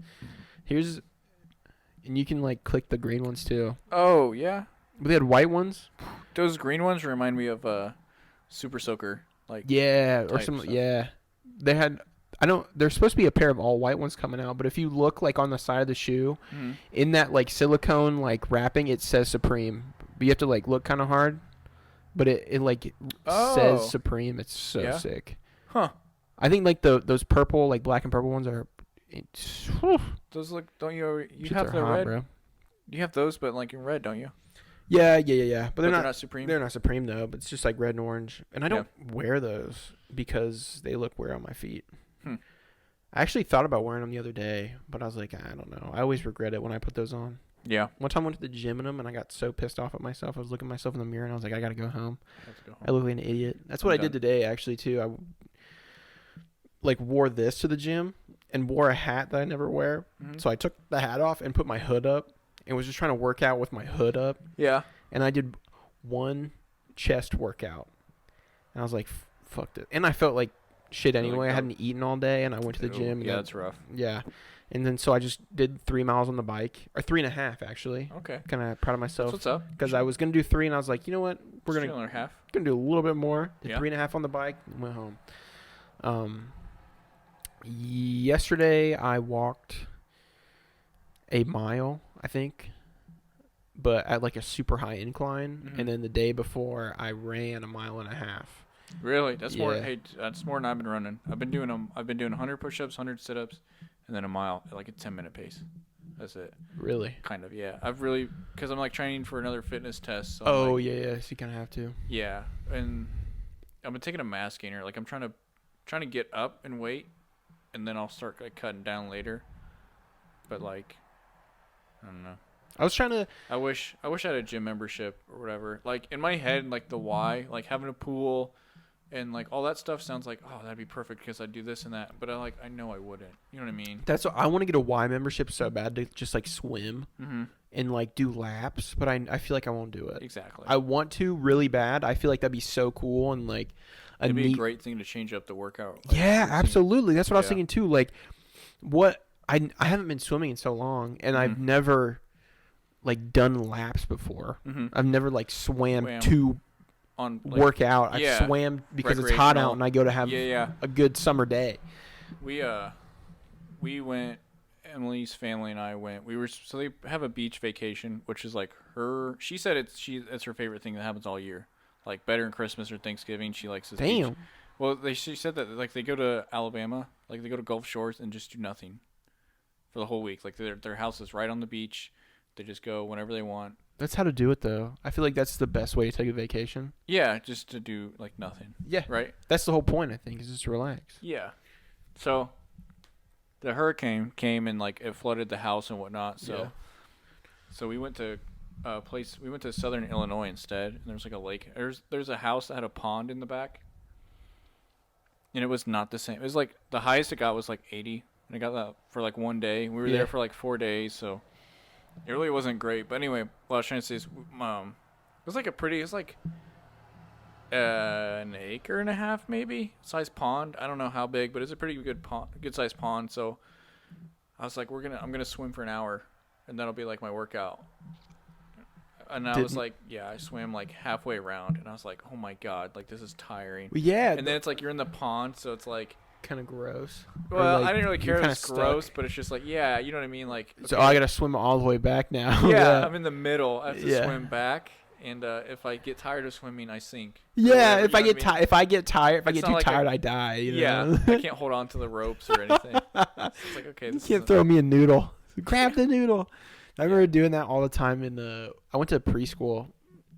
And you can like click the green ones too. Oh yeah. But they had white ones. Those green ones remind me of Super Soaker. Like Yeah, or type some. stuff. Yeah, they had. I don't. There's supposed to be a pair of all white ones coming out, but if you look like on the side of the shoe, in that like silicone like wrapping, it says Supreme. But you have to like look kind of hard, but it like says Supreme. It's so sick. Huh. I think like those purple like black and purple ones are. Those look. Don't you? You Shits have are the hot, red. bro. You have those, but like in red, don't you? Yeah. But they're They're not Supreme. They're not Supreme though. But it's just like red and orange, and I don't wear those because they look weird on my feet. I actually thought about wearing them the other day, but I was like, I don't know. I always regret it when I put those on. Yeah. One time I went to the gym in them, and I got so pissed off at myself. I was looking at myself in the mirror, and I was like, I got to go home. I look like an idiot. That's what I did today, actually, too. I like wore this to the gym and wore a hat that I never wear. So I took the hat off and put my hood up and was just trying to work out with my hood up. Yeah. And I did one chest workout. And I was like, fuck it. And I felt like shit anyway. I hadn't eaten all day, and I went to the gym. Yeah, that's rough. Yeah. And then so I just did 3 miles on the bike, or 3.5 actually. Okay. Kind of proud of myself. That's what's up? Because I was gonna do 3, and I was like, you know what, we're gonna do a little bit more. Did 3.5 on the bike, and went home. Yesterday I walked a mile, I think, but at like a super high incline, and then the day before I ran a mile and a half. Really? That's more. Hey, that's more than I've been running. I've been doing 100 push-ups, 100 sit-ups, and then a mile at like a 10-minute pace. That's it. Really? Kind of. Yeah. I've really because I'm like training for another fitness test. So So you kind of have to. Yeah, and I've been taking a mass gainer. Like I'm trying to get up in weight, and then I'll start like cutting down later. But like, I don't know. I wish I had a gym membership or whatever. Like in my head, like the why, like having a pool. And like all that stuff sounds like, oh, that'd be perfect because I'd do this and that. But I know I wouldn't. You know what I mean? That's what I want to get a Y membership so bad to just like swim and like do laps. But I feel like I won't do it. Exactly. I want to really bad. I feel like that'd be so cool and like it'd be a great thing to change up the workout. Like, yeah, absolutely. That's what I was thinking too. Like, what I haven't been swimming in so long, and I've never like done laps before. I've never like swam to. On like, work out. I swam because it's hot out and I go to have a good summer day. We went. Emily's family and I went. So they have a beach vacation, which is like her. She said it's her favorite thing that happens all year, like better than Christmas or Thanksgiving. She likes this. Damn. Beach. Well, she said that like they go to Alabama, like they go to Gulf Shores and just do nothing for the whole week. Like their house is right on the beach. They just go whenever they want. That's how to do it, though. I feel like that's the best way to take a vacation. Yeah, just to do, like, nothing. Yeah. Right? That's the whole point, I think, is just relax. Yeah. So, the hurricane came and, like, it flooded the house and whatnot. So we went to we went to southern Illinois instead. And there's, like, a lake. There's a house that had a pond in the back. And it was not the same. It was, like, the highest it got was, like, 80. And I got that for, like, one day. We were there for, like, 4 days, so... It really wasn't great, but anyway, what I was trying to say is, it was like an acre and a half maybe size pond. I don't know how big, but it's a pretty good sized pond. So I was like, I'm gonna swim for an hour, and that'll be like my workout. And I was like, I swam like halfway around, and I was like, oh my god, like this is tiring. Well, yeah. And then it's like you're in the pond, so it's like. Kind of gross. Well, like, I didn't really care if it was gross, but it's just like, you know what I mean? Like, okay, so I got to swim all the way back now. Yeah, I'm in the middle. I have to swim back, and if I get tired of swimming, I sink. Yeah, if I get too tired, I die. You know? Yeah, I can't hold on to the ropes or anything. It's like, okay, you can't throw me a noodle. Grab the noodle. I remember doing that all the time I went to preschool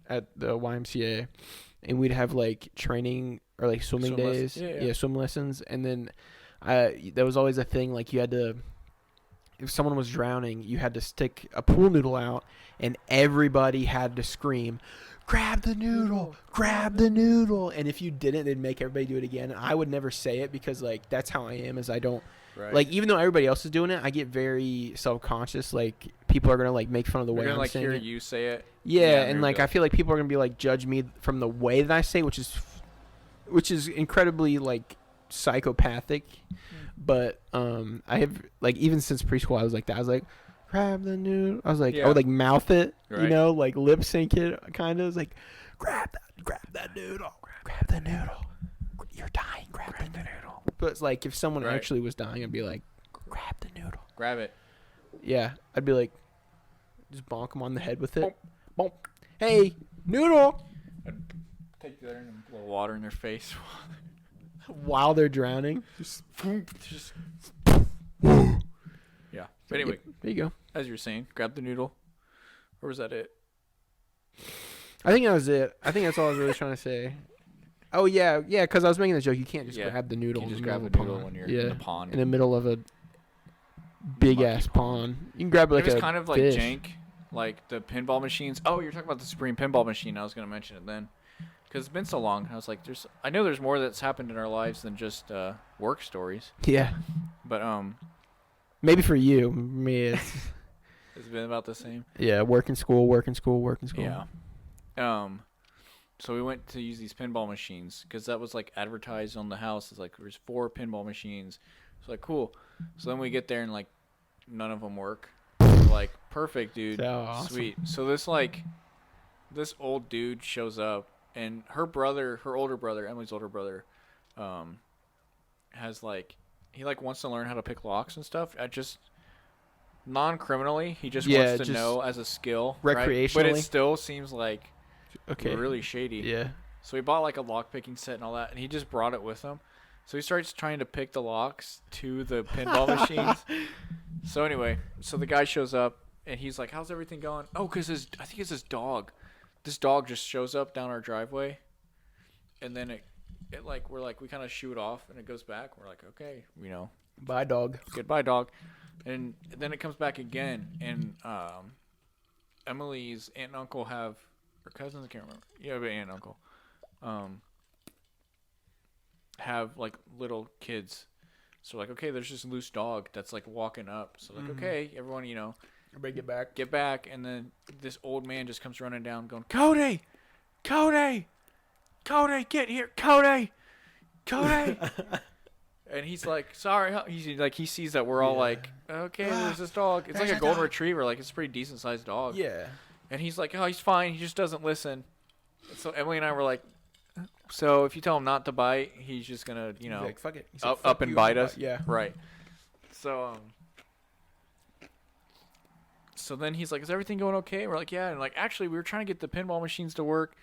at the YMCA, and we'd have like training or like swimming days. Swim lessons. And then there was always a thing like you had to, if someone was drowning, you had to stick a pool noodle out, and everybody had to scream, grab the noodle, grab the noodle. And if you didn't, they'd make everybody do it again. And I would never say it because like that's how I am, is I don't like, even though everybody else is doing it, I get very self-conscious. Like people are gonna like make fun of the way I'm like saying hear it. you say it. Yeah, and like I feel like people are gonna be like judge me from the way that I say, which is incredibly like psychopathic. But I have like, even since preschool I was like that. I was like, grab the noodle. I was like, I would like mouth it, you know, like lip sync it kind of. It's like, grab that noodle, grab the noodle. You're dying, grab the noodle. But like if someone Right. actually was dying, I'd be like, grab the noodle. Grab it. Yeah, I'd be like, just bonk them on the head with it. Bonk. Hey, noodle. Take the other and blow water in their face. While they're drowning. Just. Yeah. But anyway, There you go. as you were saying, grab the noodle. Or was that it? I think that was it. I think that's all I was really trying to say. Oh, yeah, because I was making the joke. You can't just grab the noodle. You in just the grab middle the of noodle pond. when you're Yeah, in the pond. in the middle of a big-ass pond. You can grab like it was a kind of like fish. jank, like the pinball machines. Oh, you're talking about the Supreme pinball machine. I was going to mention it then. Because it's been so long. I was like, I know there's more that's happened in our lives than just work stories. Yeah. But Maybe for you. Me, it's... it's been about the same. Yeah, work in school. Yeah. So we went to use these pinball machines because that was like advertised on the house. It's like there's 4 pinball machines. It's like cool. So then we get there and like none of them work. We're like perfect, dude. So awesome. Sweet. So this old dude shows up and her older brother, Emily's older brother, has like he like wants to learn how to pick locks and stuff. Non-criminally, he just wants to know as a skill, recreationally. Right? But it still seems like Okay. really shady. Yeah. So he bought like a lock picking set and all that, and he just brought it with him. So he starts trying to pick the locks to the pinball machines. So anyway, so the guy shows up and he's like, "How's everything going?" Oh, because I think it's his dog. This dog just shows up down our driveway, and then it like we're like we kind of shoo it off and it goes back. We're like, okay, Bye, dog. goodbye, dog. And then it comes back again, and Emily's aunt and uncle have, or cousins, I can't remember. Yeah, but aunt and uncle have like little kids. So like, okay, there's this loose dog that's like walking up. So like, okay, everyone, Everybody get back. get back. And then this old man just comes running down going, Cody, get here, Cody. And he's like, sorry. He's like, he sees that we're all like, okay, there's this dog. It's like a golden retriever. Like, it's a pretty decent sized dog. Yeah. And he's like, oh, he's fine. He just doesn't listen. So Emily and I were like, so if you tell him not to bite, he's just going to, He's like, fuck it. He's like, up fuck and you, bite us. Yeah. Right. So then he's like, is everything going okay? We're like, yeah. And like, actually, we were trying to get the pinball machines to work.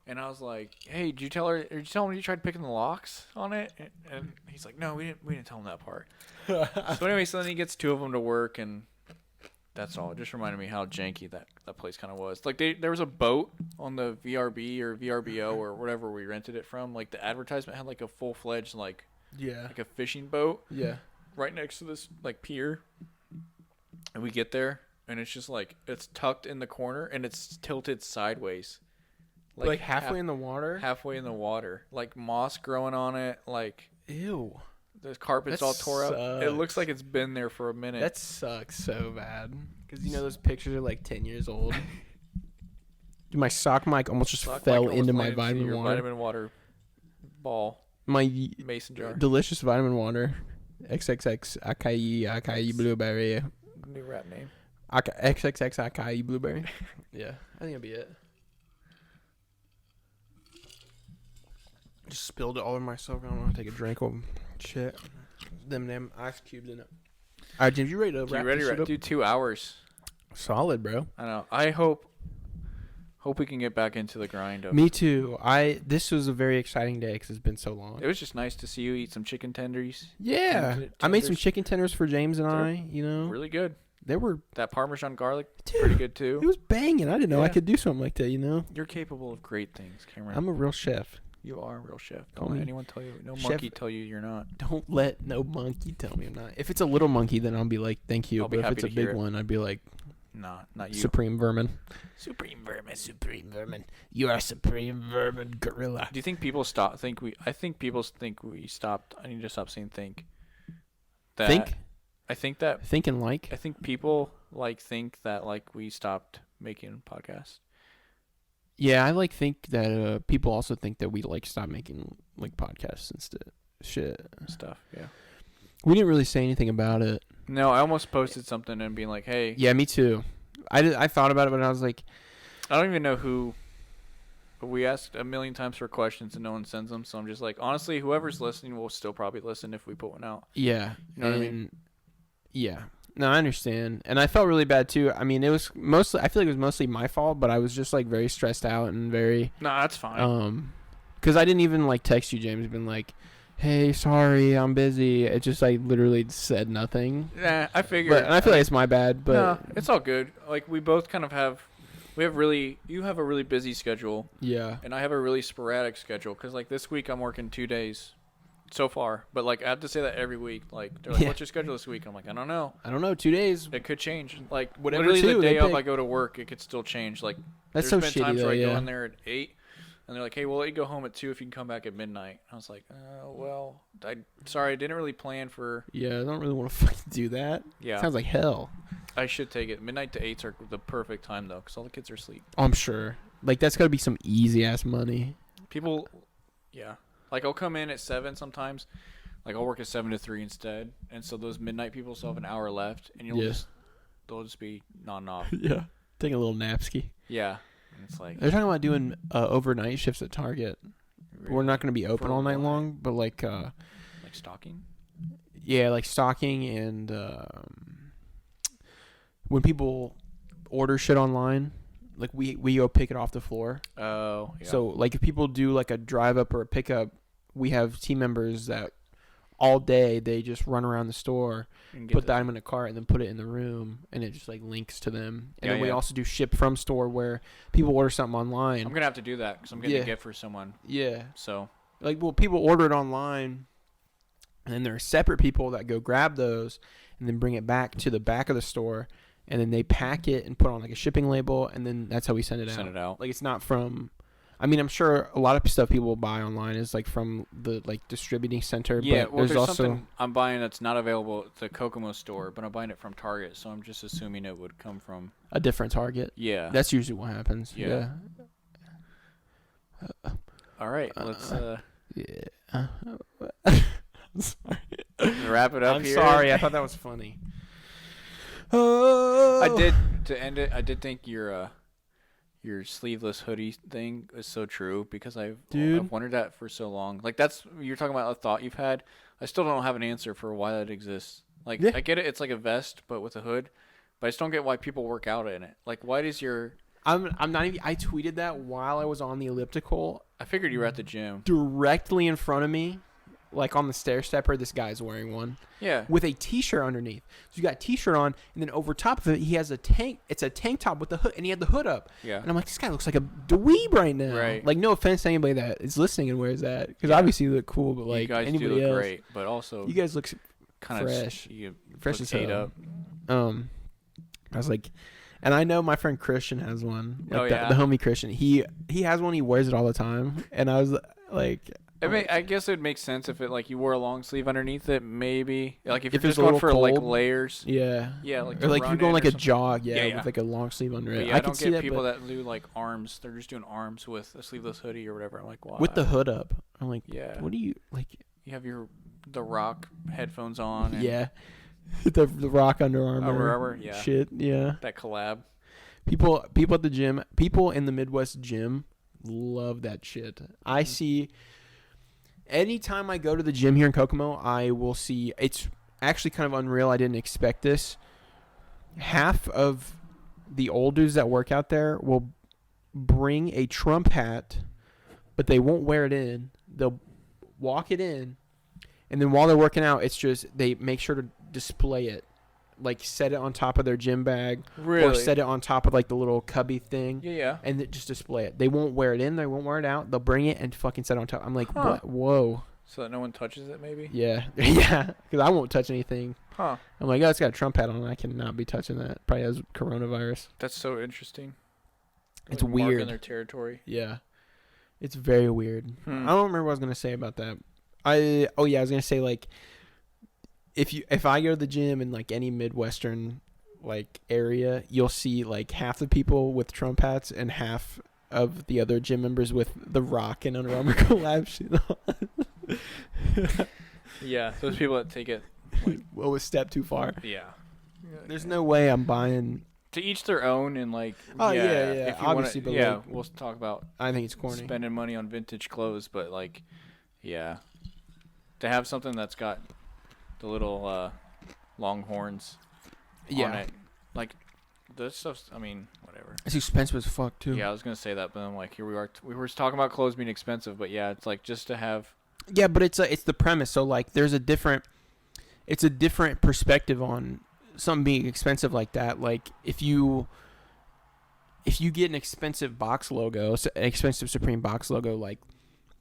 And I was like, hey, did you tell him you tried picking the locks on it? And he's like, no, we didn't tell him that part. So anyway, so then he gets 2 of them to work, and that's all. It just reminded me how janky that place kind of was. Like, there was a boat on the VRB or VRBO or whatever we rented it from. Like, the advertisement had like a full-fledged like a fishing boat right next to this like pier. And we get there, and it's just like it's tucked in the corner, and it's tilted sideways. Like halfway in the water? Halfway in the water. Like moss growing on it. Like, ew. The carpet's all tore up. It looks like it's been there for a minute. That sucks so bad. Because, those pictures are like 10 years old. Dude, my sock mic almost just fell into my vitamin water. Vitamin water ball. My mason jar. Delicious vitamin water. XXX acai blueberry. New rap name. XXX acai blueberry. Yeah, I think that'll be it. Just spilled it all over myself. I don't want to take a drink of shit. Them ice cubes in it. All right, James, you ready to wrap this shit up? Dude, 2 hours. Solid, bro. I know. I hope we can get back into the grind of. Me too. This was a very exciting day because it's been so long. It was just nice to see you eat some chicken tenders. Yeah, I made some chicken tenders for James and I. Really good. They were that Parmesan garlic. Dude, pretty good too. It was banging. I didn't know I could do something like that. You're capable of great things, Cameron. I'm a real chef. You are a real chef. Call Don't let me anyone tell you. No chef. monkey tell you you're not. Don't let no monkey tell me I'm not. If it's a little monkey, then I'll be like, thank you. I'll be But if happy it's a to hear big it. one, I'd be like, Nah, not you. Supreme vermin. Supreme vermin. Supreme vermin. You are supreme vermin gorilla. Do you think people I think people think we stopped. I need to stop saying think. Think? I think that. Think and like? I think people think that we stopped making podcasts. Yeah, I think that people also think that we stop making podcasts and Stuff, yeah. We didn't really say anything about it. No, I almost posted something and being like, hey. Yeah, me too. I thought about it, but I was like, I don't even know who we asked a million times for questions and no one sends them. So I'm just like, honestly, whoever's listening will still probably listen if we put one out. Yeah. You know what I mean? Yeah. No, I understand. And I felt really bad too. I mean, it was mostly, I feel like it was mostly my fault, but I was just like very stressed out and very, No, that's fine. because I didn't even like text you, James, been like, hey, sorry, I'm busy. It just, I literally said nothing. Yeah, I figured. But, and I feel like it's my bad, but. No, it's all good. Like, we both kind of have, you have a really busy schedule. Yeah. And I have a really sporadic schedule. Because, like, this week I'm working 2 days so far. But, like, I have to say that every week. Like, they're like, what's your schedule this week? I'm like, I don't know. 2 days. It could change. Like, Whatever, literally too, the day they of pick. I go to work, it could still change. Like, That's there's so been shitty, times though, where I go yeah. in there at 8. And they're like, hey, we'll let you go home at 2 if you can come back at midnight. I was like, well, sorry, I didn't really plan for. Yeah, I don't really want to fucking do that. Yeah. Sounds like hell. I should take it. Midnight to 8s are the perfect time, though, because all the kids are asleep. Oh, I'm sure. Like, that's got to be some easy-ass money. People, yeah. Like, I'll come in at 7 sometimes. Like, I'll work at 7 to 3 instead. And so those midnight people still have an hour left. And they'll just be nodding off. Yeah. Taking a little napski. Yeah. And it's like. They're talking about doing overnight shifts at Target. Really? We're not going to be open For all night what? long, but like Stocking? yeah, like stocking and when people order shit online, like we go pick it off the floor. Oh, yeah. So like if people do like a drive up or a pickup, we have team members that all day they just run around the store, put the item in a cart, and then put it in the room, and it just like links to them. And then we also do ship from store where people order something online. I'm going to have to do that because I'm getting a gift for someone. Yeah. So. Like, well, people order it online, and then there are separate people that go grab those and then bring it back to the back of the store, and then they pack it and put on like a shipping label, and then that's how we send it out. Like, it's not from. I mean, I'm sure a lot of stuff people buy online is like from the like distributing center. Yeah, but well, there's also something I'm buying that's not available at the Kokomo store, but I'm buying it from Target, so I'm just assuming it would come from a different Target. Yeah, that's usually what happens. Yeah. All right, let's yeah. Sorry. Wrap it up. I'm here. sorry. I thought that was funny. I did to end it. I did think your sleeveless hoodie thing is so true because I've wondered that for so long. Like you're talking about a thought you've had. I still don't have an answer for why that exists. Like I get it. It's like a vest but with a hood, but I just don't get why people work out in it. Like why does your I'm not even. I tweeted that while I was on the elliptical. I figured you were at the gym. Directly in front of me, like on the stair stepper, this guy's wearing one. Yeah. With a t-shirt underneath. So you got a t-shirt on, and then over top of it, he has a tank. It's a tank top with the hood, and he had the hood up. Yeah. And I'm like, this guy looks like a dweeb right now. Right. Like, no offense to anybody that is listening and wears that, because obviously you look cool, but like you guys anybody do look else, great, but also you guys look kind fresh. Fresh as hell. I was like, and I know my friend Christian has one. Like the homie Christian. He has one. He wears it all the time. And I was like, I guess it makes sense if it like you wore a long sleeve underneath it. Maybe like if you're just it's going for cold, like layers. Yeah. Yeah. Like or like you're going like a something. jog. Yeah, with like a long sleeve under it. Yeah, I can don't see get that, people that do like arms. They're just doing arms with a sleeveless hoodie or whatever. I'm like, why? With the hood up. I'm like, yeah. What do you like? You have the Rock headphones on. And yeah. the Rock Under Armour. Yeah. Shit. Yeah. That collab. People at the gym, people in the Midwest gym love that shit. I see, anytime I go to the gym here in Kokomo, I will see, it's actually kind of unreal. I didn't expect this. Half of the old dudes that work out there will bring a Trump hat, but they won't wear it in. They'll walk it in, and then while they're working out, it's just, they make sure to display it. Like set it on top of their gym bag, or set it on top of like the little cubby thing, and just display it. They won't wear it in, they won't wear it out. They'll bring it and fucking set it on top. I'm like, what? Whoa. So that no one touches it, maybe? Yeah, yeah, because I won't touch anything. Huh? I'm like, oh, it's got a Trump hat on. I cannot be touching that. Probably has coronavirus. That's so interesting. It's like weird. Marking their territory. Yeah, it's very weird. I don't remember what I was gonna say about that. I was gonna say like, if I go to the gym in like any Midwestern like area, you'll see like half the people with Trump hats and half of the other gym members with the Rock and Under Armour collab shit on. Yeah, those people that take it like a step too far. Yeah. There's no way I'm buying to each their own, and like, Oh, yeah. if you Obviously, wanna, but, yeah, like, we'll talk about I think it's corny. spending money on vintage clothes, but like, yeah, to have something that's got the little long horns on it, like this stuff's. I mean, whatever. It's expensive as fuck too. Yeah, I was gonna say that, but I'm like, here we are. We were talking about clothes being expensive, but yeah, it's like just to have. Yeah, but it's the premise. So like, it's a different perspective on something being expensive like that. Like if you get an expensive box logo, an expensive Supreme box logo, like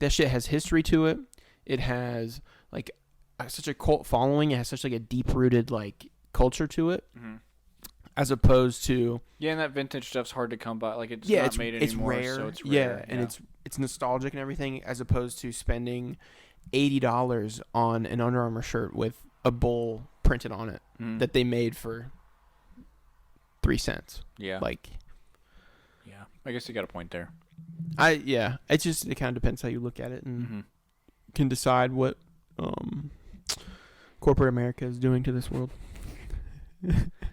that shit has history to it. It has like such a cult following. It has such like a deep rooted like culture to it, as opposed to and that vintage stuff's hard to come by. Like it's not made anymore, rare. so it's rare. And it's nostalgic and everything, as opposed to spending $80 on an Under Armour shirt with a bull printed on it that they made for 3 cents. Yeah. Like, yeah. I guess you got a point there. It kind of depends how you look at it and can decide what corporate America is doing to this world.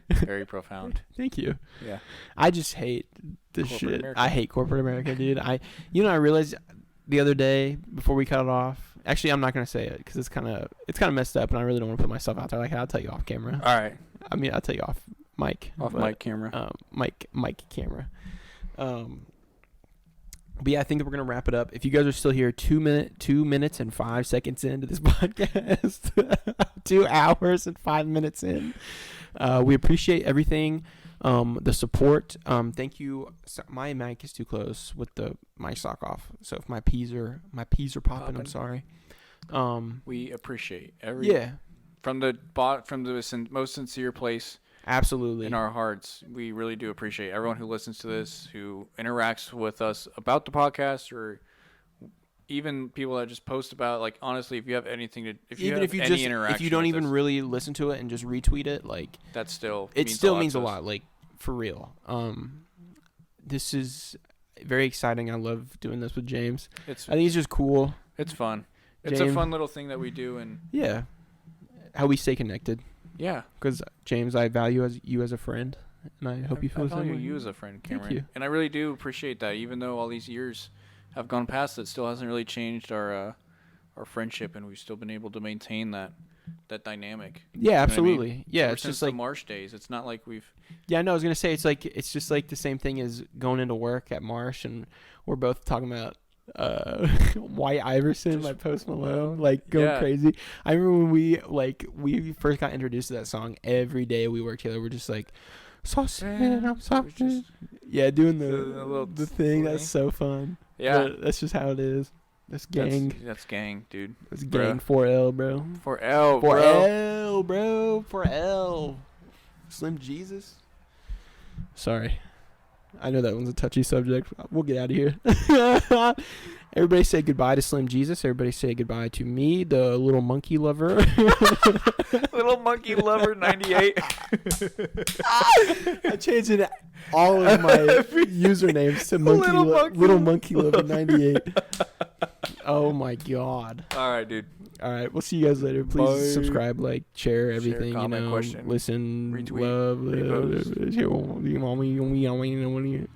Very profound. Thank you. Yeah. I just hate this Corporate shit. America. I hate corporate America, dude. I realized the other day before we cut it off. Actually, I'm not gonna say it because it's kind of messed up, and I really don't want to put myself out there. Like, I'll tell you off camera. All right. I mean, I'll tell you off mic. Mic camera. Mic camera. But yeah, I think that we're gonna wrap it up. If you guys are still here, 2 minutes and 5 seconds into this podcast, 2 hours and 5 minutes in, we appreciate everything, the support. Thank you. So my mic is too close with my sock off, so if my peas are popping, I'm sorry. We appreciate from the most sincere place. Absolutely. In our hearts, we really do appreciate everyone who listens to this, who interacts with us about the podcast, or even people that just post about. Like, honestly, if you have anything to, if you don't even really listen to it and just retweet it, like that still means a lot. Like, for real. This is very exciting. I love doing this with James. I think it's just cool. It's fun. It's a fun little thing that we do, and how we stay connected. Yeah, because James, I value you as a friend, and I hope you feel the same way. I value you as a friend, Cameron. Thank you. And I really do appreciate that. Even though all these years have gone past, it still hasn't really changed our friendship, and we've still been able to maintain that dynamic. Yeah, absolutely. I mean? Yeah, it's just like the Marsh days. It's not like we've. Yeah, no, I was gonna say it's just like the same thing as going into work at Marsh, and we're both talking about White Iverson by Post Malone, like going crazy. I remember when we first got introduced to that song. Every day we worked together, we're just like doing the thing. That's so fun. Yeah, but that's just how it is. That's gang. That's gang, dude. That's gang. 4L, bro. 4L, 4L, bro. 4L. Slim Jesus. Sorry. I know that one's a touchy subject. We'll get out of here. Everybody say goodbye to Slim Jesus. Everybody say goodbye to me, the little monkey lover. Little monkey lover 98. I changed all of my usernames to little monkey lover 98. Oh my god. All right, dude. All right, we'll see you guys later. Please subscribe, like, share everything. Comment, question, listen, retweet, love. repost.